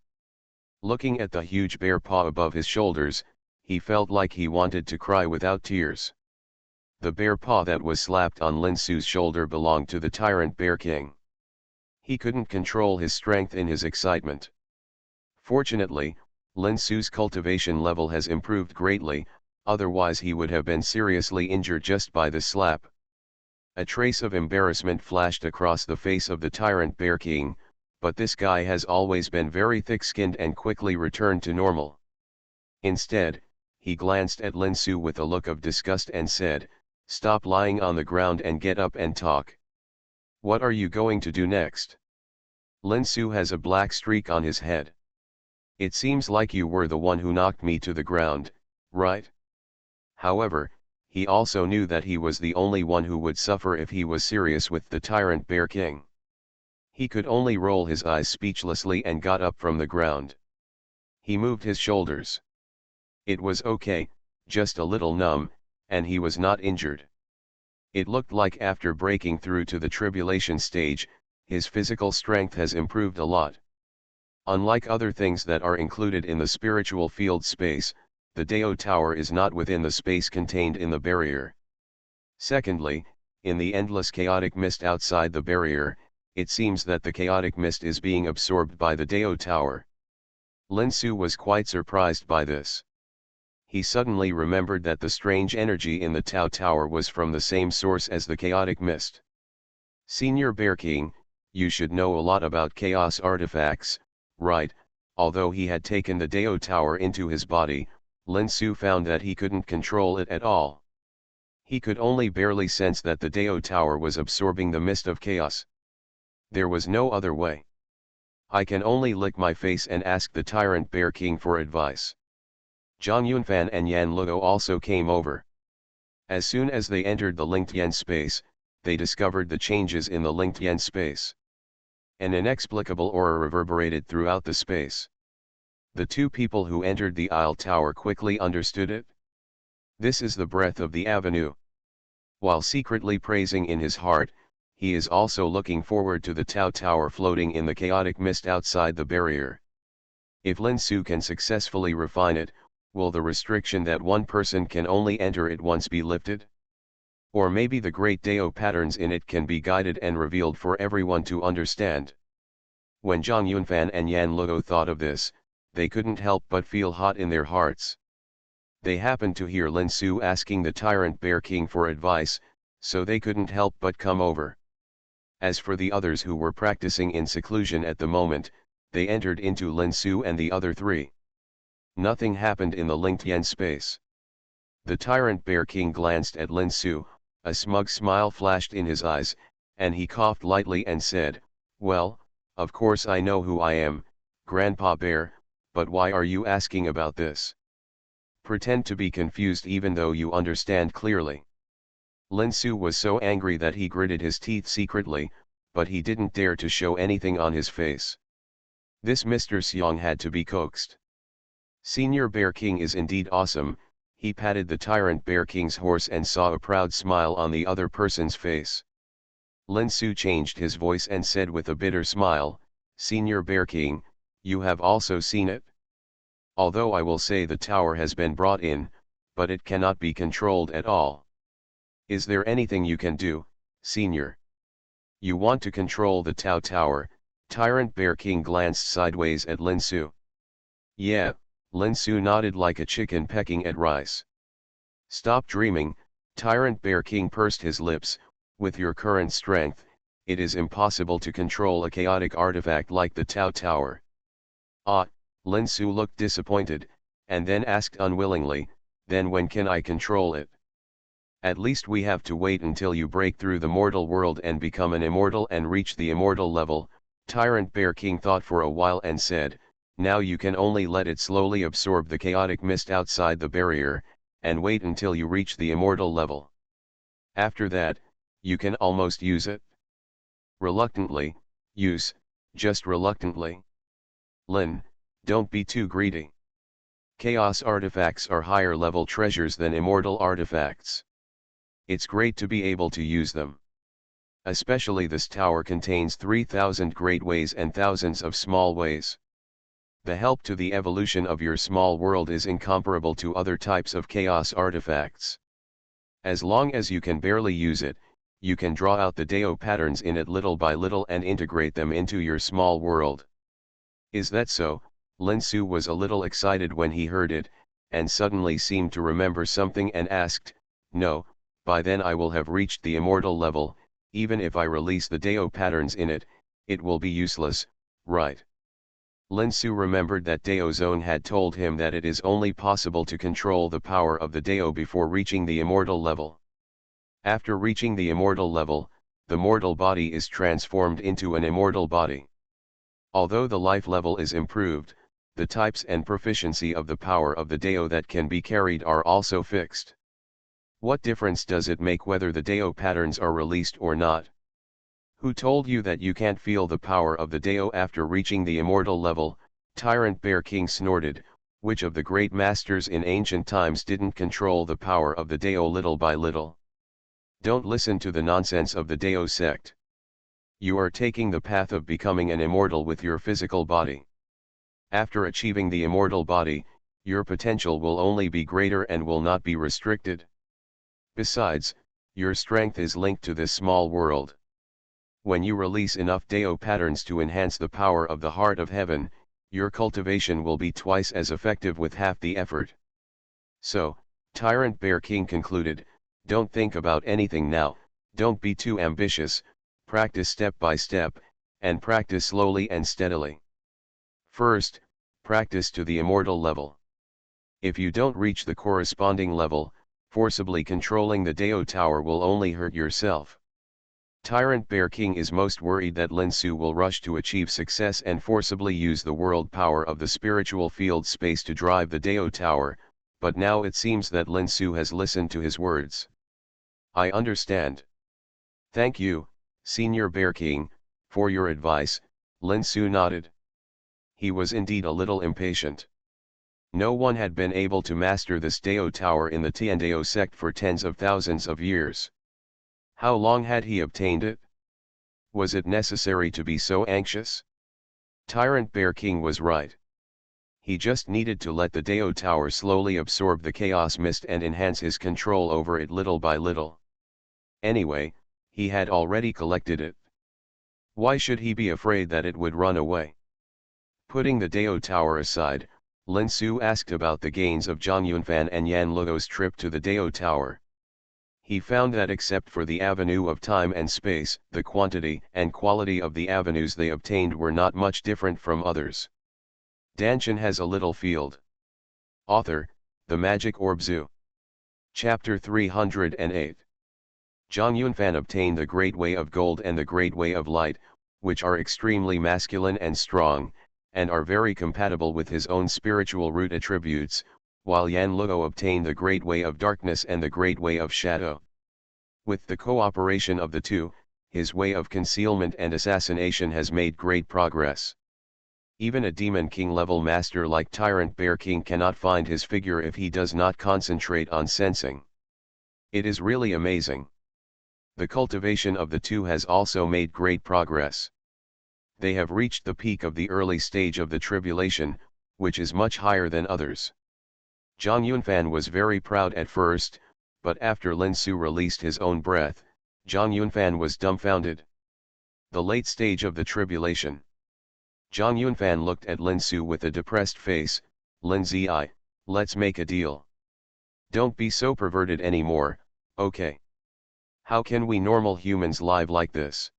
Looking at the huge bear paw above his shoulders, he felt like he wanted to cry without tears. The bear paw that was slapped on Lin Su's shoulder belonged to the tyrant bear king. He couldn't control his strength in his excitement. Fortunately, Lin Su's cultivation level has improved greatly, otherwise he would have been seriously injured just by the slap. A trace of embarrassment flashed across the face of the tyrant bear king, but this guy has always been very thick-skinned and quickly returned to normal. Instead, he glanced at Lin Su with a look of disgust and said, "Stop lying on the ground and get up and talk. What are you going to do next? Lin Su has a black streak on his head. It seems like you were the one who knocked me to the ground, right?" However, he also knew that he was the only one who would suffer if he was serious with the tyrant bear king. He could only roll his eyes speechlessly and got up from the ground. He moved his shoulders. It was okay, just a little numb, and he was not injured. It looked like after breaking through to the tribulation stage, his physical strength has improved a lot. Unlike other things that are included in the spiritual field space, the Dao Tower is not within the space contained in the barrier. Secondly, in the endless chaotic mist outside the barrier, it seems that the chaotic mist is being absorbed by the Dao Tower. Lin Su was quite surprised by this. He suddenly remembered that the strange energy in the Tao Tower was from the same source as the chaotic mist. Senior Bear King, you should know a lot about chaos artifacts, right? Although he had taken the Dao Tower into his body, Lin Su found that he couldn't control it at all. He could only barely sense that the Dao Tower was absorbing the mist of chaos. There was no other way. I can only lick my face and ask the tyrant bear king for advice. Zhang Yunfan and Yan Luo also came over. As soon as they entered the linked yen space, they discovered the changes in the linked yen space. An inexplicable aura reverberated throughout the space. The two people who entered the Isle Tower quickly understood it. This is the breath of the avenue. While secretly praising in his heart, he is also looking forward to the Tao Tower floating in the chaotic mist outside the barrier. If Lin Su can successfully refine it, will the restriction that one person can only enter it once be lifted? Or maybe the great Dao patterns in it can be guided and revealed for everyone to understand. When Zhang Yunfan and Yan Luo thought of this, they couldn't help but feel hot in their hearts. They happened to hear Lin Su asking the tyrant bear king for advice, so they couldn't help but come over. As for the others who were practicing in seclusion at the moment, they entered into Lin Su and the other three. Nothing happened in the linked yen space. The tyrant bear king glanced at Lin Su, a smug smile flashed in his eyes, and he coughed lightly and said, "Well, of course I know who I am, Grandpa Bear, but why are you asking about this? Pretend to be confused even though you understand clearly." Lin Su was so angry that he gritted his teeth secretly, but he didn't dare to show anything on his face. This Mr. Xiang had to be coaxed. Senior Bear King is indeed awesome. He patted the tyrant Bear King's horse and saw a proud smile on the other person's face. Lin Su changed his voice and said with a bitter smile, "Senior Bear King, you have also seen it? Although I will say the tower has been brought in, but it cannot be controlled at all. Is there anything you can do, Senior? You want to control the Tao Tower?" Tyrant Bear King glanced sideways at Lin Su. "Yeah," Lin Su nodded like a chicken pecking at rice. "Stop dreaming," Tyrant Bear King pursed his lips. "With your current strength, it is impossible to control a chaotic artifact like the Tao Tower." "Ah," Lin Su looked disappointed, and then asked unwillingly, "Then when can I control it?" "At least we have to wait until you break through the mortal world and become an immortal and reach the immortal level." Tyrant Bear King thought for a while and said, "Now you can only let it slowly absorb the chaotic mist outside the barrier, and wait until you reach the immortal level. After that, you can almost use it. Reluctantly, just reluctantly. Lin, don't be too greedy. Chaos artifacts are higher level treasures than immortal artifacts. It's great to be able to use them. Especially this tower contains 3,000 great ways and thousands of small ways. The help to the evolution of your small world is incomparable to other types of chaos artifacts. As long as you can barely use it, you can draw out the Dao patterns in it little by little and integrate them into your small world." "Is that so?" Lin Su was a little excited when he heard it, and suddenly seemed to remember something and asked, "No, by then I will have reached the immortal level. Even if I release the Dao patterns in it, it will be useless, right?" Lin Su remembered that Dao Zone had told him that it is only possible to control the power of the Dao before reaching the immortal level. After reaching the immortal level, the mortal body is transformed into an immortal body. Although the life level is improved, the types and proficiency of the power of the Dao that can be carried are also fixed. What difference does it make whether the Dao patterns are released or not? Who told you that you can't feel the power of the Dao after reaching the immortal level? Tyrant Bear King snorted. Which of the great masters in ancient times didn't control the power of the Dao little by little? Don't listen to the nonsense of the Dao sect. You are taking the path of becoming an immortal with your physical body. After achieving the immortal body, your potential will only be greater and will not be restricted. Besides, your strength is linked to this small world. When you release enough Dao patterns to enhance the power of the heart of heaven, your cultivation will be twice as effective with half the effort. So, Tyrant Bear King concluded, don't think about anything now, don't be too ambitious, practice step by step, and practice slowly and steadily. First, practice to the immortal level. If you don't reach the corresponding level, forcibly controlling the Dao Tower will only hurt yourself. Tyrant Bear King is most worried that Lin Su will rush to achieve success and forcibly use the world power of the spiritual field space to drive the Dao Tower, but now it seems that Lin Su has listened to his words. "I understand. Thank you, Senior Bear King, for your advice." Lin Su nodded. He was indeed a little impatient. No one had been able to master this Dao Tower in the Tiandao sect for tens of thousands of years. How long had he obtained it? Was it necessary to be so anxious? Tyrant Bear King was right. He just needed to let the Dao Tower slowly absorb the chaos mist and enhance his control over it little by little. Anyway, he had already collected it. Why should he be afraid that it would run away? Putting the Dao Tower aside, Lin Su asked about the gains of Zhang Yunfan and Yan Luo's trip to the Dao Tower. He found that except for the avenue of time and space, the quantity and quality of the avenues they obtained were not much different from others. Dantian has a little field. Author, The Magic Orb Zoo. Chapter 308. Zhang Yunfan obtained the Great Way of Gold and the Great Way of Light, which are extremely masculine and strong, and are very compatible with his own spiritual root attributes, while Yan Luo obtained the Great Way of Darkness and the Great Way of Shadow. With the cooperation of the two, his way of concealment and assassination has made great progress. Even a Demon King level master like Tyrant Bear King cannot find his figure if he does not concentrate on sensing. It is really amazing. The cultivation of the two has also made great progress. They have reached the peak of the early stage of the tribulation, which is much higher than others. Zhang Yunfan was very proud at first, but after Lin Su released his own breath, Zhang Yunfan was dumbfounded. The late stage of the tribulation. Zhang Yunfan looked at Lin Su with a depressed face. Lin Zi, let's make a deal. Don't be so perverted anymore, okay? How can we normal humans live like this?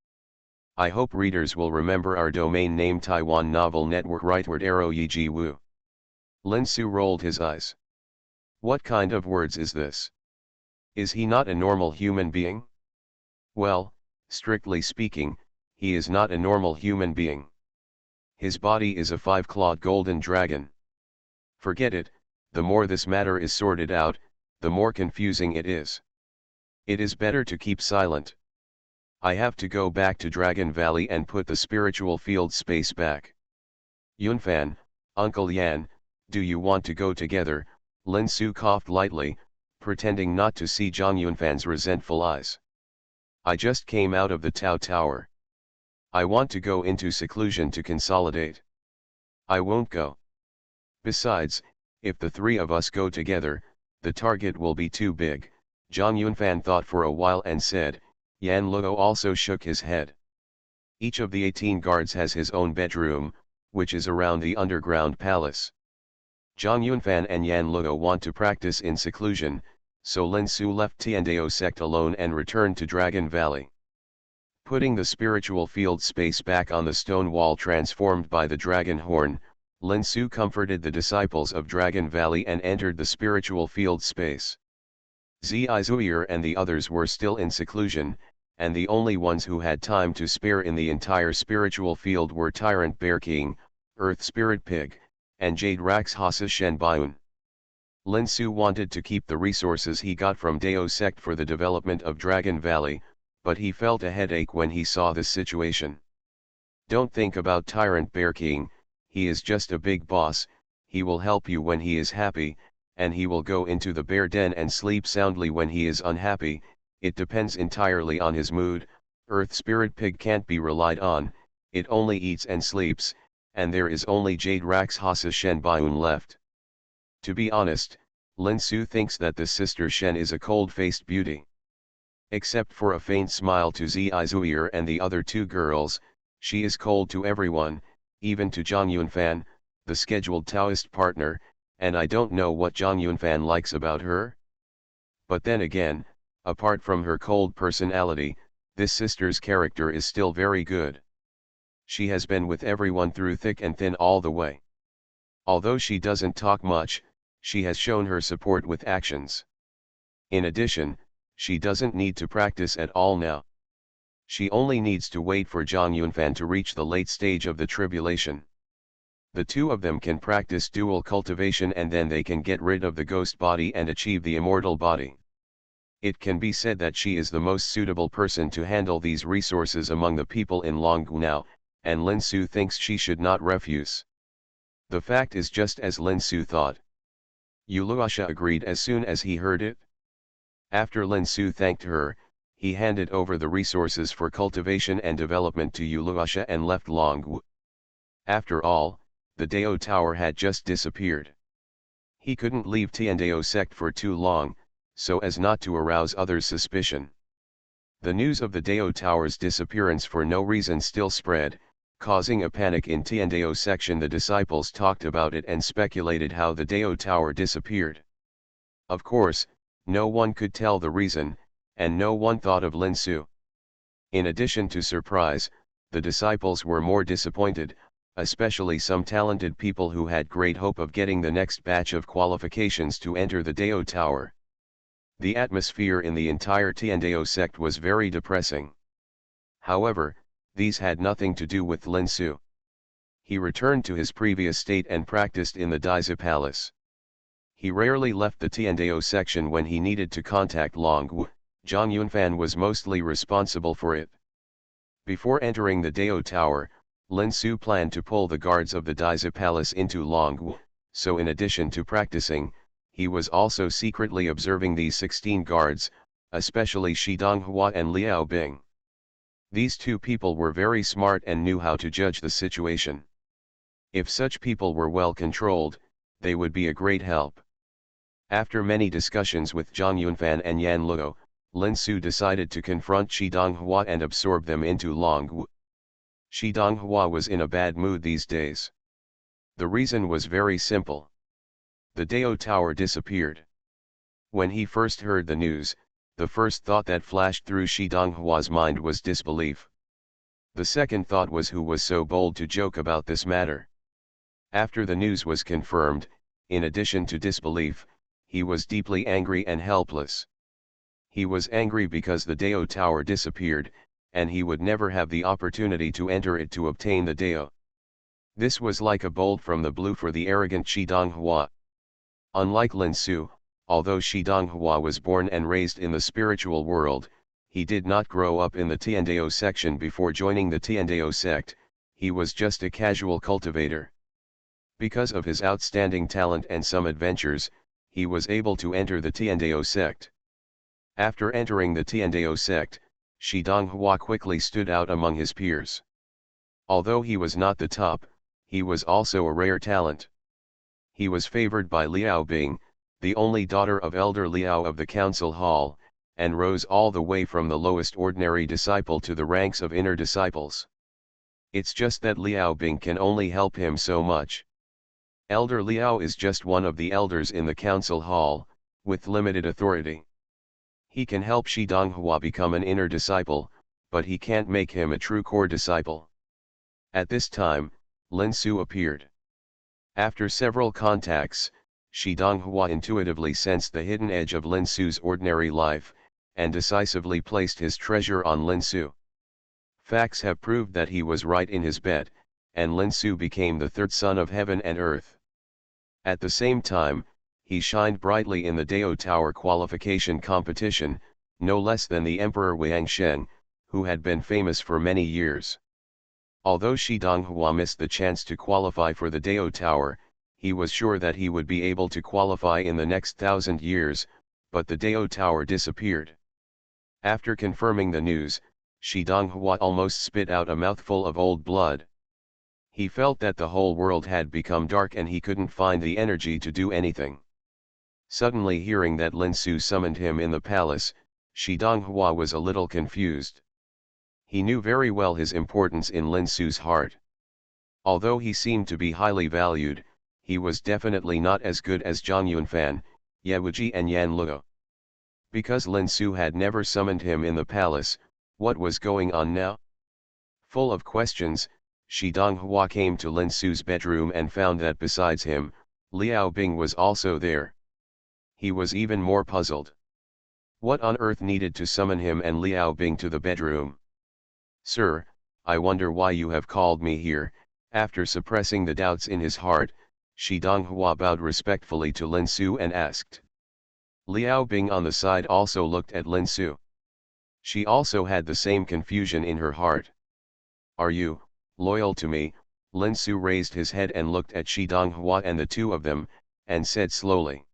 I hope readers will remember our domain name Taiwan Novel Network rightward arrow Yi Ji Wu. Lin Su rolled his eyes. What kind of words is this? Is he not a normal human being? Well, strictly speaking, he is not a normal human being. His body is a five-clawed golden dragon. Forget it, the more this matter is sorted out, the more confusing it is. It is better to keep silent. I have to go back to Dragon Valley and put the spiritual field space back. Yunfan, Uncle Yan, do you want to go together? Lin Su coughed lightly, pretending not to see Zhang Yunfan's resentful eyes. I just came out of the Tao Tower. I want to go into seclusion to consolidate. I won't go. Besides, if the three of us go together, the target will be too big. Zhang Yunfan thought for a while and said. Yan Luo also shook his head. Each of the 18 guards has his own bedroom, which is around the underground palace. Zhang Yunfan and Yan Luo want to practice in seclusion, so Lin Su left Tiandao sect alone and returned to Dragon Valley. Putting the spiritual field space back on the stone wall transformed by the dragon horn, Lin Su comforted the disciples of Dragon Valley and entered the spiritual field space. Zizuir and the others were still in seclusion, and the only ones who had time to spare in the entire spiritual field were Tyrant Bear King, Earth Spirit Pig, and Jade Rakshasa Shenbiun. Lin Su wanted to keep the resources he got from Dao sect for the development of Dragon Valley, but he felt a headache when he saw this situation. Don't think about Tyrant Bear King, he is just a big boss, he will help you when he is happy, and he will go into the bear den and sleep soundly when he is unhappy. It depends entirely on his mood. Earth Spirit Pig can't be relied on, it only eats and sleeps, and there is only Jade Rakshasa Shenbiun left. To be honest, Lin Su thinks that the sister Shen is a cold-faced beauty. Except for a faint smile to Zizuir and the other two girls, she is cold to everyone, even to Zhang Yunfan, the scheduled Taoist partner, and I don't know what Zhang Yunfan likes about her. But then again, apart from her cold personality, this sister's character is still very good. She has been with everyone through thick and thin all the way. Although she doesn't talk much, she has shown her support with actions. In addition, she doesn't need to practice at all now. She only needs to wait for Zhang Yunfan to reach the late stage of the tribulation. The two of them can practice dual cultivation and then they can get rid of the ghost body and achieve the immortal body. It can be said that she is the most suitable person to handle these resources among the people in Longgu now, and Lin Su thinks she should not refuse. The fact is just as Lin Su thought. Yuluasha agreed as soon as he heard it. After Lin Su thanked her, he handed over the resources for cultivation and development to Yuluasha and left Longwu. After all, the Dao Tower had just disappeared. He couldn't leave Tiandao sect for too long, so as not to arouse others' suspicion. The news of the Dao Tower's disappearance for no reason still spread, causing a panic in Tiandao section. The disciples talked about it and speculated how the Dao Tower disappeared. Of course, no one could tell the reason, and no one thought of Lin Su. In addition to surprise, the disciples were more disappointed, especially some talented people who had great hope of getting the next batch of qualifications to enter the Dao Tower. The atmosphere in the entire Tiandao sect was very depressing. However, these had nothing to do with Lin Su. He returned to his previous state and practiced in the Daizi Palace. He rarely left the Tiandao section when he needed to contact Longwu, Zhang Yunfan was mostly responsible for it. Before entering the Dao Tower, Lin Su planned to pull the guards of the Daizi Palace into Longwu, so in addition to practicing, he was also secretly observing these 16 guards, especially Shi Donghua and Liao Bing. These two people were very smart and knew how to judge the situation. If such people were well controlled, they would be a great help. After many discussions with Zhang Yunfan and Yan Luo, Lin Su decided to confront Shi Donghua and absorb them into Longwu. Shi Donghua was in a bad mood these days. The reason was very simple. The Dao Tower disappeared. When he first heard the news, the first thought that flashed through Shi Donghua's mind was disbelief. The second thought was who was so bold to joke about this matter. After the news was confirmed, in addition to disbelief, he was deeply angry and helpless. He was angry because the Dao Tower disappeared, and he would never have the opportunity to enter it to obtain the Dao. This was like a bolt from the blue for the arrogant Shi Donghua. Unlike Lin Su, although Shi Donghua was born and raised in the spiritual world, he did not grow up in the Tiandao section before joining the Tiandao sect. He was just a casual cultivator. Because of his outstanding talent and some adventures, he was able to enter the Tiandao sect. After entering the Tiandao sect, Shi Donghua quickly stood out among his peers. Although he was not the top, he was also a rare talent. He was favored by Liao Bing, the only daughter of Elder Liao of the council hall, and rose all the way from the lowest ordinary disciple to the ranks of inner disciples. It's just that Liao Bing can only help him so much. Elder Liao is just one of the elders in the council hall, with limited authority. He can help Shi Donghua become an inner disciple, but he can't make him a true core disciple. At this time, Lin Su appeared. After several contacts, Shi Donghua intuitively sensed the hidden edge of Lin Su's ordinary life, and decisively placed his treasure on Lin Su. Facts have proved that he was right in his bet, and Lin Su became the third son of heaven and earth. At the same time, he shined brightly in the Dao Tower qualification competition, no less than the Emperor Wang Sheng, who had been famous for many years. Although Shi Donghua missed the chance to qualify for the Dao Tower, he was sure that he would be able to qualify in the next 1,000 years, but the Dao Tower disappeared. After confirming the news, Shi Donghua almost spit out a mouthful of old blood. He felt that the whole world had become dark and he couldn't find the energy to do anything. Suddenly hearing that Lin Su summoned him in the palace, Shi Donghua was a little confused. He knew very well his importance in Lin Su's heart. Although he seemed to be highly valued, he was definitely not as good as Zhang Yunfan, Yewuji and Yan Luo. Because Lin Su had never summoned him in the palace, what was going on now? Full of questions, Shi Donghua came to Lin Su's bedroom and found that besides him, Liao Bing was also there. He was even more puzzled. What on earth needed to summon him and Liao Bing to the bedroom? "Sir, I wonder why you have called me here." After suppressing the doubts in his heart, Shi Donghua bowed respectfully to Lin Su and asked. Liao Bing on the side also looked at Lin Su. She also had the same confusion in her heart. "Are you loyal to me?" Lin Su raised his head and looked at Shi Donghua and the two of them, and said slowly.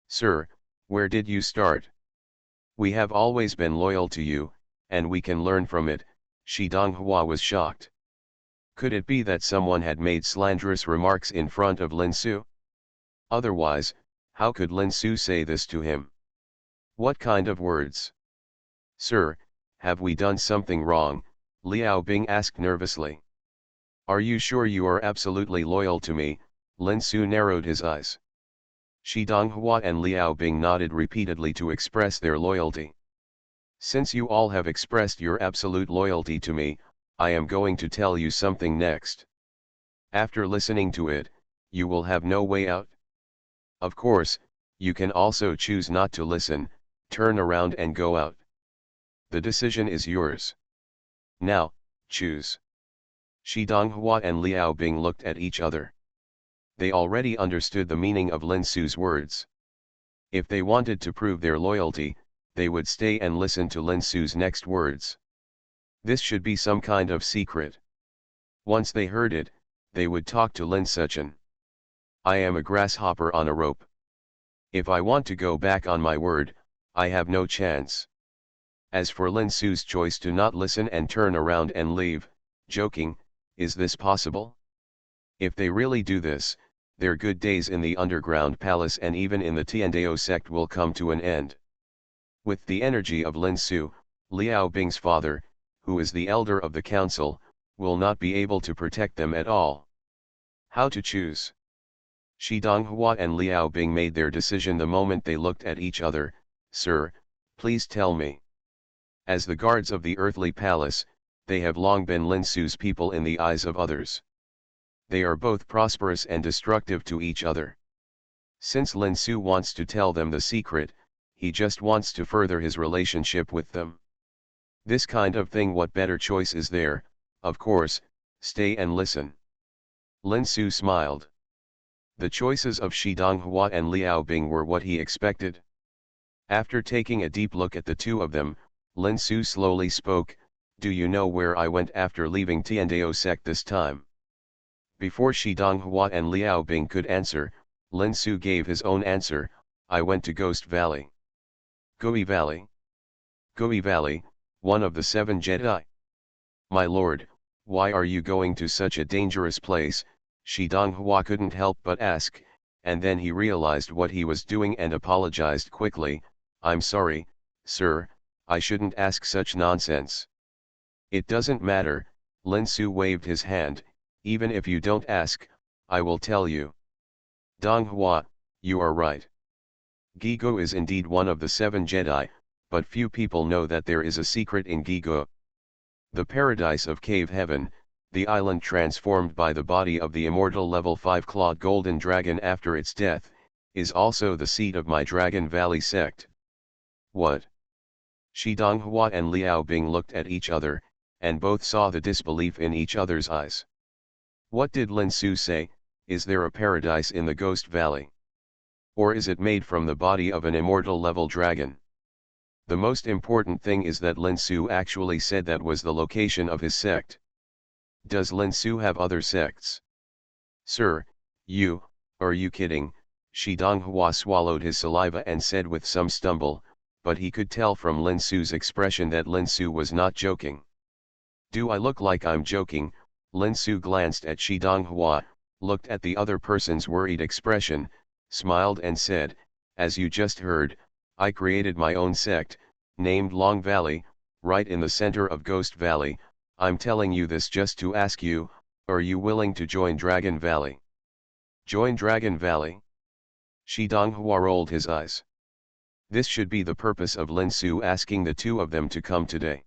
"Sir, where did you start? We have always been loyal to you, and we can learn from it." Shi Donghua was shocked. Could it be that someone had made slanderous remarks in front of Lin Su? Otherwise, how could Lin Su say this to him? What kind of words? "Sir, have we done something wrong?" Liao Bing asked nervously. "Are you sure you are absolutely loyal to me?" Lin Su narrowed his eyes. Shi Donghua and Liao Bing nodded repeatedly to express their loyalty. "Since you all have expressed your absolute loyalty to me, I am going to tell you something next. After listening to it, you will have no way out. Of course, you can also choose not to listen, turn around and go out. The decision is yours. Now, choose." Shi Donghua and Liao Bing looked at each other. They already understood the meaning of Lin Su's words. If they wanted to prove their loyalty, they would stay and listen to Lin Su's next words. This should be some kind of secret. Once they heard it, they would talk to Lin Suchen. I am a grasshopper on a rope. If I want to go back on my word, I have no chance. As for Lin Su's choice to not listen and turn around and leave, joking, is this possible? If they really do this, their good days in the underground palace and even in the Tiandao sect will come to an end. With the energy of Lin Su, Liao Bing's father, who is the elder of the council, will not be able to protect them at all. How to choose? Shi Donghua and Liao Bing made their decision the moment they looked at each other. Sir, please tell me. As the guards of the earthly palace, they have long been Lin Su's people in the eyes of others. They are both prosperous and destructive to each other. Since Lin Su wants to tell them the secret, he just wants to further his relationship with them. This kind of thing, what better choice is there? Of course, stay and listen. Lin Su smiled. The choices of Shi Donghua and Liao Bing were what he expected. After taking a deep look at the two of them, Lin Su slowly spoke, "Do you know where I went after leaving Tiandao sect this time?" Before Shi Donghua and Liao Bing could answer, Lin Su gave his own answer, "I went to Ghost Valley." Gui Valley? Gui Valley, one of the 7 Jedi? My lord, why are you going to such a dangerous place? Shi Donghua couldn't help but ask, and then he realized what he was doing and apologized quickly. "I'm sorry, sir, I shouldn't ask such nonsense." "It doesn't matter," Lin Su waved his hand, "even if you don't ask, I will tell you." "Donghua, you are right. Gigo is indeed one of the 7 Jedi, but few people know that there is a secret in Gigo. The paradise of Cave Heaven, the island transformed by the body of the immortal level 5 clawed golden dragon after its death, is also the seat of my Dragon Valley sect." "What?" Shi Donghua and Liao Bing looked at each other, and both saw the disbelief in each other's eyes. What did Lin Su say? Is there a paradise in the Ghost Valley? Or is it made from the body of an immortal level dragon? The most important thing is that Lin Su actually said that was the location of his sect. Does Lin Su have other sects? "Sir, are you kidding?" Shi Donghua swallowed his saliva and said with some stumble, but he could tell from Lin Su's expression that Lin Su was not joking. "Do I look like I'm joking?" Lin Su glanced at Shi Donghua, looked at the other person's worried expression, smiled and said, "As you just heard, I created my own sect, named Long Valley, right in the center of Ghost Valley. I'm telling you this just to ask you, are you willing to join Dragon Valley?" "Join Dragon Valley?" Shi Donghua rolled his eyes. This should be the purpose of Lin Su asking the two of them to come today.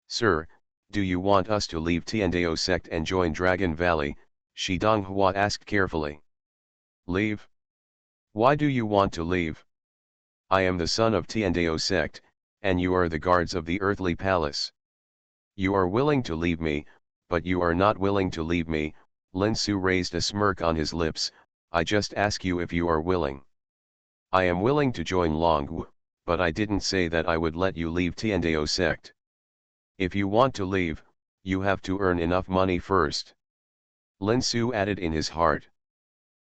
"Sir, do you want us to leave Tiandao sect and join Dragon Valley?" Shi Donghua asked carefully. "Leave? Why do you want to leave? I am the son of Tiandao sect, and you are the guards of the earthly palace. You are willing to leave me, but you are not willing to leave me." Lin Su raised a smirk on his lips. "I just ask you if you are willing." "I am willing to join Longwu, but I didn't say that I would let you leave Tiandao sect. If you want to leave, you have to earn enough money first." Lin Su added in his heart.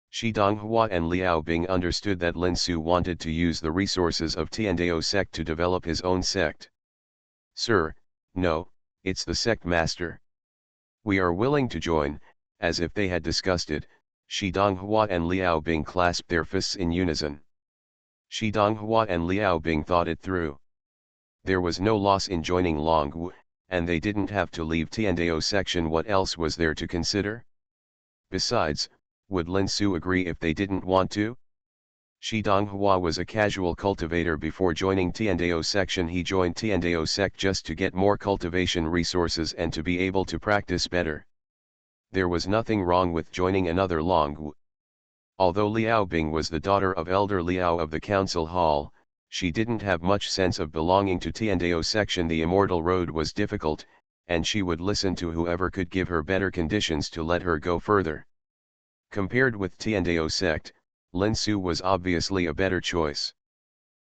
Shi Donghua and Liao Bing understood that Lin Su wanted to use the resources of Tiandao sect to develop his own sect. "Sir, no, it's the sect master. We are willing to join." As if they had discussed it, Shi Donghua and Liao Bing clasped their fists in unison. Shi Donghua and Liao Bing thought it through. There was no loss in joining Longwu, and they didn't have to leave Tiandao section. What else was there to consider? Besides, would Lin Su agree if they didn't want to? Shi Donghua was a casual cultivator before joining Tiandao section. He joined Tiandao sect just to get more cultivation resources and to be able to practice better. There was nothing wrong with joining another Longwu. Although Liao Bing was the daughter of Elder Liao of the Council Hall, she didn't have much sense of belonging to Tiandao section. The immortal road was difficult, and she would listen to whoever could give her better conditions to let her go further. Compared with Tiandao sect, Lin Su was obviously a better choice.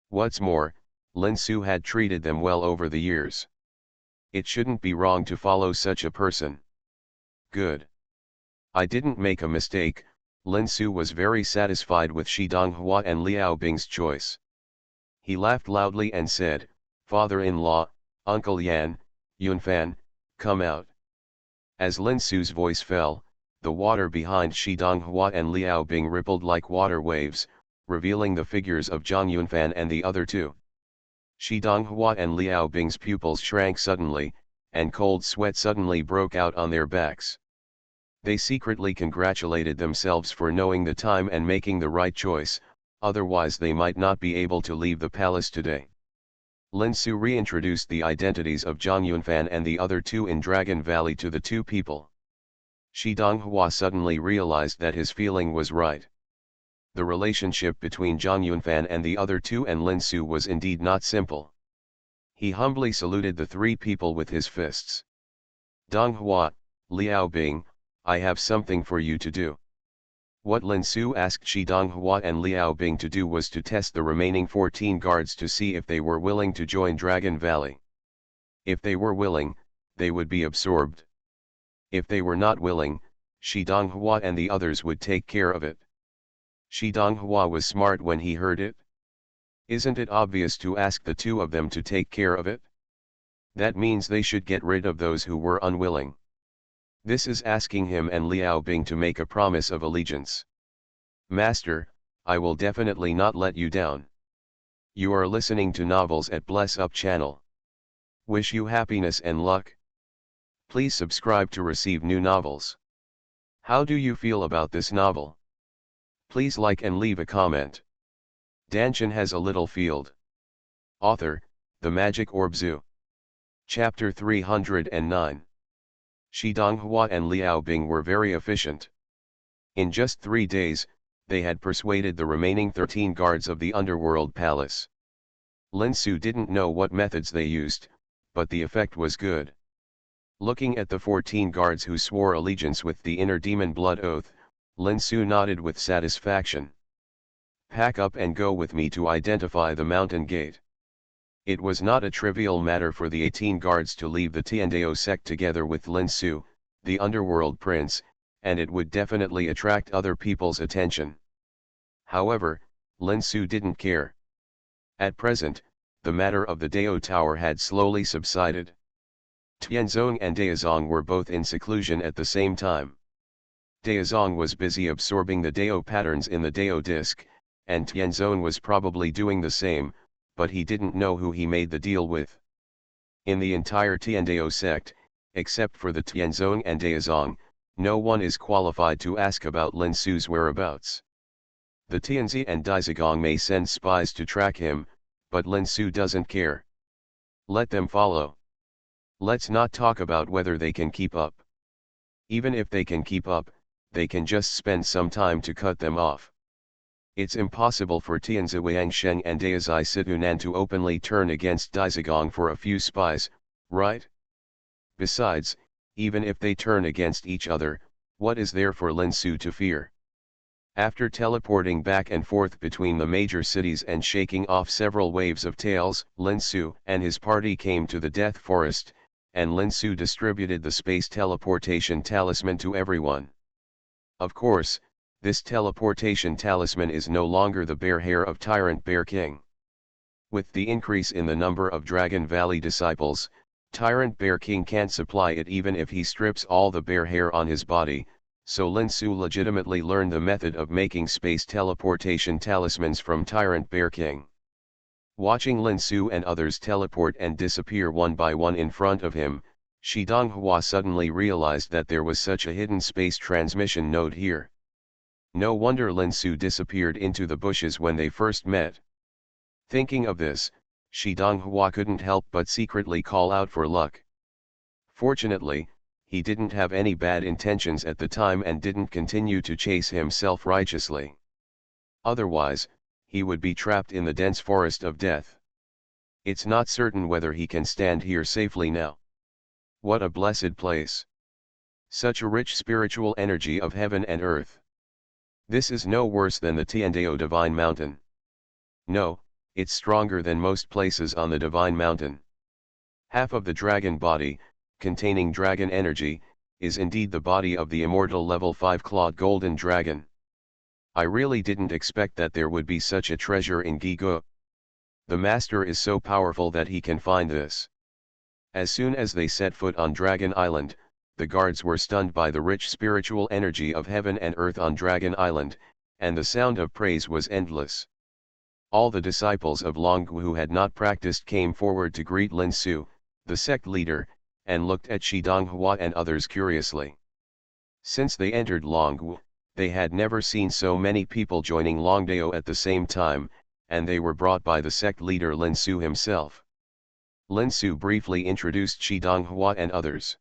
What's more, Lin Su had treated them well over the years. It shouldn't be wrong to follow such a person. Good. I didn't make a mistake. Lin Su was very satisfied with Shi Donghua and Liao Bing's choice. He laughed loudly and said, "Father-in-law, Uncle Yan, Yunfan, come out." As Lin Su's voice fell, the water behind Shi Donghua and Liao Bing rippled like water waves, revealing the figures of Zhang Yunfan and the other two. Shi Donghua and Liao Bing's pupils shrank suddenly, and cold sweat suddenly broke out on their backs. They secretly congratulated themselves for knowing the time and making the right choice, otherwise they might not be able to leave the palace today. Lin Su reintroduced the identities of Zhang Yunfan and the other two in Dragon Valley to the two people. Shi Donghua suddenly realized that his feeling was right. The relationship between Zhang Yunfan and the other two and Lin Su was indeed not simple. He humbly saluted the three people with his fists. "Donghua, Liao Bing, I have something for you to do." What Lin Su asked Shi Donghua and Liao Bing to do was to test the remaining 14 guards to see if they were willing to join Dragon Valley. If they were willing, they would be absorbed. If they were not willing, Shi Donghua and the others would take care of it. Shi Donghua was smart when he heard it. Isn't it obvious to ask the two of them to take care of it? That means they should get rid of those who were unwilling. This is asking him and Liao Bing to make a promise of allegiance. "Master, I will definitely not let you down." You are listening to novels at Bless Up channel. Wish you happiness and luck. Please subscribe to receive new novels. How do you feel about this novel? Please like and leave a comment. Dantian has a little field. Author, The Magic Orb Zoo. Chapter 309. Shi Donghua and Liao Bing were very efficient. In just 3 days, they had persuaded the remaining 13 guards of the Underworld Palace. Lin Su didn't know what methods they used, but the effect was good. Looking at the 14 guards who swore allegiance with the inner demon blood oath, Lin Su nodded with satisfaction. "Pack up and go with me to identify the mountain gate." It was not a trivial matter for the 18 guards to leave the Tiandao sect together with Lin Su, the underworld prince, and it would definitely attract other people's attention. However, Lin Su didn't care. At present, the matter of the Dao Tower had slowly subsided. Tianzong and Daozong were both in seclusion at the same time. Daozong was busy absorbing the Dao patterns in the Dao disk, and Tianzong was probably doing the same, but he didn't know who he made the deal with. In the entire Tiandao sect, except for the Tianzong and Daozong, no one is qualified to ask about Lin Su's whereabouts. The Tianzi and Daizagong may send spies to track him, but Lin Su doesn't care. Let them follow. Let's not talk about whether they can keep up. Even if they can keep up, they can just spend some time to cut them off. It's impossible for Tianzi Wangsheng and Daozai Situnan to openly turn against Daizagong for a few spies, right? Besides, even if they turn against each other, what is there for Lin Su to fear? After teleporting back and forth between the major cities and shaking off several waves of tails, Lin Su and his party came to the Death Forest, and Lin Su distributed the space teleportation talisman to everyone. Of course, this teleportation talisman is no longer the bear hair of Tyrant Bear King. With the increase in the number of Dragon Valley disciples, Tyrant Bear King can't supply it even if he strips all the bear hair on his body, so Lin Su legitimately learned the method of making space teleportation talismans from Tyrant Bear King. Watching Lin Su and others teleport and disappear one by one in front of him, Shi Donghua suddenly realized that there was such a hidden space transmission node here. No wonder Lin Su disappeared into the bushes when they first met. Thinking of this, Shi Donghua couldn't help but secretly call out for luck. Fortunately, he didn't have any bad intentions at the time and didn't continue to chase him self-righteously. Otherwise, he would be trapped in the dense forest of death. It's not certain whether he can stand here safely now. What a blessed place! Such a rich spiritual energy of heaven and earth. This is no worse than the Tiandao Divine Mountain. No, It's stronger than most places on the Divine Mountain. Half of the dragon body, containing dragon energy, is indeed the body of the immortal level 5 clawed golden dragon. I really didn't expect that there would be such a treasure in Gigu. The master is so powerful that he can find this. As soon as they set foot on Dragon Island, the guards were stunned by the rich spiritual energy of heaven and earth on Dragon Island, and the sound of praise was endless. All the disciples of Longgu who had not practiced came forward to greet Lin Su, the sect leader, and looked at Shi Donghua and others curiously. Since they entered Longgu, they had never seen so many people joining Longdao at the same time, and they were brought by the sect leader Lin Su himself. Lin Su briefly introduced Shi Donghua and others.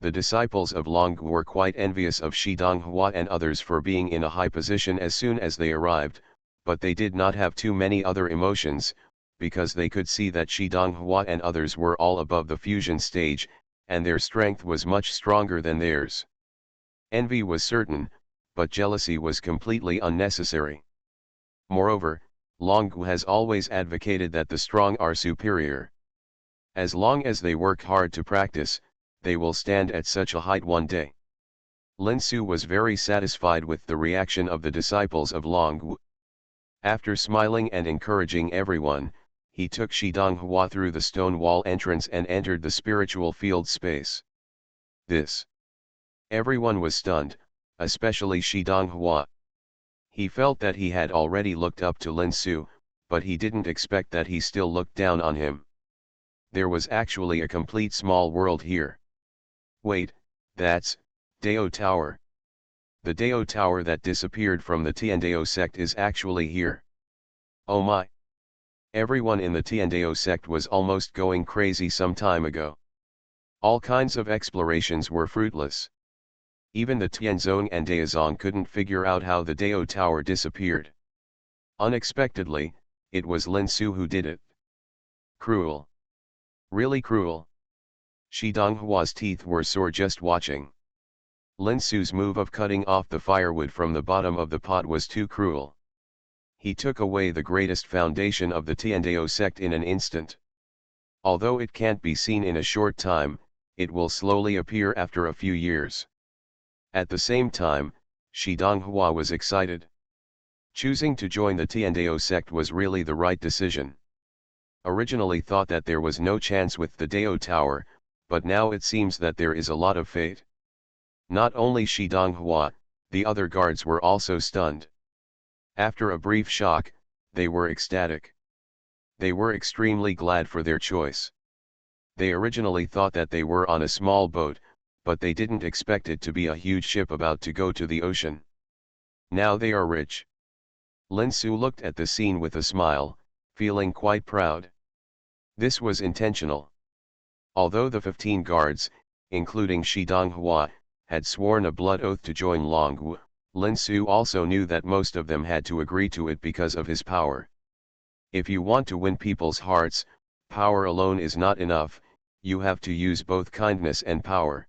The disciples of Longgu were quite envious of Shi Donghua and others for being in a high position as soon as they arrived, but they did not have too many other emotions, because they could see that Shi Donghua and others were all above the fusion stage, and their strength was much stronger than theirs. Envy was certain, but jealousy was completely unnecessary. Moreover, Longgu has always advocated that the strong are superior. As long as they work hard to practice, they will stand at such a height one day. Lin Su was very satisfied with the reaction of the disciples of Longgu. After smiling and encouraging everyone, he took Shi Donghua through the stone wall entrance and entered the spiritual field space. Everyone was stunned, especially Shi Donghua. He felt that he had already looked up to Lin Su, but he didn't expect that he still looked down on him. There was actually a complete small world here. Wait, that's Dao Tower. The Dao Tower that disappeared from the Tiandao sect is actually here. Oh my! Everyone in the Tiandao sect was almost going crazy some time ago. All kinds of explorations were fruitless. Even the Tianzong and Daozong couldn't figure out how the Dao Tower disappeared. Unexpectedly, it was Lin Su who did it. Cruel. Really cruel. Shi Donghua's teeth were sore just watching. Lin Su's move of cutting off the firewood from the bottom of the pot was too cruel. He took away the greatest foundation of the Tiandao sect in an instant. Although it can't be seen in a short time, it will slowly appear after a few years. At the same time, Shi Donghua was excited. Choosing to join the Tiandao sect was really the right decision. Originally thought that there was no chance with the Dao Tower, but now it seems that there is a lot of fate. Not only Shi Donghua, the other guards were also stunned. After a brief shock, they were ecstatic. They were extremely glad for their choice. They originally thought that they were on a small boat, but they didn't expect it to be a huge ship about to go to the ocean. Now they are rich. Lin Su looked at the scene with a smile, feeling quite proud. This was intentional. Although the 15 guards, including Shi Donghua, had sworn a blood oath to join Longgu, Lin Su also knew that most of them had to agree to it because of his power. If you want to win people's hearts, power alone is not enough, you have to use both kindness and power.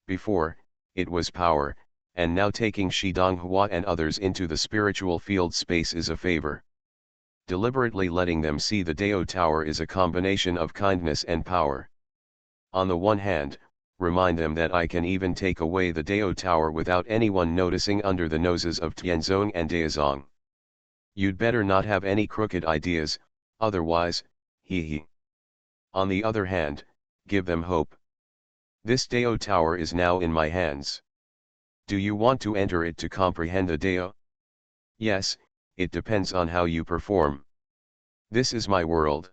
Before, it was power, and now taking Shi Donghua and others into the spiritual field space is a favor. Deliberately letting them see the Dao Tower is a combination of kindness and power. On the one hand, remind them that I can even take away the Dao Tower without anyone noticing under the noses of Tianzong and Daozong. You'd better not have any crooked ideas, otherwise, hee. On the other hand, give them hope. This Dao Tower is now in my hands. Do you want to enter it to comprehend the Dao? Yes, it depends on how you perform. This is my world.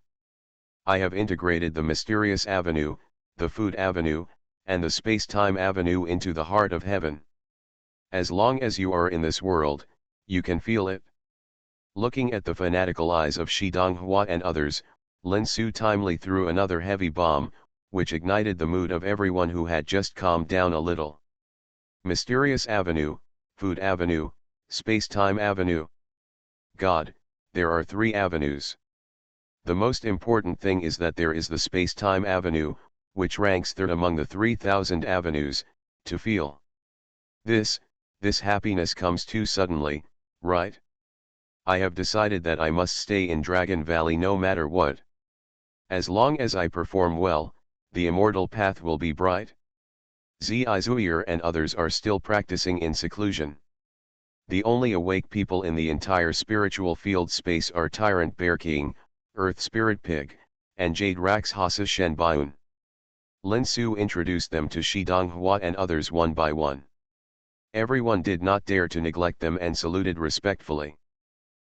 I have integrated the mysterious avenue, the food avenue, and the space-time avenue into the heart of heaven. As long as you are in this world, you can feel it. Looking at the fanatical eyes of Shi Donghua and others, Lin Su timely threw another heavy bomb, which ignited the mood of everyone who had just calmed down a little. Mysterious avenue, food avenue, space-time avenue. God, there are 3 avenues. The most important thing is that there is the space-time avenue, which ranks third among the 3,000 avenues, to feel. This happiness comes too suddenly, right? I have decided that I must stay in Dragon Valley no matter what. As long as I perform well, the immortal path will be bright. Xianxia and others are still practicing in seclusion. The only awake people in the entire spiritual field space are Tyrant Bear King, Earth Spirit Pig, and Jade Rakshasa Shenbaiun. Lin Su introduced them to Shidonghua and others one by one. Everyone did not dare to neglect them and saluted respectfully.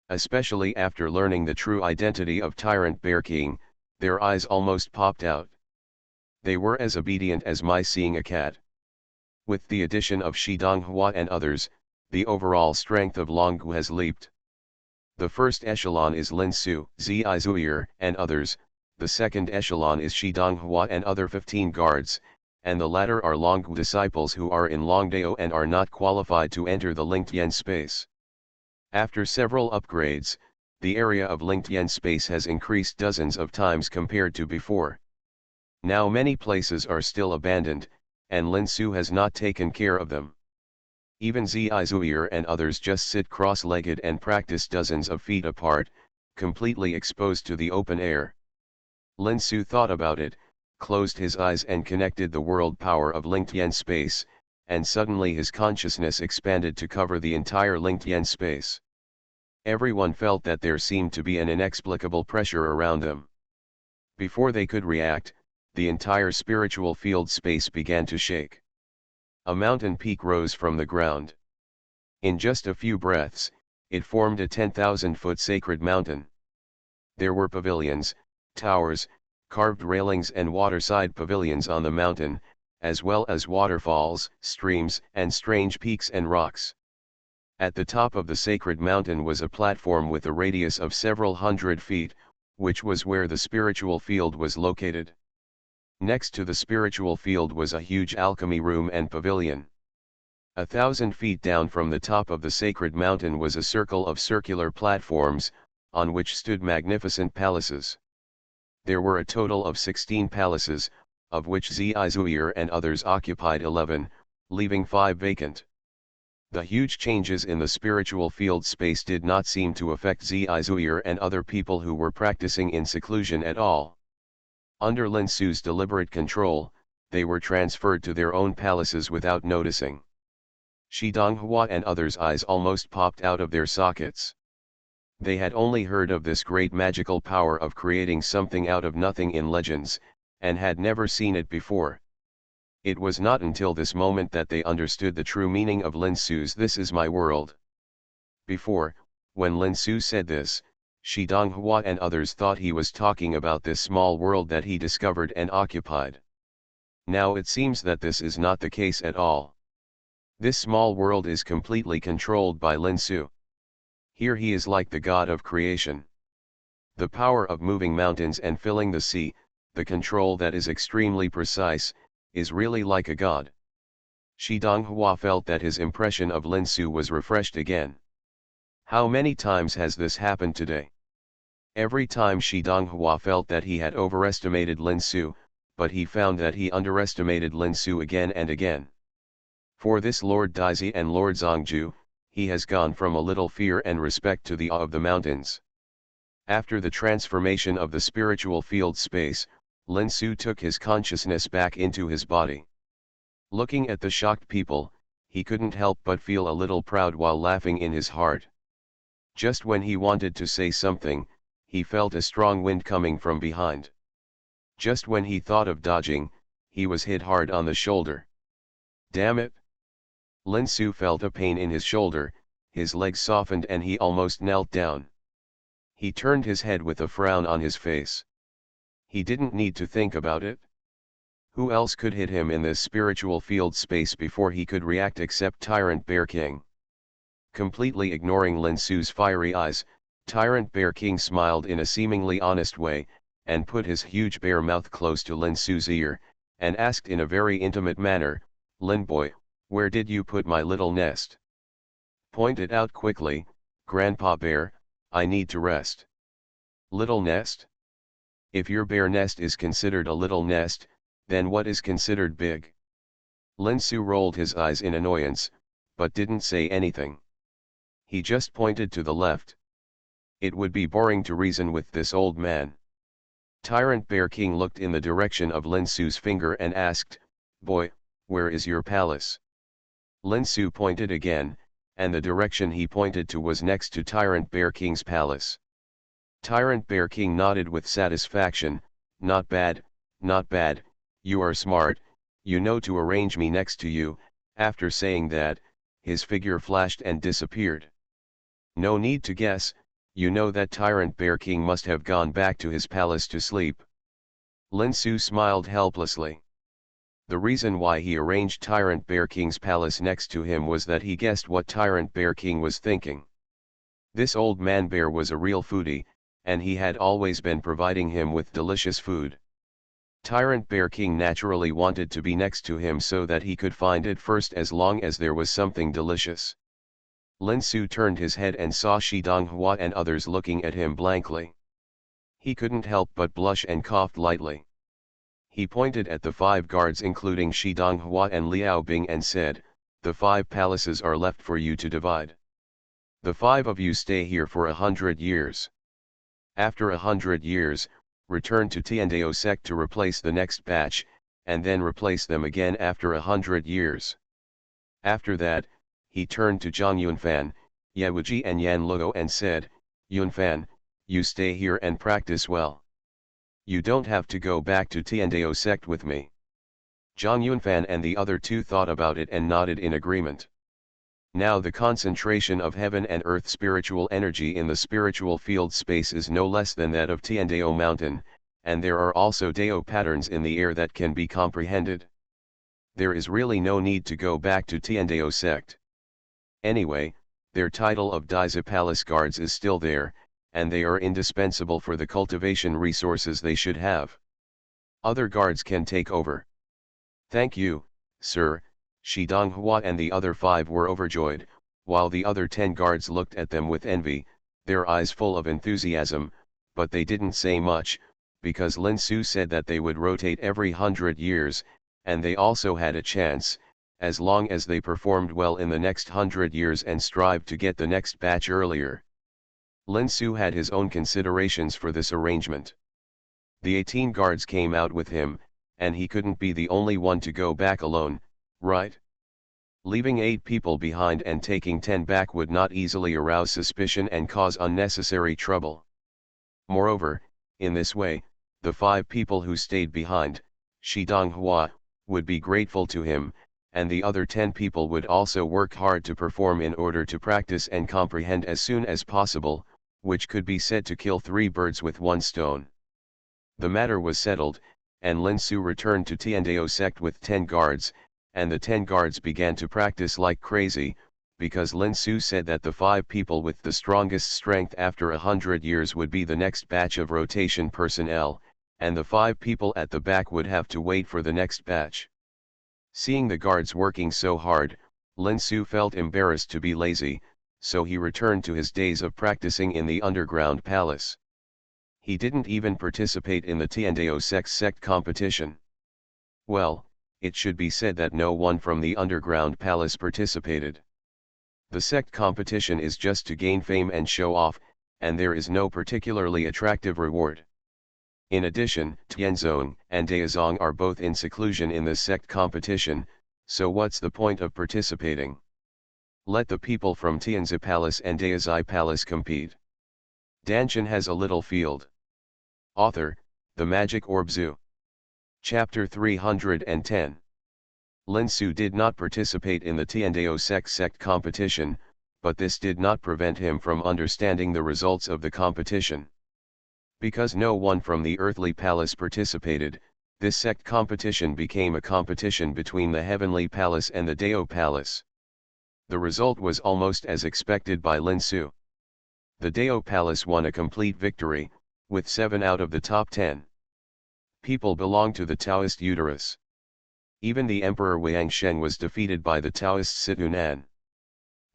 Especially after learning the true identity of Tyrant Bear King, their eyes almost popped out. They were as obedient as mice seeing a cat. With the addition of Shidonghua and others, the overall strength of Longgu has leaped. The first echelon is Lin Su, Xianxia and others, the second echelon is Shidonghua and other 15 guards, and the latter are Longgu disciples who are in Longdao and are not qualified to enter the Linked space. After several upgrades, the area of Linked space has increased dozens of times compared to before. Now many places are still abandoned, and Lin Su has not taken care of them. Even Xianxia and others just sit cross-legged and practice dozens of feet apart, completely exposed to the open air. Lin Su thought about it, closed his eyes and connected the world power of Linked space, and suddenly his consciousness expanded to cover the entire Linked space. Everyone felt that there seemed to be an inexplicable pressure around them. Before they could react, the entire spiritual field space began to shake. A mountain peak rose from the ground. In just a few breaths, it formed a 10,000-foot sacred mountain. There were pavilions, towers, carved railings and waterside pavilions on the mountain, as well as waterfalls, streams, and strange peaks and rocks. At the top of the sacred mountain was a platform with a radius of several hundred feet, which was where the spiritual field was located. Next to the spiritual field was a huge alchemy room and pavilion. 1,000 feet down from the top of the sacred mountain was a circle of circular platforms, on which stood magnificent palaces. There were a total of 16 palaces, of which Xianxia and others occupied 11, leaving 5 vacant. The huge changes in the spiritual field space did not seem to affect Xianxia and other people who were practicing in seclusion at all. Under Lin Su's deliberate control, they were transferred to their own palaces without noticing. Shidonghua and others' eyes almost popped out of their sockets. They had only heard of this great magical power of creating something out of nothing in legends, and had never seen it before. It was not until this moment that they understood the true meaning of Lin Su's "This is my world." Before, when Lin Su said this, Shidonghua and others thought he was talking about this small world that he discovered and occupied. Now it seems that this is not the case at all. This small world is completely controlled by Lin Su. Here he is like the god of creation. The power of moving mountains and filling the sea, the control that is extremely precise, is really like a god. Shidonghua felt that his impression of Lin Su was refreshed again. How many times has this happened today? Every time Shidonghua felt that he had overestimated Lin Su, but he found that he underestimated Lin Su again and again. For this Lord Daisy and Lord Zongju, he has gone from a little fear and respect to the awe of the mountains. After the transformation of the spiritual field space, Lin Su took his consciousness back into his body. Looking at the shocked people, he couldn't help but feel a little proud while laughing in his heart. Just when he wanted to say something, he felt a strong wind coming from behind. Just when he thought of dodging, he was hit hard on the shoulder. Damn it! Lin Su felt a pain in his shoulder, his legs softened and he almost knelt down. He turned his head with a frown on his face. He didn't need to think about it. Who else could hit him in this spiritual field space before he could react except Tyrant Bear King? Completely ignoring Lin Su's fiery eyes, Tyrant Bear King smiled in a seemingly honest way, and put his huge bear mouth close to Lin Su's ear, and asked in a very intimate manner, "Lin boy, where did you put my little nest?" "Point it out quickly, Grandpa Bear, I need to rest." "Little nest? If your bear nest is considered a little nest, then what is considered big?" Lin Su rolled his eyes in annoyance, but didn't say anything. He just pointed to the left. It would be boring to reason with this old man. Tyrant Bear King looked in the direction of Lin Su's finger and asked, "Boy, where is your palace?" Lin Su pointed again, and the direction he pointed to was next to Tyrant Bear King's palace. Tyrant Bear King nodded with satisfaction. Not bad, you are smart, you know to arrange me next to you." After saying that, his figure flashed and disappeared. No need to guess, you know that Tyrant Bear King must have gone back to his palace to sleep. Lin Su smiled helplessly. The reason why he arranged Tyrant Bear King's palace next to him was that he guessed what Tyrant Bear King was thinking. This old man bear was a real foodie, and he had always been providing him with delicious food. Tyrant Bear King naturally wanted to be next to him so that he could find it first as long as there was something delicious. Lin Su turned his head and saw Shi Donghua and others looking at him blankly. He couldn't help but blush and coughed lightly. He pointed at the 5 guards including Shi Donghua and Liao Bing and said, "The 5 palaces are left for you to divide. The 5 of you stay here for 100 years. After 100 years, return to Tiandao sect to replace the next batch, and then replace them again after 100 years. After that," he turned to Zhang Yunfan, Yewuji and Yan Luo and said, "Yunfan, you stay here and practice well. You don't have to go back to Tiandao sect with me." Zhang Yunfan and the other 2 thought about it and nodded in agreement. Now the concentration of heaven and earth spiritual energy in the spiritual field space is no less than that of Tiandao mountain, and there are also Dao patterns in the air that can be comprehended. There is really no need to go back to Tiandao sect. Anyway, their title of Daiza Palace Guards is still there, and they are indispensable for the cultivation resources they should have. Other guards can take over. "Thank you, sir." Shi Donghua and the other 5 were overjoyed, while the other 10 guards looked at them with envy, their eyes full of enthusiasm, but they didn't say much, because Lin Su said that they would rotate every 100 years, and they also had a chance, as long as they performed well in the next 100 years and strived to get the next batch earlier. Lin Su had his own considerations for this arrangement. The 18 guards came out with him, and he couldn't be the only one to go back alone, right? Leaving 8 people behind and taking 10 back would not easily arouse suspicion and cause unnecessary trouble. Moreover, in this way, the 5 people who stayed behind, Shi Donghua, would be grateful to him, and the other 10 people would also work hard to perform in order to practice and comprehend as soon as possible, which could be said to kill 3 birds with 1 stone. The matter was settled, and Lin Su returned to Tiandao sect with 10 guards, and the 10 guards began to practice like crazy, because Lin Su said that the 5 people with the strongest strength after 100 years would be the next batch of rotation personnel, and the 5 people at the back would have to wait for the next batch. Seeing the guards working so hard, Lin Su felt embarrassed to be lazy, so he returned to his days of practicing in the underground palace. He didn't even participate in the Tiandao sect competition. Well, it should be said that no one from the underground palace participated. The sect competition is just to gain fame and show off, and there is no particularly attractive reward. In addition, Tianzong and Daozong are both in seclusion in the sect competition, so what's the point of participating? Let the people from Tianzi Palace and Daozai Palace compete. Dantian has a little field. Author, The Magic Orb Zoo. Chapter 310. Lin Su did not participate in the Tiandao sect competition, but this did not prevent him from understanding the results of the competition. Because no one from the earthly palace participated, this sect competition became a competition between the heavenly palace and the Dao palace. The result was almost as expected by Lin Su. The Dao palace won a complete victory, with 7 out of the top 10 people belong to the Taoist uterus. Even the Emperor Xianxia was defeated by the Taoist Situnan.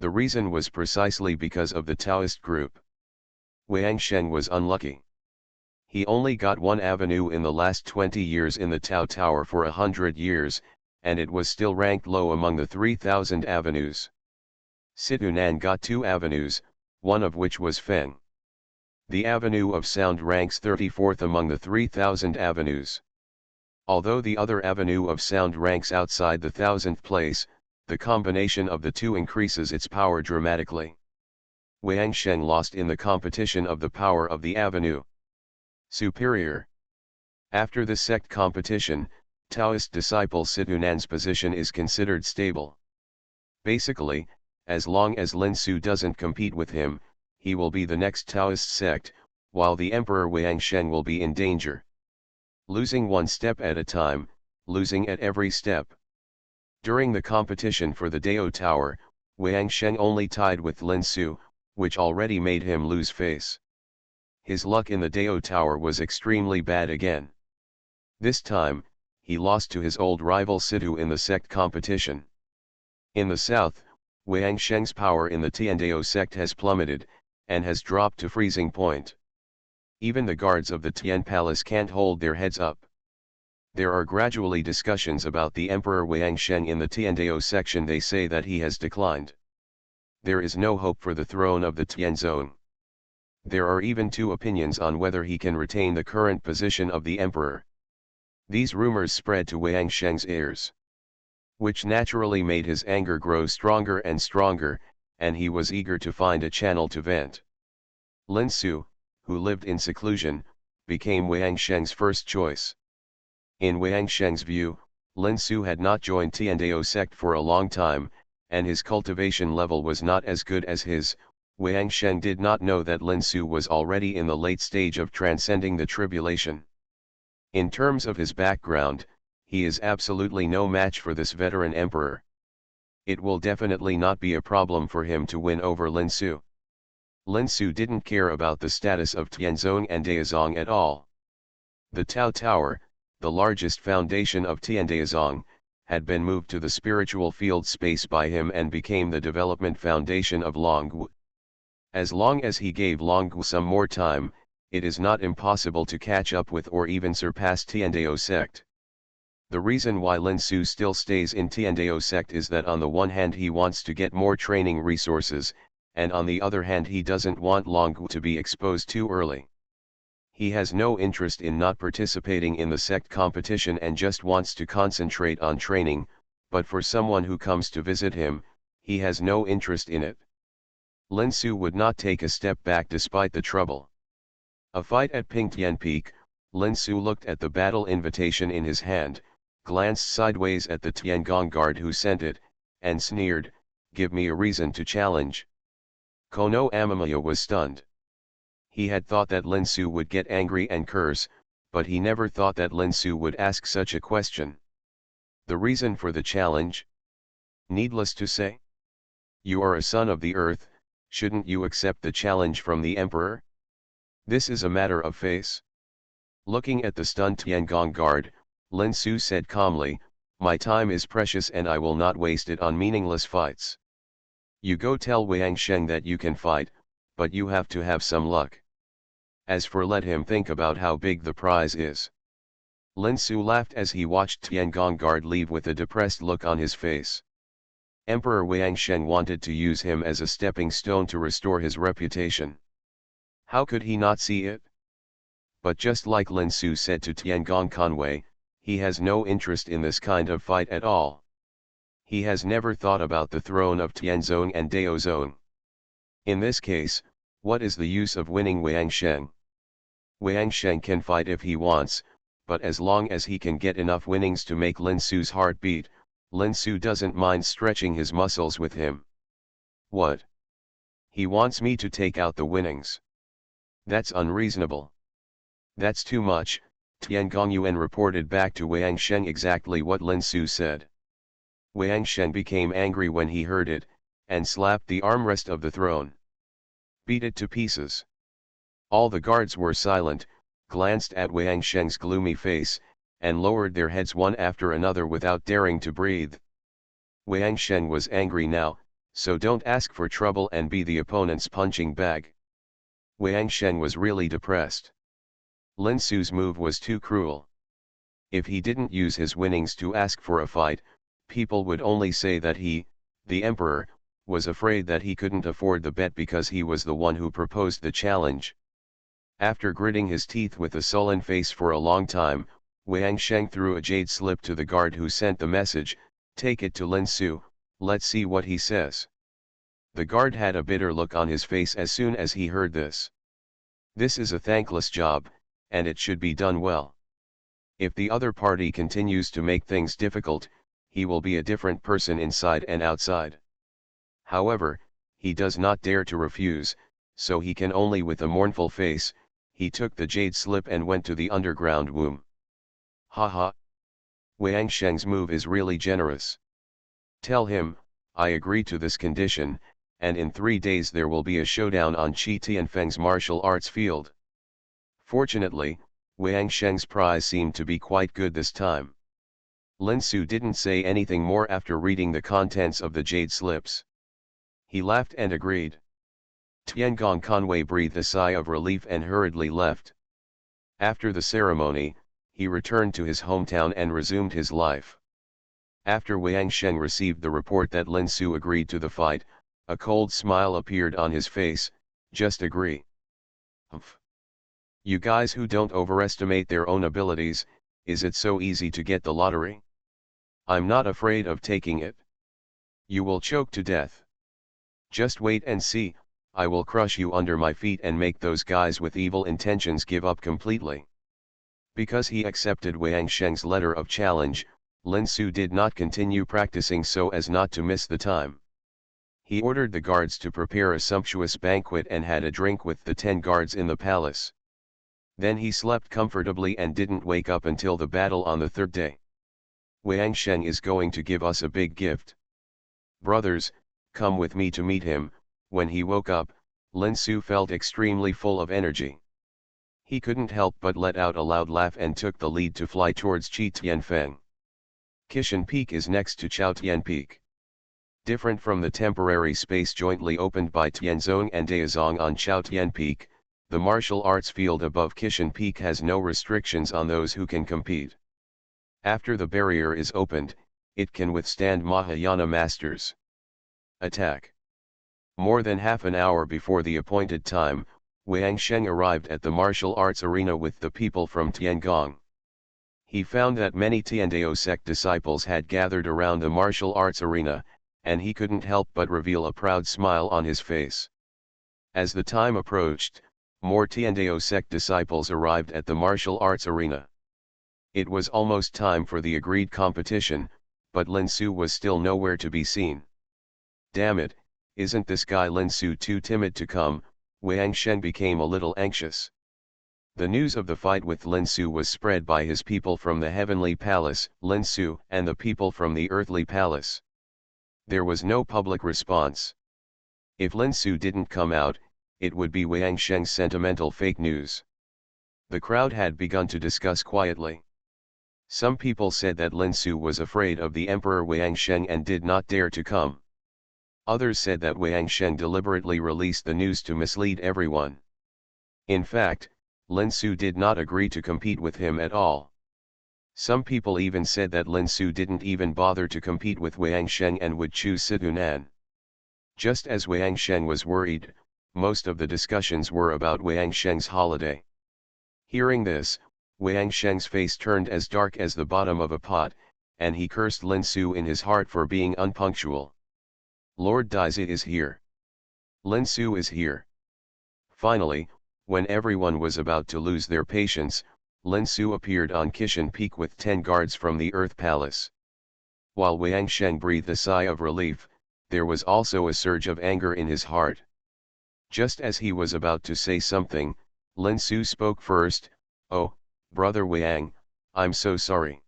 The reason was precisely because of the Taoist group. Xianxia was unlucky. He only got 1 avenue in the last 20 years in the Tao Tower for 100 years, and it was still ranked low among the 3,000 avenues. Situnan got 2 avenues, one of which was Feng. The avenue of sound ranks 34th among the 3,000 avenues. Although the other avenue of sound ranks outside the 1,000th place, the combination of the two increases its power dramatically. Xianxia lost in the competition of the power of the avenue superior. After the sect competition, Taoist disciple Situnan's position is considered stable. Basically, as long as Lin Su doesn't compete with him, he will be the next Taoist sect, while the Emperor Xianxia will be in danger. Losing one step at a time, losing at every step. During the competition for the Dao Tower, Xianxia only tied with Lin Su, which already made him lose face. His luck in the Dao Tower was extremely bad again. This time, he lost to his old rival Situ in the sect competition. In the south, Xianxia's power in the Tiandao sect has plummeted, and has dropped to freezing point. Even the guards of the Tian Palace can't hold their heads up. There are gradually discussions about the Emperor Xianxia in the Tiandao section. They say that he has declined. There is no hope for the throne of the Tianzong. There are even two opinions on whether he can retain the current position of the emperor. These rumors spread to Xianxia's ears, which naturally made his anger grow stronger and stronger, and he was eager to find a channel to vent. Lin Su, who lived in seclusion, became Xianxia's first choice. In Xianxia's view, Lin Su had not joined Tiandao sect for a long time, and his cultivation level was not as good as his. Xianxia did not know that Lin Su was already in the late stage of transcending the tribulation. In terms of his background, he is absolutely no match for this veteran emperor. It will definitely not be a problem for him to win over Lin Su. Lin Su didn't care about the status of Tianzong and Daozong at all. The Tao Tower, the largest foundation of Tiandaozong, had been moved to the spiritual field space by him and became the development foundation of Longwu. As long as he gave Longwu some more time, it is not impossible to catch up with or even surpass Tiandao sect. The reason why Lin Su still stays in Tiandao sect is that on the one hand he wants to get more training resources, and on the other hand he doesn't want Longwu to be exposed too early. He has no interest in not participating in the sect competition and just wants to concentrate on training, but for someone who comes to visit him, he has no interest in it. Lin Su would not take a step back despite the trouble. A fight at Pingtian Peak. Lin Su looked at the battle invitation in his hand, glanced sideways at the Tiangong guard who sent it, and sneered, "Give me a reason to challenge." Kono Amamiya was stunned. He had thought that Lin Su would get angry and curse, but he never thought that Lin Su would ask such a question. The reason for the challenge? Needless to say. You are a son of the earth, shouldn't you accept the challenge from the emperor? This is a matter of face. Looking at the stunned Tiangong guard, Lin Su said calmly, "My time is precious and I will not waste it on meaningless fights. You go tell Xianxia that you can fight, but you have to have some luck. As for let him think about how big the prize is." Lin Su laughed as he watched Tiangong guard leave with a depressed look on his face. Emperor Xianxia wanted to use him as a stepping stone to restore his reputation. How could he not see it? But just like Lin Su said to Tiangong Conway, he has no interest in this kind of fight at all. He has never thought about the throne of Tianzong and Daozong. In this case, what is the use of winning Xianxia? Xianxia can fight if he wants, but as long as he can get enough winnings to make Lin Su's heart beat, Lin Su doesn't mind stretching his muscles with him. What? He wants me to take out the winnings. That's unreasonable. That's too much. Tiangong Yuan reported back to Xianxia exactly what Lin Su said. Xianxia became angry when he heard it, and slapped the armrest of the throne. Beat it to pieces. All the guards were silent, glanced at Xianxia's gloomy face, and lowered their heads one after another without daring to breathe. Xianxia was angry now, so don't ask for trouble and be the opponent's punching bag. Xianxia was really depressed. Lin Su's move was too cruel. If he didn't use his winnings to ask for a fight, people would only say that he, the emperor, was afraid that he couldn't afford the bet because he was the one who proposed the challenge. After gritting his teeth with a sullen face for a long time, Wang Sheng threw a jade slip to the guard who sent the message, "Take it to Lin Su, let's see what he says." The guard had a bitter look on his face as soon as he heard this. This is a thankless job, and it should be done well. If the other party continues to make things difficult, he will be a different person inside and outside. However, he does not dare to refuse, so he can only with a mournful face, he took the jade slip and went to the underground womb. Haha. Wang Sheng's move is really generous. Tell him, I agree to this condition, and in 3 days there will be a showdown on Qi Tianfeng's martial arts field. Fortunately, Wang Sheng's prize seemed to be quite good this time. Lin Su didn't say anything more after reading the contents of the jade slips. He laughed and agreed. Tiangong Conway breathed a sigh of relief and hurriedly left. After the ceremony, he returned to his hometown and resumed his life. After Wang Sheng received the report that Lin Su agreed to the fight, a cold smile appeared on his face. Just agree. Humph. You guys who don't overestimate their own abilities, is it so easy to get the lottery? I'm not afraid of taking it. You will choke to death. Just wait and see, I will crush you under my feet and make those guys with evil intentions give up completely. Because he accepted Wang Sheng's letter of challenge, Lin Su did not continue practicing so as not to miss the time. He ordered the guards to prepare a sumptuous banquet and had a drink with the 10 guards in the palace. Then he slept comfortably and didn't wake up until the battle on the 3rd day. Wang Sheng is going to give us a big gift. Brothers, come with me to meet him. When he woke up, Lin Su felt extremely full of energy. He couldn't help but let out a loud laugh and took the lead to fly towards Qi Tianfeng. Qishan Peak is next to Chaotian Peak. Different from the temporary space jointly opened by Tianzong and Daozong on Chaotian Peak, the martial arts field above Qishan Peak has no restrictions on those who can compete. After the barrier is opened, it can withstand Mahayana masters. Attack. More than half an hour before the appointed time, Wang Sheng arrived at the martial arts arena with the people from Tiangong. He found that many Tiandao sect disciples had gathered around the martial arts arena, and he couldn't help but reveal a proud smile on his face. As the time approached, more Tiandao sect disciples arrived at the martial arts arena. It was almost time for the agreed competition, but Lin Su was still nowhere to be seen. Damn it, isn't this guy Lin Su too timid to come? Wang Sheng became a little anxious. The news of the fight with Lin Su was spread by his people from the heavenly palace, Lin Su, and the people from the earthly palace. There was no public response. If Lin Su didn't come out, it would be Wang Sheng's sentimental fake news. The crowd had begun to discuss quietly. Some people said that Lin Su was afraid of the Emperor Wang Sheng and did not dare to come. Others said that Wang Sheng deliberately released the news to mislead everyone. In fact, Lin Su did not agree to compete with him at all. Some people even said that Lin Su didn't even bother to compete with Wang Sheng and would choose Sidunan. Just as Wang Sheng was worried, most of the discussions were about Wang Sheng's holiday. Hearing this, Wang Sheng's face turned as dark as the bottom of a pot, and he cursed Lin Su in his heart for being unpunctual. Lord Daizhi is here. Lin Su is here. Finally, when everyone was about to lose their patience, Lin Su appeared on Qishan Peak with 10 guards from the Earth Palace. While Wang Sheng breathed a sigh of relief, there was also a surge of anger in his heart. Just as he was about to say something, Lin Su spoke first. "Oh, Brother Wang, I'm so sorry.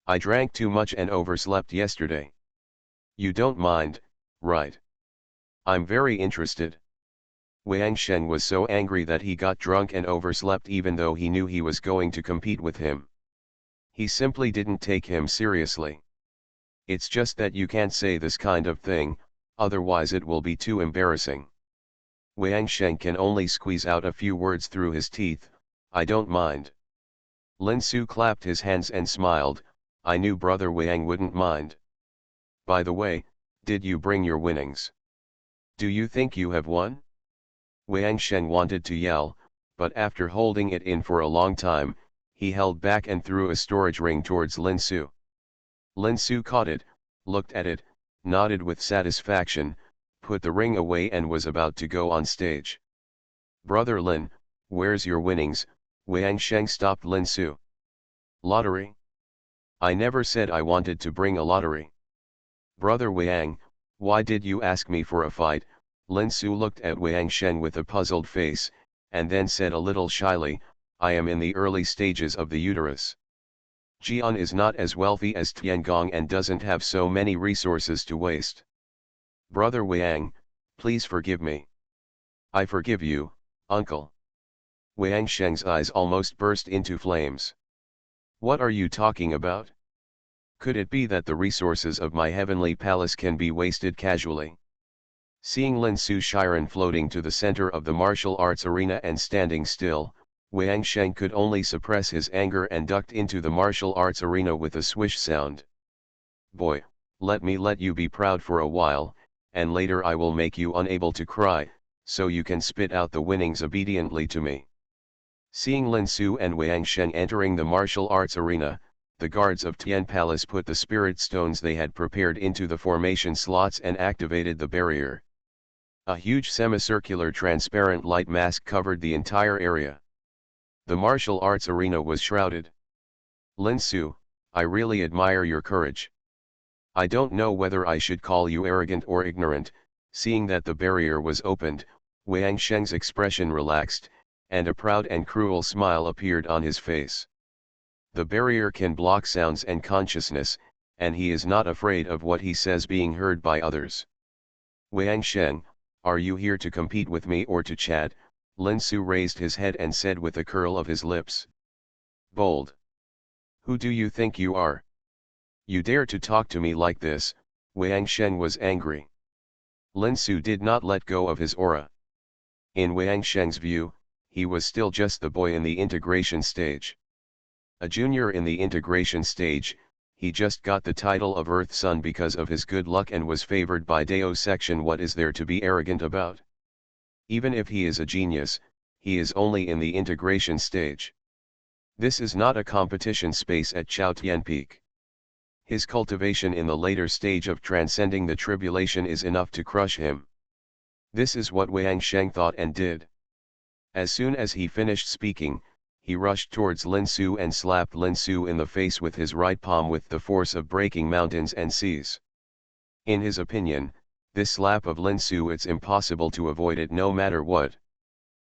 I drank too much and overslept yesterday. You don't mind, right? I'm very interested." Wang Sheng was so angry that he got drunk and overslept even though he knew he was going to compete with him. He simply didn't take him seriously. It's just that you can't say this kind of thing, otherwise it will be too embarrassing. Wang Sheng can only squeeze out a few words through his teeth. "I don't mind." Lin Su clapped his hands and smiled. "I knew Brother Wang wouldn't mind. By the way, did you bring your winnings? Do you think you have won?" Wang Sheng wanted to yell, but after holding it in for a long time, he held back and threw a storage ring towards Lin Su. Lin Su caught it, looked at it, nodded with satisfaction, put the ring away and was about to go on stage. "Brother Lin, where's your winnings?" Wang Sheng stopped Lin Su. "Lottery? I never said I wanted to bring a lottery." "Brother Wang, why did you ask me for a fight?" Lin Su looked at Wang Sheng with a puzzled face, and then said a little shyly, "I am in the early stages of the uterus. Jian is not as wealthy as Tiangong and doesn't have so many resources to waste. Brother Wang, please forgive me." "I forgive you, uncle." Wang Sheng's eyes almost burst into flames. "What are you talking about? Could it be that the resources of my heavenly palace can be wasted casually?" Seeing Lin Su Shiren floating to the center of the martial arts arena and standing still, Wang Sheng could only suppress his anger and ducked into the martial arts arena with a swish sound. "Boy, let me let you be proud for a while, and later I will make you unable to cry, so you can spit out the winnings obediently to me." Seeing Lin Su and Wang Sheng entering the martial arts arena, the guards of Tian Palace put the spirit stones they had prepared into the formation slots and activated the barrier. A huge semicircular transparent light mask covered the entire area. The martial arts arena was shrouded. "Lin Su, I really admire your courage. I don't know whether I should call you arrogant or ignorant." Seeing that the barrier was opened, Wang Sheng's expression relaxed, and a proud and cruel smile appeared on his face. The barrier can block sounds and consciousness, and he is not afraid of what he says being heard by others. "Wang Sheng, are you here to compete with me or to chat?" Lin Su raised his head and said with a curl of his lips. "Bold. Who do you think you are? You dare to talk to me like this?" Wang Sheng was angry. Lin Su did not let go of his aura. In Wang Sheng's view, he was still just the boy in the integration stage. A junior in the integration stage, he just got the title of Earth Son because of his good luck and was favored by Dao section. What is there to be arrogant about? Even if he is a genius, he is only in the integration stage. This is not a competition space at Chao Tian Peak. His cultivation in the later stage of transcending the tribulation is enough to crush him. This is what Wang Sheng thought and did. As soon as he finished speaking, he rushed towards Lin Su and slapped Lin Su in the face with his right palm with the force of breaking mountains and seas. In his opinion, this slap of Lin Su, it's impossible to avoid it no matter what.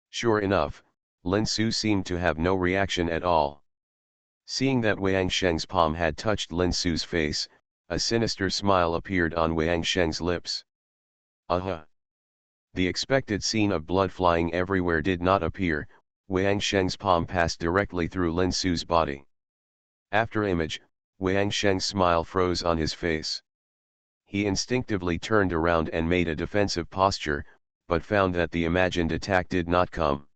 Sure enough, Lin Su seemed to have no reaction at all. Seeing that Wang Sheng's palm had touched Lin Su's face, a sinister smile appeared on Wang Sheng's lips. Aha! The expected scene of blood flying everywhere did not appear. Wang Sheng's palm passed directly through Lin Su's body. After image, Wang Sheng's smile froze on his face. He instinctively turned around and made a defensive posture, but found that the imagined attack did not come.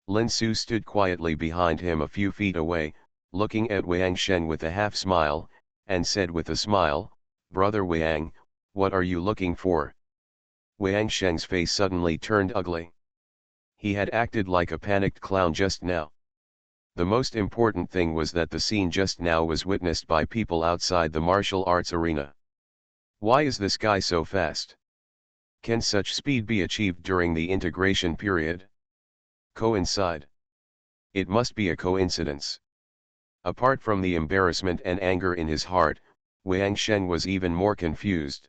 Lin Su stood quietly behind him a few feet away, looking at Wang Sheng with a half smile, and said with a smile, "Brother Wang, what are you looking for?" Wang Sheng's face suddenly turned ugly. He had acted like a panicked clown just now. The most important thing was that the scene just now was witnessed by people outside the martial arts arena. Why is this guy so fast? Can such speed be achieved during the integration period? Coincide? It must be a coincidence. Apart from the embarrassment and anger in his heart, Wang Sheng was even more confused.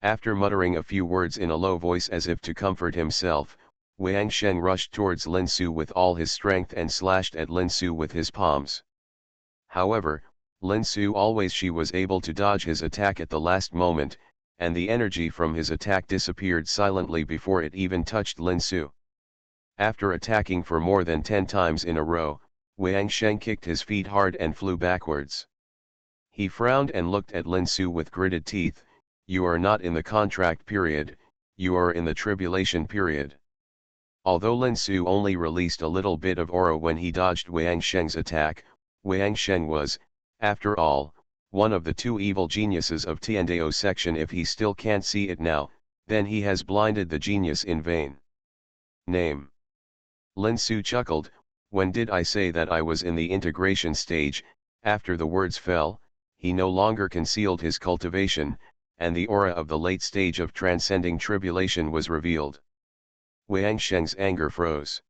After muttering a few words in a low voice as if to comfort himself, Wang Sheng rushed towards Lin Su with all his strength and slashed at Lin Su with his palms. However, Lin Su she was able to dodge his attack at the last moment, and the energy from his attack disappeared silently before it even touched Lin Su. After attacking for more than 10 times in a row, Wang Sheng kicked his feet hard and flew backwards. He frowned and looked at Lin Su with gritted teeth. "You are not in the contract period, you are in the tribulation period." Although Lin Su only released a little bit of aura when he dodged Wang Sheng's attack, Wang Sheng was, after all, one of the 2 evil geniuses of Tiandao section. If he still can't see it now, then he has blinded the genius in vain. Name: Lin Su chuckled, when did I say that I was in the integration stage? After the words fell, he no longer concealed his cultivation, and the aura of the late stage of transcending tribulation was revealed. Wang Sheng's anger froze.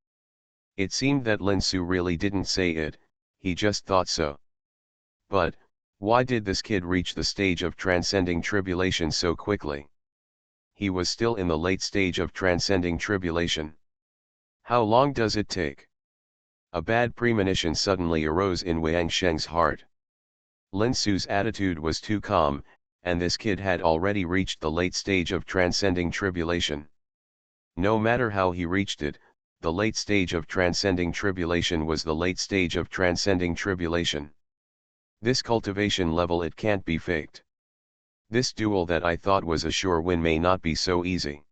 It seemed that Lin Su really didn't say it, he just thought so. But, why did this kid reach the stage of transcending tribulation so quickly? He was still in the late stage of transcending tribulation. How long does it take? A bad premonition suddenly arose in Wang Sheng's heart. Lin Su's attitude was too calm, and this kid had already reached the late stage of transcending tribulation. No matter how he reached it, the late stage of transcending tribulation was the late stage of transcending tribulation. This cultivation level, it can't be faked. This duel that I thought was a sure win may not be so easy.